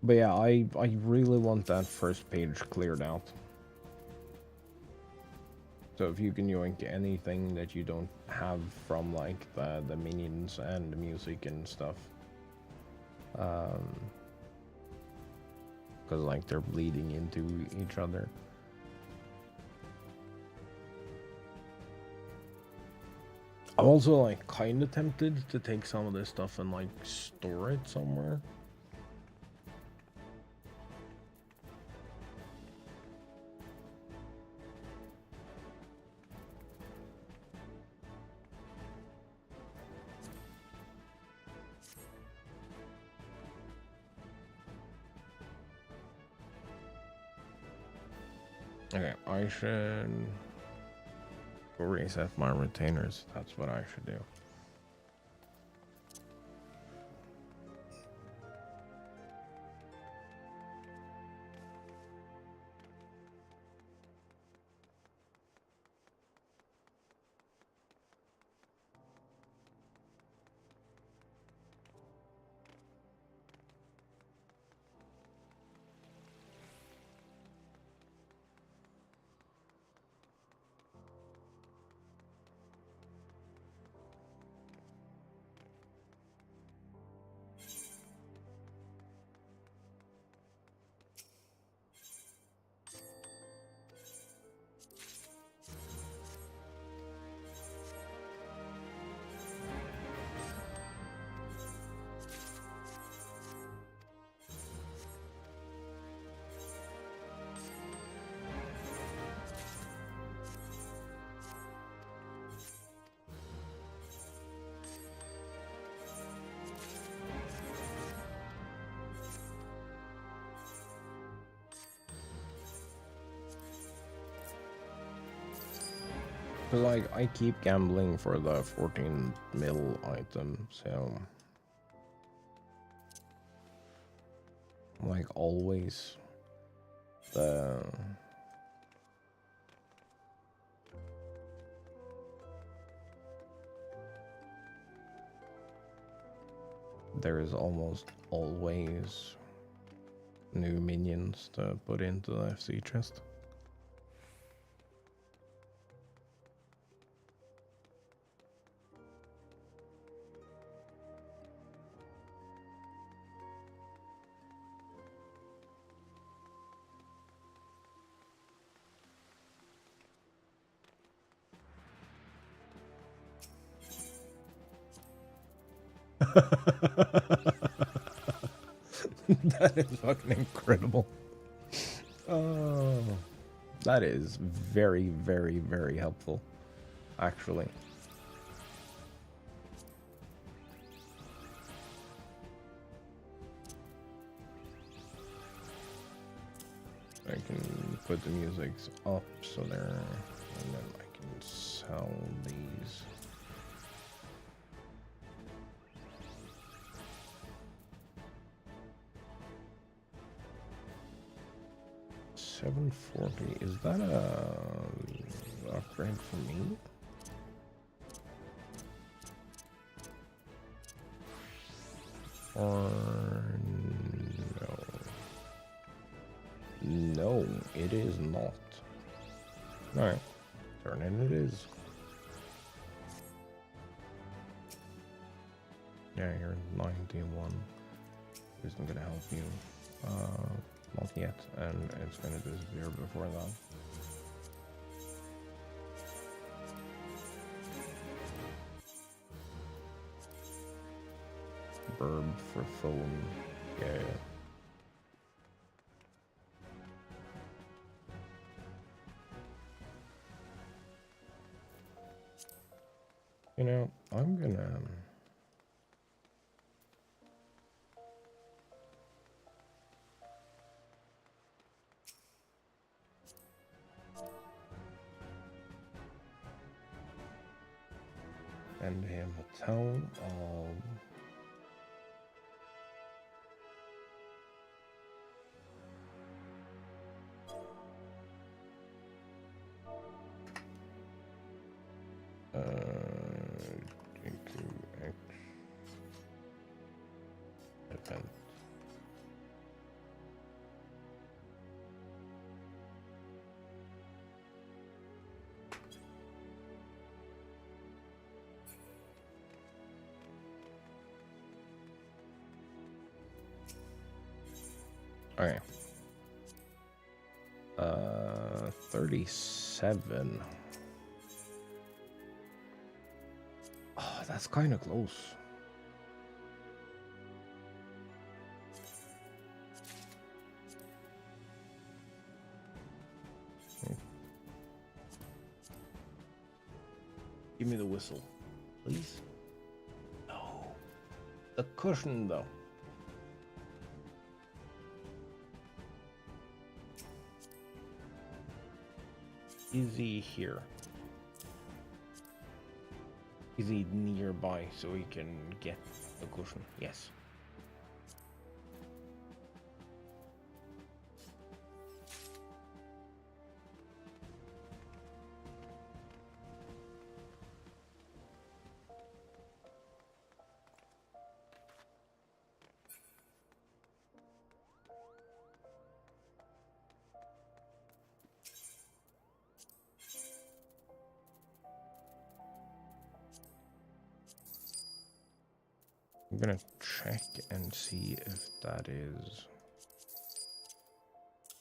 But yeah, I really want that first page cleared out. So if you can yoink anything that you don't have from like the minions and the music and stuff. Because like they're bleeding into each other. I'm also like kind of tempted to take some of this stuff and like store it somewhere. Okay, I should go reset my retainers. That's what I should do. Like, I keep gambling for the 14 mil item, so... like, always... the... there is almost always new minions to put into the FC chest. That is fucking incredible. Oh, that is very, very, very helpful, actually. I can put the music up so there, and then I can sell these. $740. Is that a upgrade for me? Or no? No, it is not. Alright, turn in it is. Yeah, you're 91. Isn't gonna help you. Not yet, and it's gonna disappear before that. verb for phone. Yeah. You know, I'm gonna... send him a tone of... GQX event. Okay. 37. Oh, that's kind of close. Give me the whistle, please. No. The cushion, though. Is he here? Is he nearby so he can get the cushion? Yes. I'm gonna check and see if that is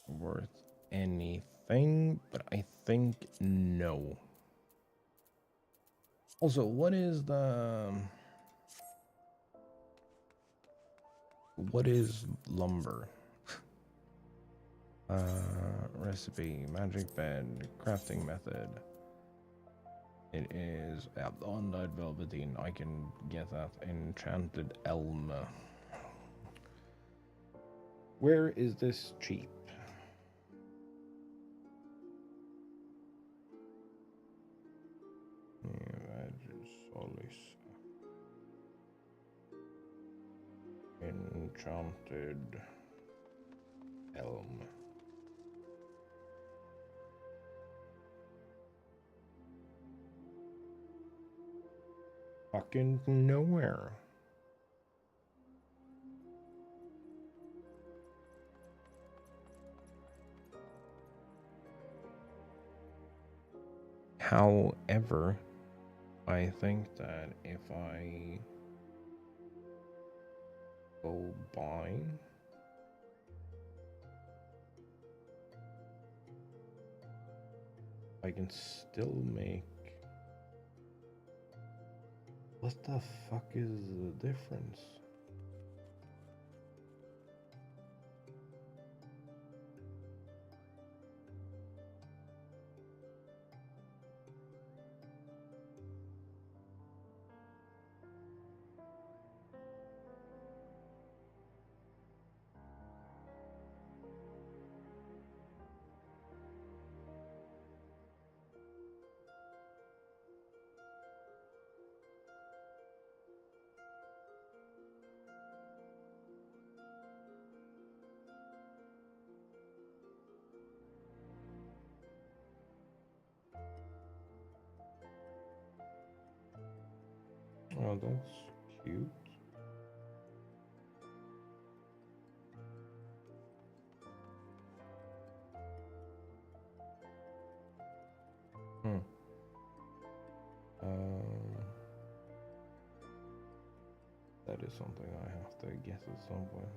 worth anything, but I think no. Also, what is lumber? Recipe, magic bed, crafting method. It is undyed velveteen. I can get that. Enchanted elm. Where is this cheap? Enchanted elm. Fucking nowhere. However, I think that if I go buy I can still make... What the fuck is the difference? Oh, that's cute. That is something I have to get at some point.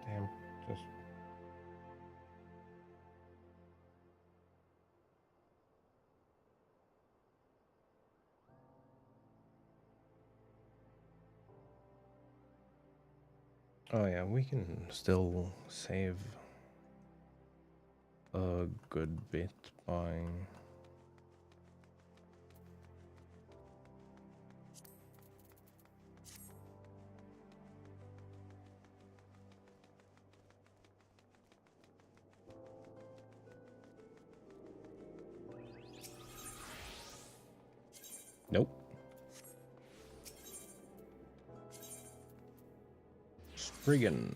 Damn Just oh yeah, we can still save a good bit by nope. Spriggan.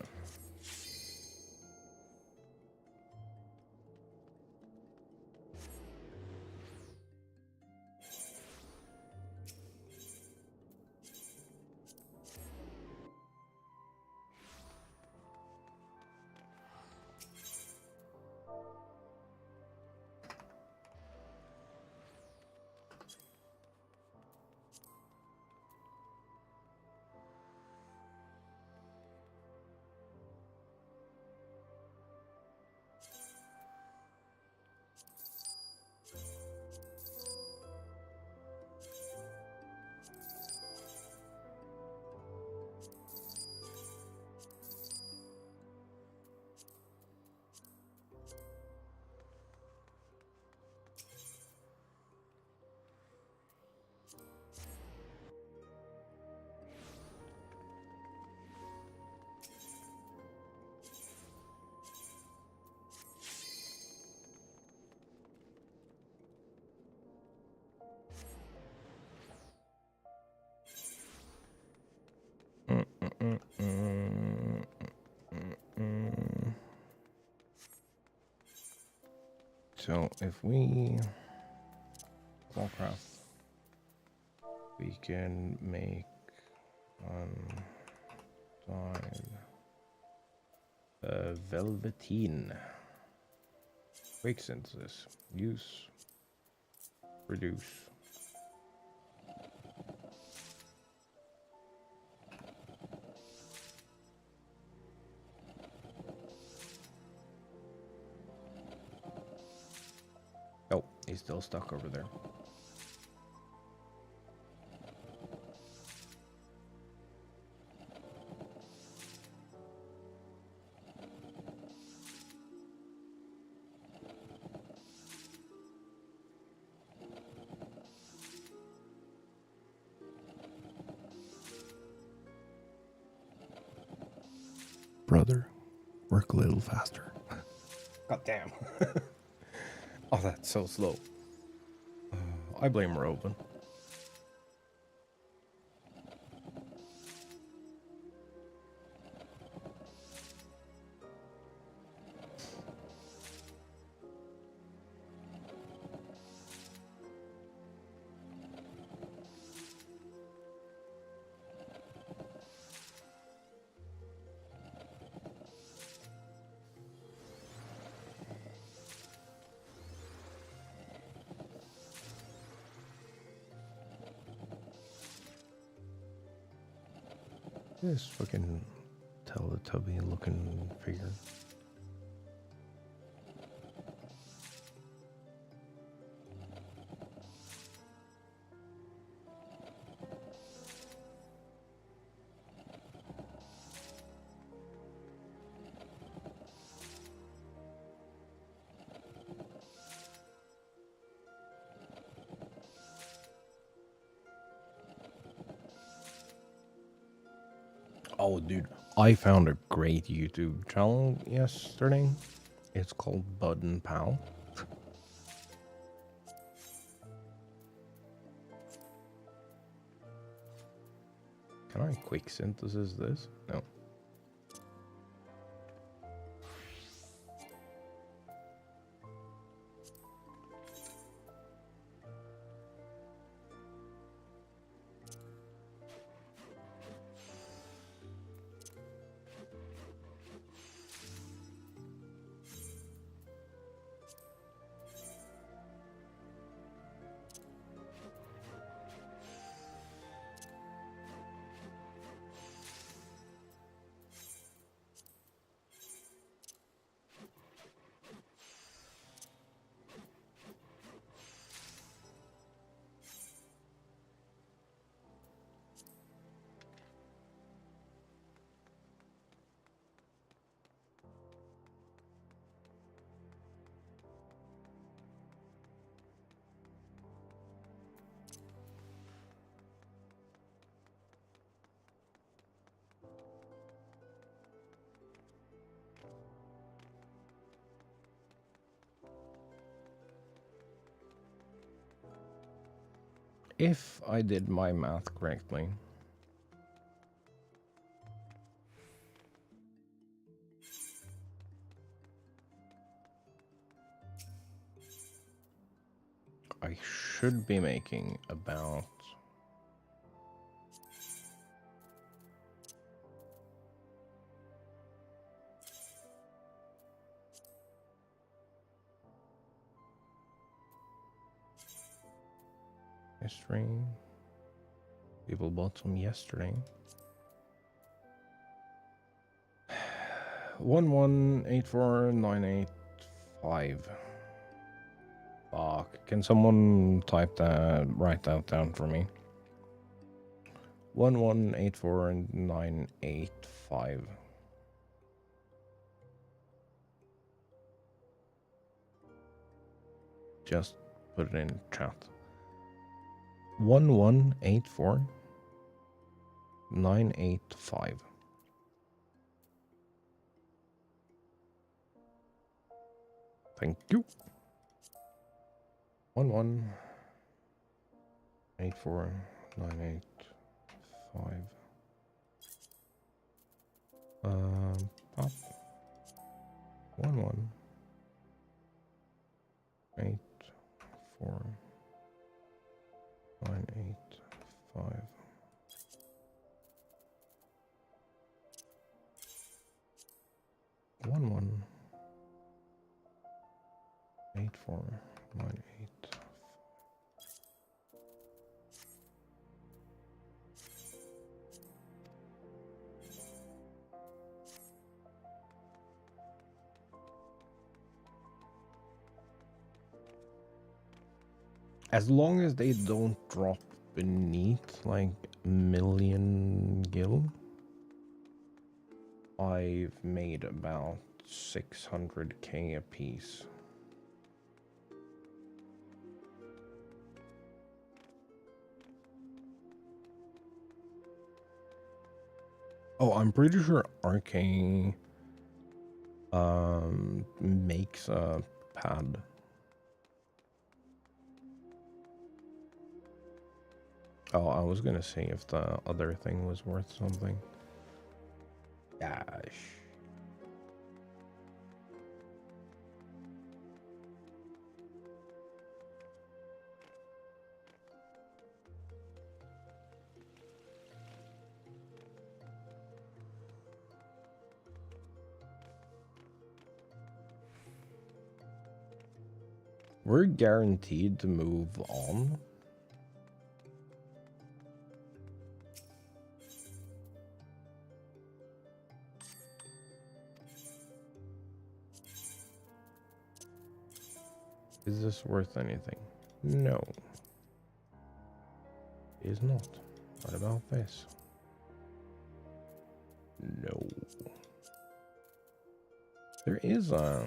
So if we Warcraft, we can make on side velveteen quick synthesis. Use, reduce. Oh, he's still stuck over there. Brother, work a little faster. God damn. Oh, that's so slow. I blame Robin. This fucking Teletubby looking figure. Oh, dude, I found a great YouTube channel yesterday. It's called Bud and Pal. Can I quick synthesis this? No. if I did my math correctly, I should be making about history. People bought some yesterday. 1184985. Fuck. Can someone type that, write that down for me? 1184985. Just put it in chat. 1184985. Thank you. 1184985. Pop. 1184985. One one 8498. As long as they don't drop beneath like million gil, I've made about 600k a piece. Oh, I'm pretty sure RK makes a pad. Oh, I was gonna see if the other thing was worth something. Gosh. We're guaranteed to move on. Is this worth anything? No. It is not. What about this? No. There is a...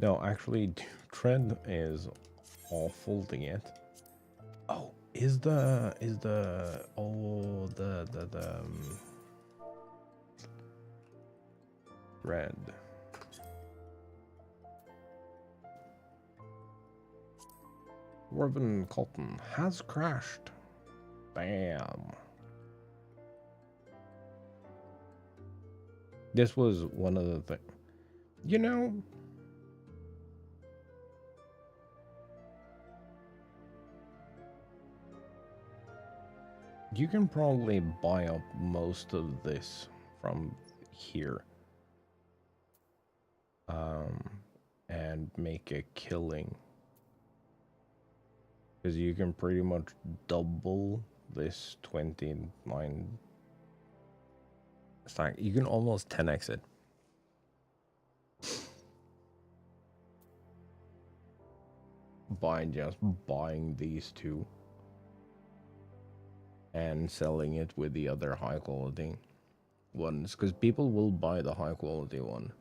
No, actually, Tread is awful to get. Oh, is the Red. Robin Cotton has crashed. Bam. This was one of the things. You know, you can probably buy up most of this from here. And make a killing. Because you can pretty much double this 29 stack. You can almost 10x it. By just buying these two. And selling it with the other high quality ones. Because people will buy the high quality one.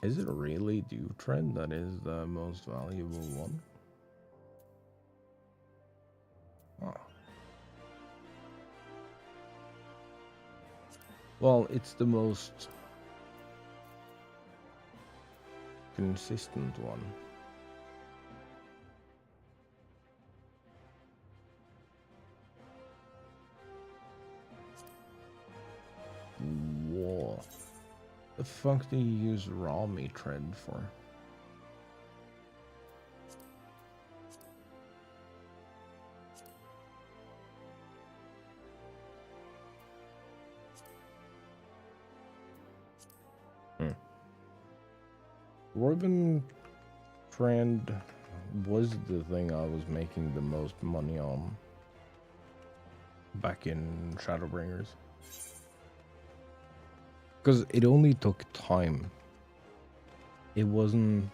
Is it really dew thread that is the most valuable one? Oh. Well, it's the most consistent one. Whoa. The fuck do you use raw meat thread for? Woven trend was the thing I was making the most money on back in Shadowbringers. Because it only took time. It wasn't...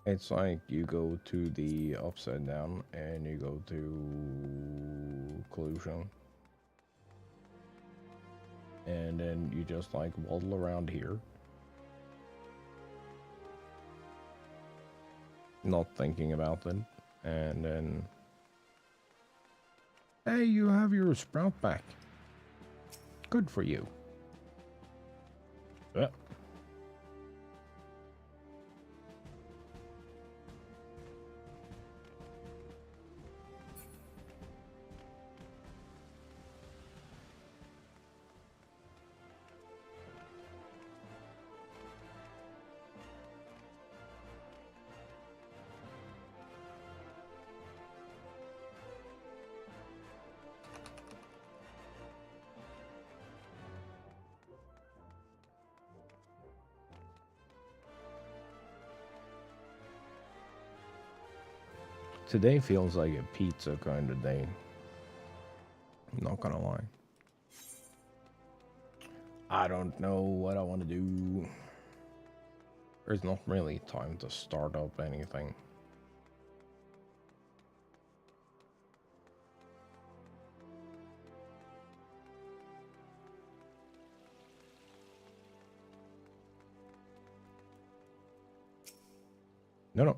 It's like you go to the upside down and you go to collusion. And then you just like waddle around here. Not thinking about it. And then... Hey, you have your sprout back. Good for you. Yeah. Today feels like a pizza kind of day. I'm not gonna lie. I don't know what I want to do. There's not really time to start up anything. No.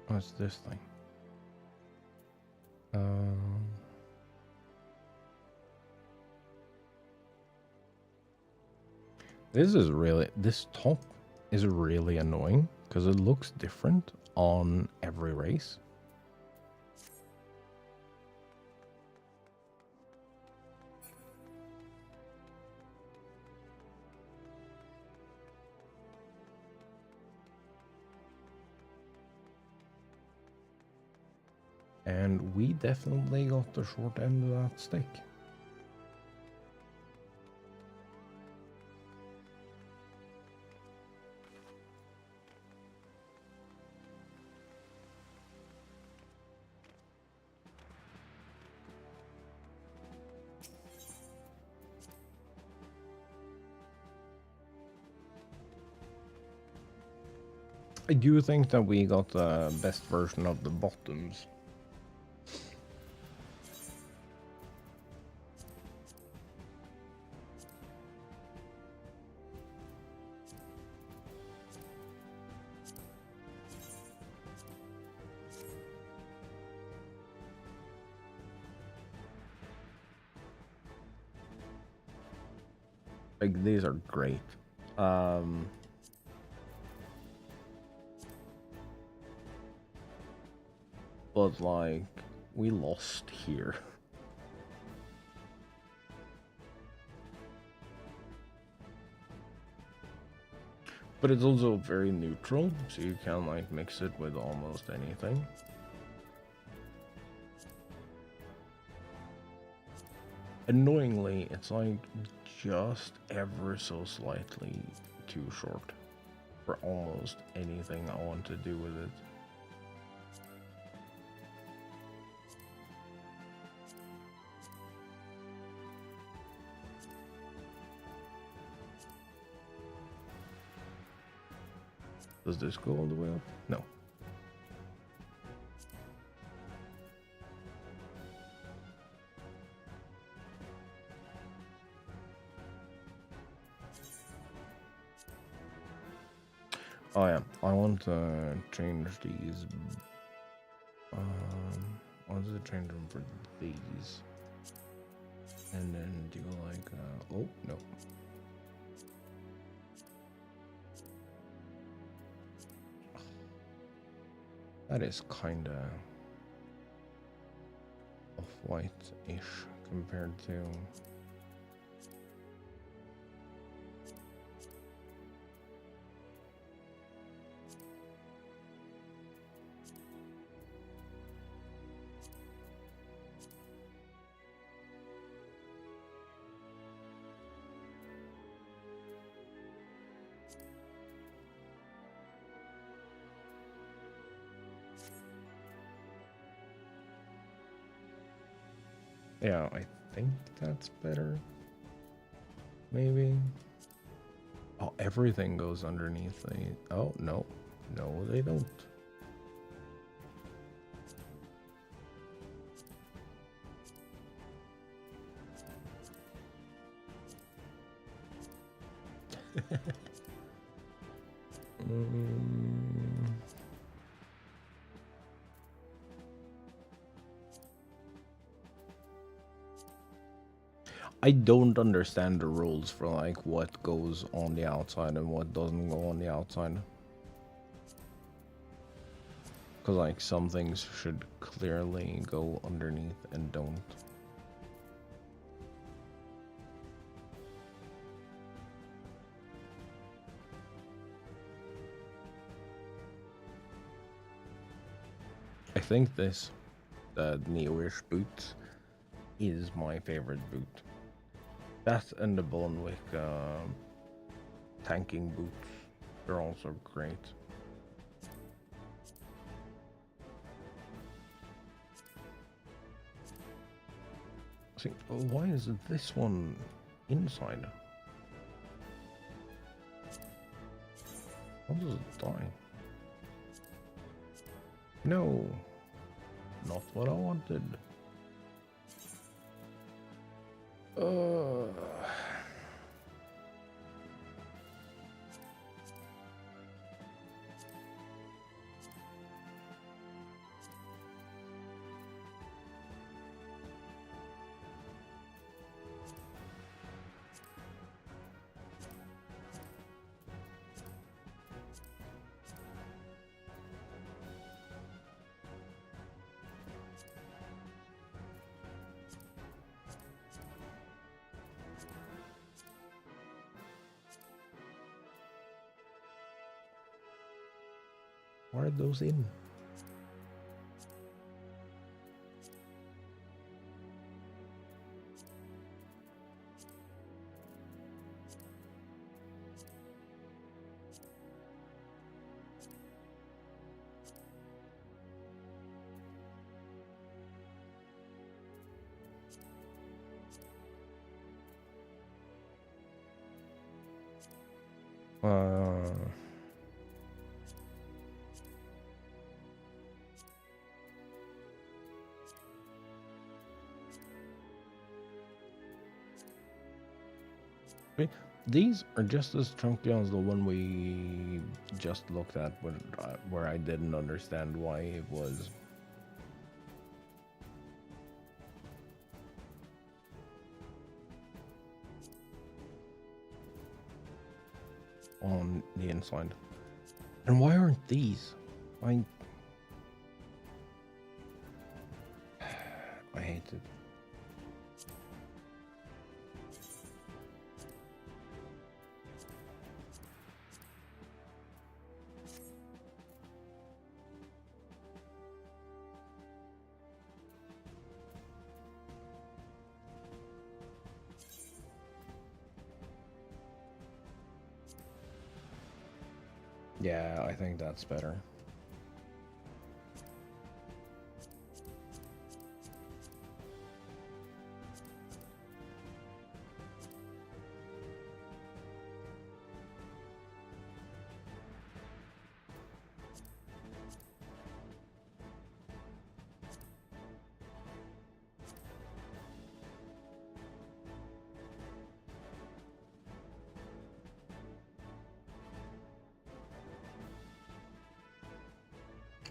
What's this thing? This top is really annoying because it looks different on every race. And we definitely got the short end of that stick. I do think that we got the best version of the bottoms. Like, these are great. But, like, we lost here. But it's also very neutral, so you can like mix it with almost anything. Annoyingly, it's like just ever so slightly too short for almost anything I want to do with it. Does this go all the way up? No. Oh yeah, I want to change these. I want to change them for these, and then do like. Oh no. That is kinda off-white-ish compared to. Yeah, I think that's better. Maybe. Oh, everything goes underneath the. Oh, no. No, they don't. I don't understand the rules for like what goes on the outside and what doesn't go on the outside. Because like some things should clearly go underneath and don't. I think this, the Neo-ish boot, is my favorite boot. That and the Bonewick tanking boots, they're also great. See, why is this one inside? How does it die? No, not what I wanted. Why are those in? These are just as chunky as the one we just looked at, where I didn't understand why it was. On the inside. And why aren't these? I hate it. Yeah, I think that's better.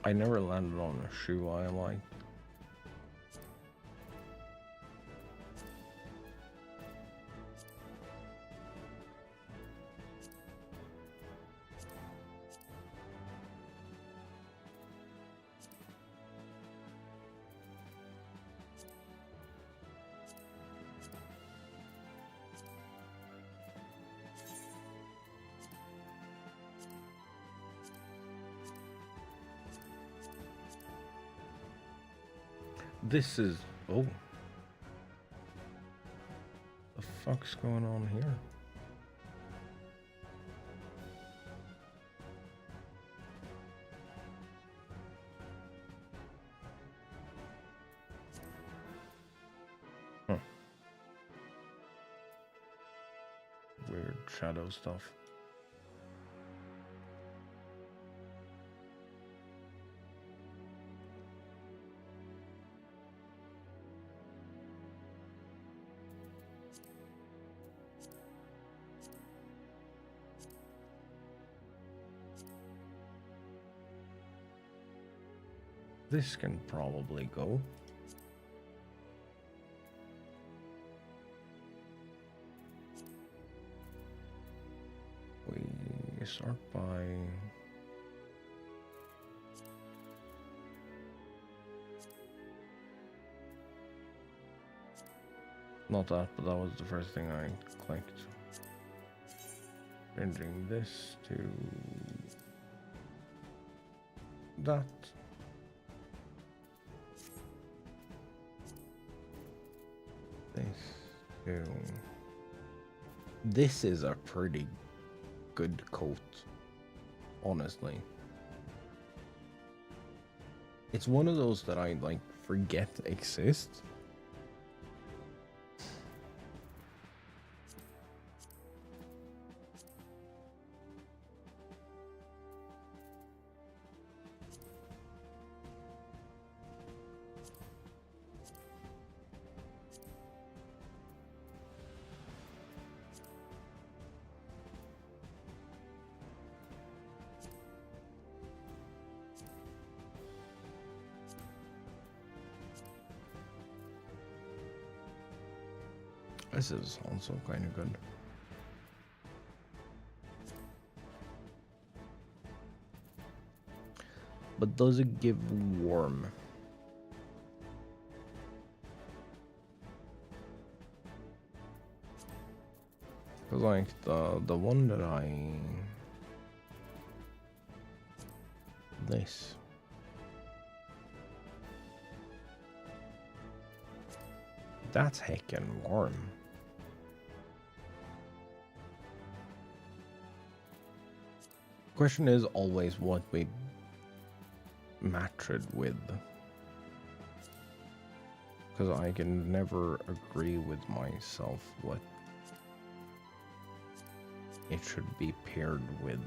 I never landed on a shoe I like. This is... oh. The fuck's going on here? Huh. Weird shadow stuff. This can probably go. We start by... not that, but that was the first thing I clicked. Changing this to... that. This is a pretty good coat, honestly. It's one of those that I like forget exist. This is also kind of good. But does it give warm? Cause like the one that this. That's heckin' warm. Question is always what we match it with, because I can never agree with myself what it should be paired with.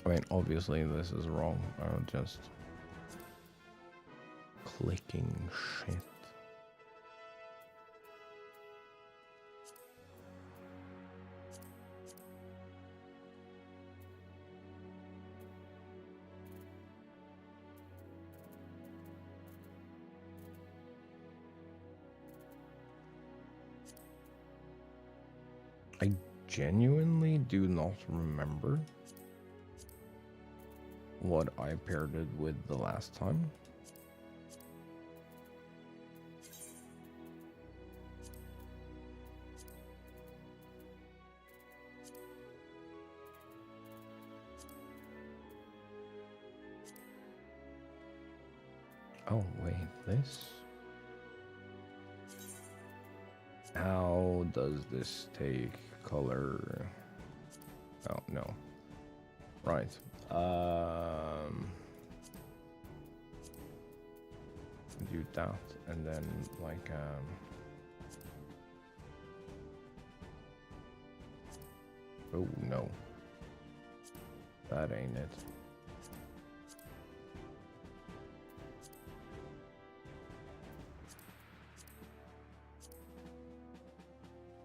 I mean, obviously this is wrong. I'm just clicking shit. I genuinely do not remember what I paired it with the last time. Oh, wait, this? How does this take color? Oh, no. Right. Do that, and then, like, oh, no. That ain't it.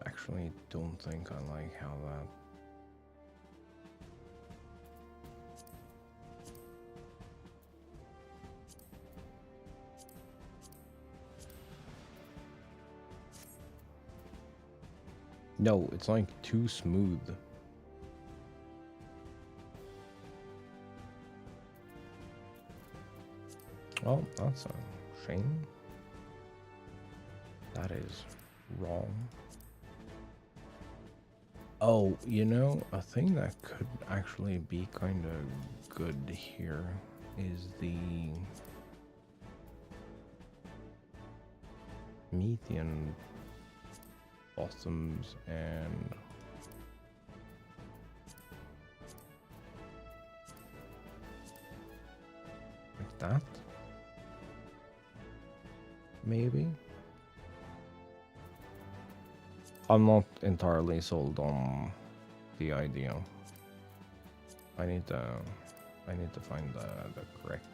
Actually, don't think I like how that. No, it's like too smooth. Well, that's a shame. That is wrong. Oh, you know, a thing that could actually be kind of good here is the median bottoms and like that. Maybe. I'm not entirely sold on the idea. I need to find the correct.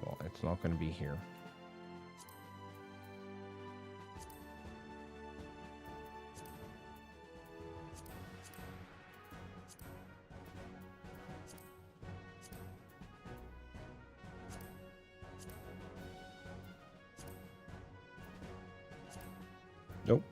Well, it's not going to be here. Nope.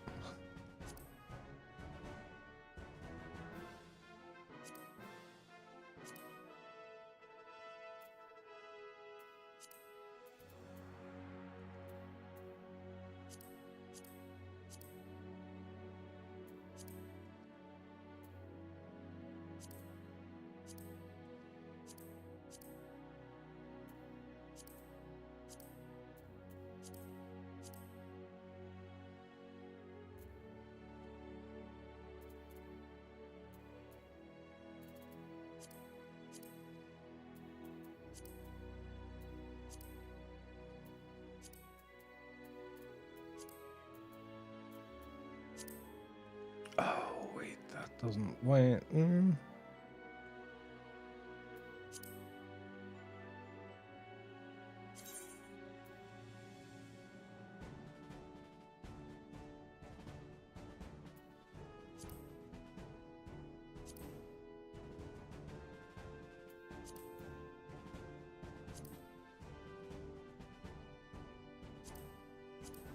Oh, wait, that doesn't... Wait,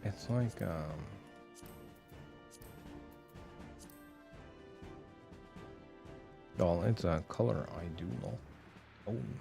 It's like, well, it's a color I do not own.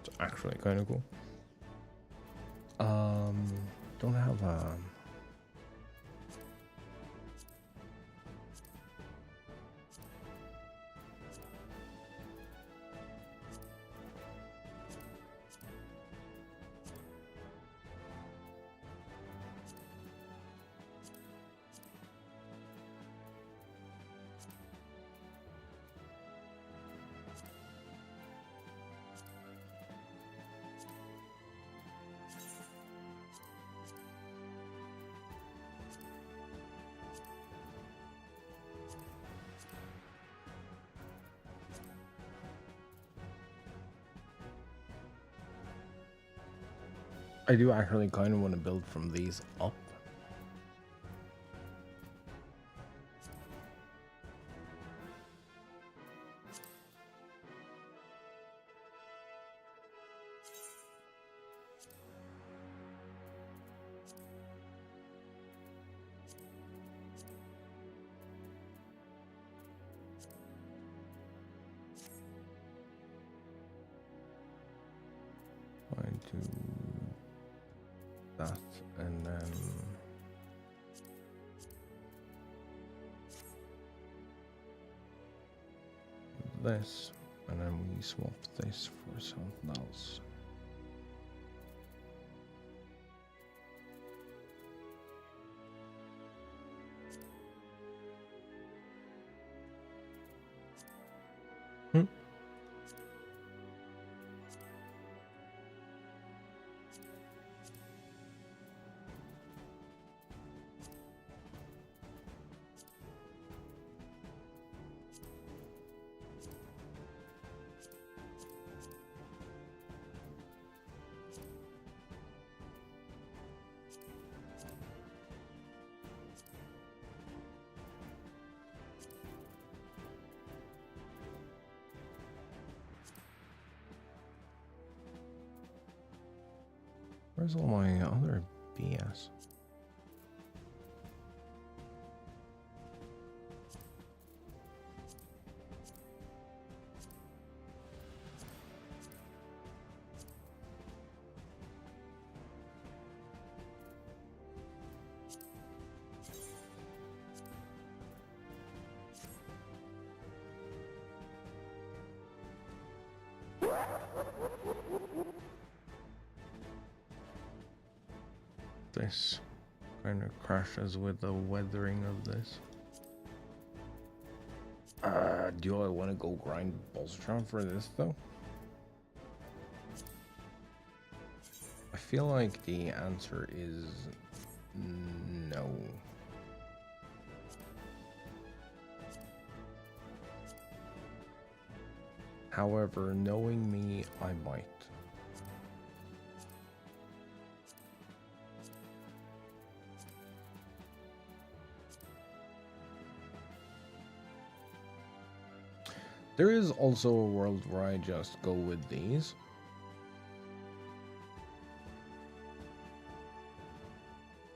It's actually kind of cool. Don't have I do actually kind of want to build from these up. I do that, and then this, and then we swap this for something else. Where's all my other BS? This kind of crashes with the weathering of this. Do I want to go grind Bolstrom for this though? I feel like the answer is no. However, knowing me, I might. There is also a world where I just go with these.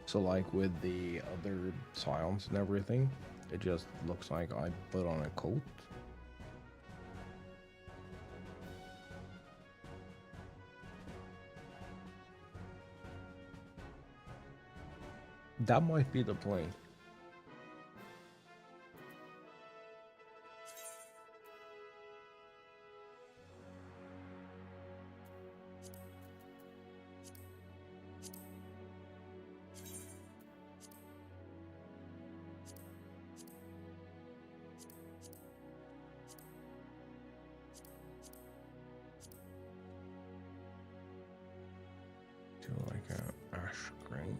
So like with the other tiles and everything, it just looks like I put on a coat. That might be the play. Do like a ash green.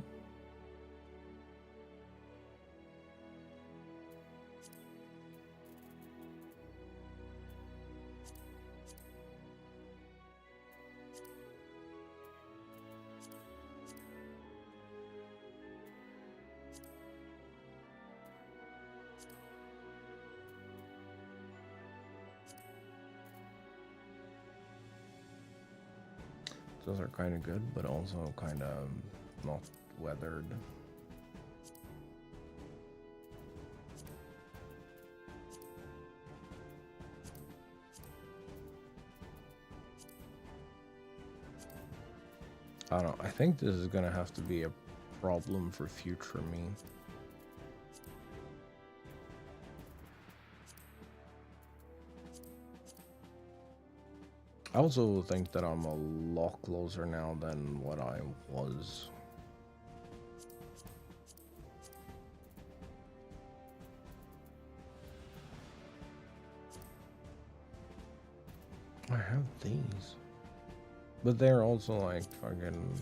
Those are kind of good, but also kind of not weathered. I don't know. I think this is gonna have to be a problem for future me. I also think that I'm a lot closer now than what I was. I have these. But they're also like fucking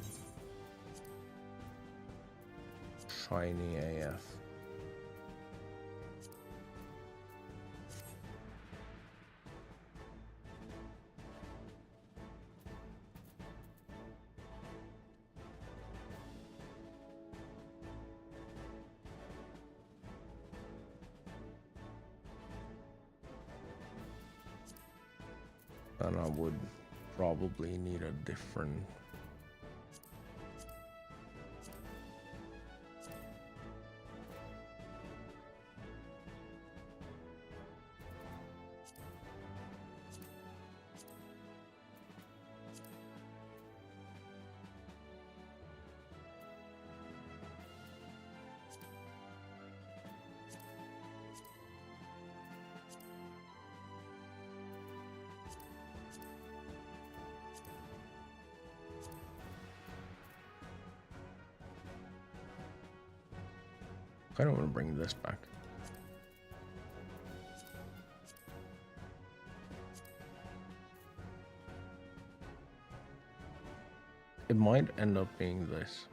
shiny AF. then I would probably need a different. I don't want to bring this back. It might end up being this.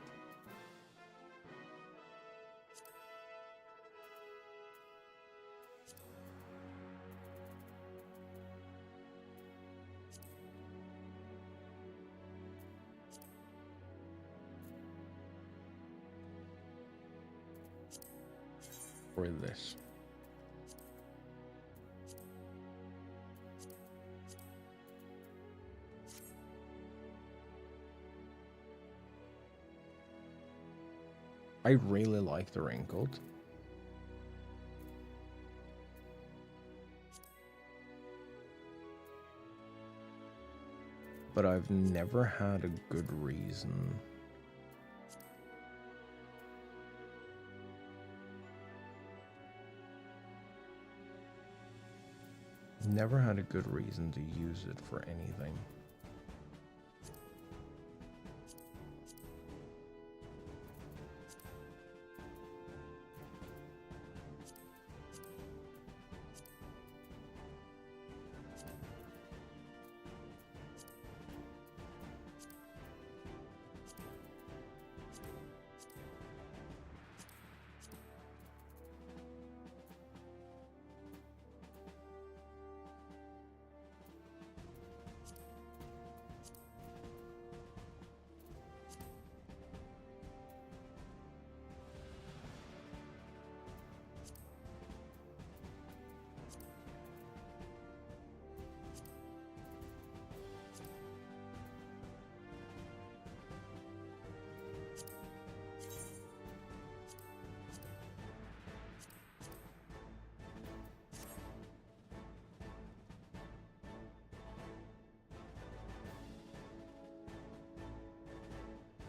Or this. I really like the raincoat. But I've never had a good reason. Never had a good reason to use it for anything.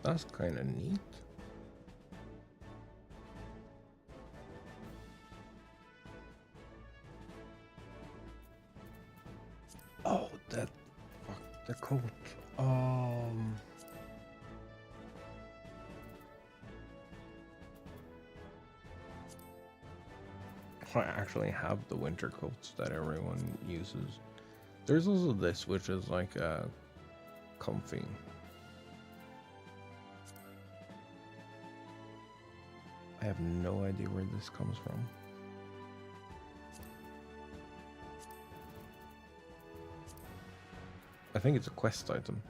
That's kind of neat. Oh, that fuck the coat. I actually have the winter coats that everyone uses. There's also this, which is like comfy. I have no idea where this comes from. I think it's a quest item.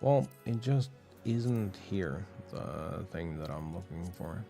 Well, it just isn't here, the thing that I'm looking for.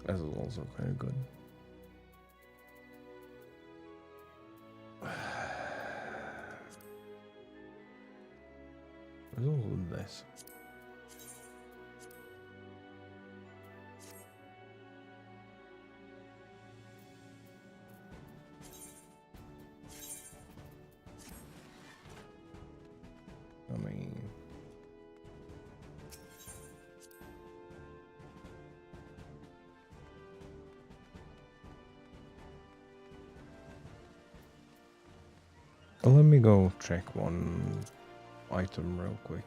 This is also kind of good. There's also this. I mean... Well, let me go check one item real quick.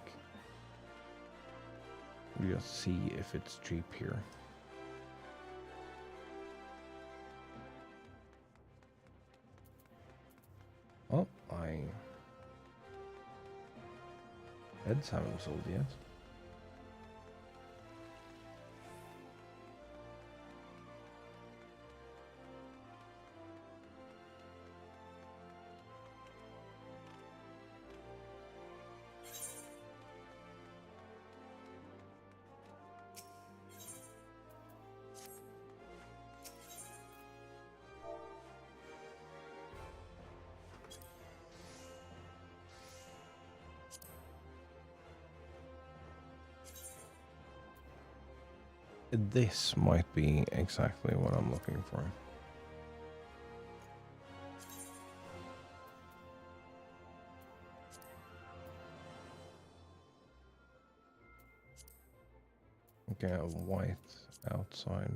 Just see if it's cheap here. Oh, heads haven't sold yet. This might be exactly what I'm looking for. Okay, a white outside.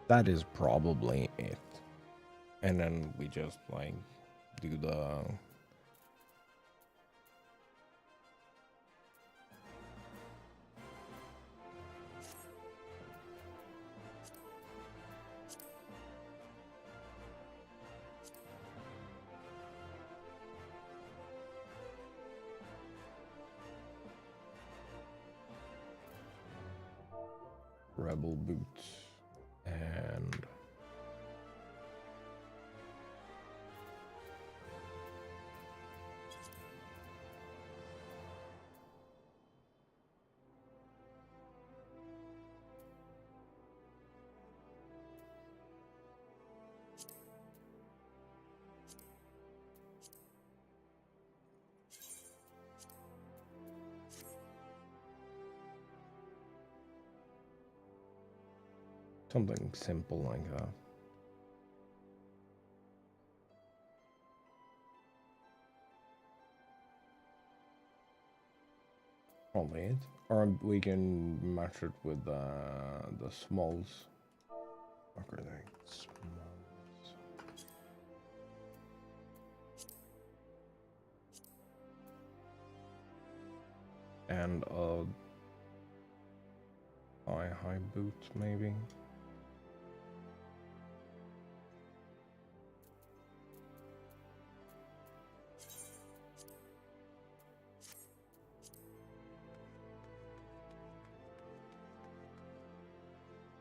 That is probably it. And then we just like do the rebel boots and something simple like that. Probably it. Or we can match it with the smalls. What are they? Smalls. And a high boot maybe.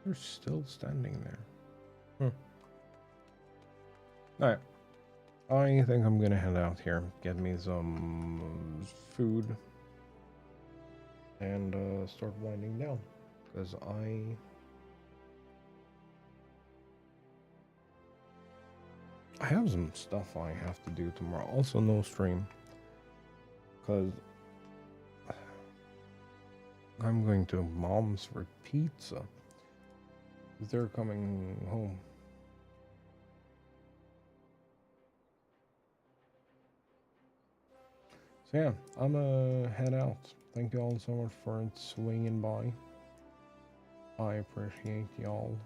They're still standing there. Alright. I think I'm gonna head out here, get me some food, and start winding down. Because I have some stuff I have to do tomorrow. Also no stream. Because I'm going to Mom's for pizza. They're coming home. So yeah, I'm gonna head out. Thank you all so much for swinging by. I appreciate y'all.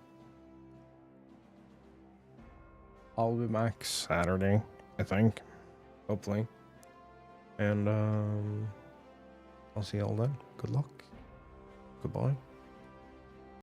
I'll be back Saturday, I think. Hopefully. And I'll see y'all then. Good luck. Goodbye.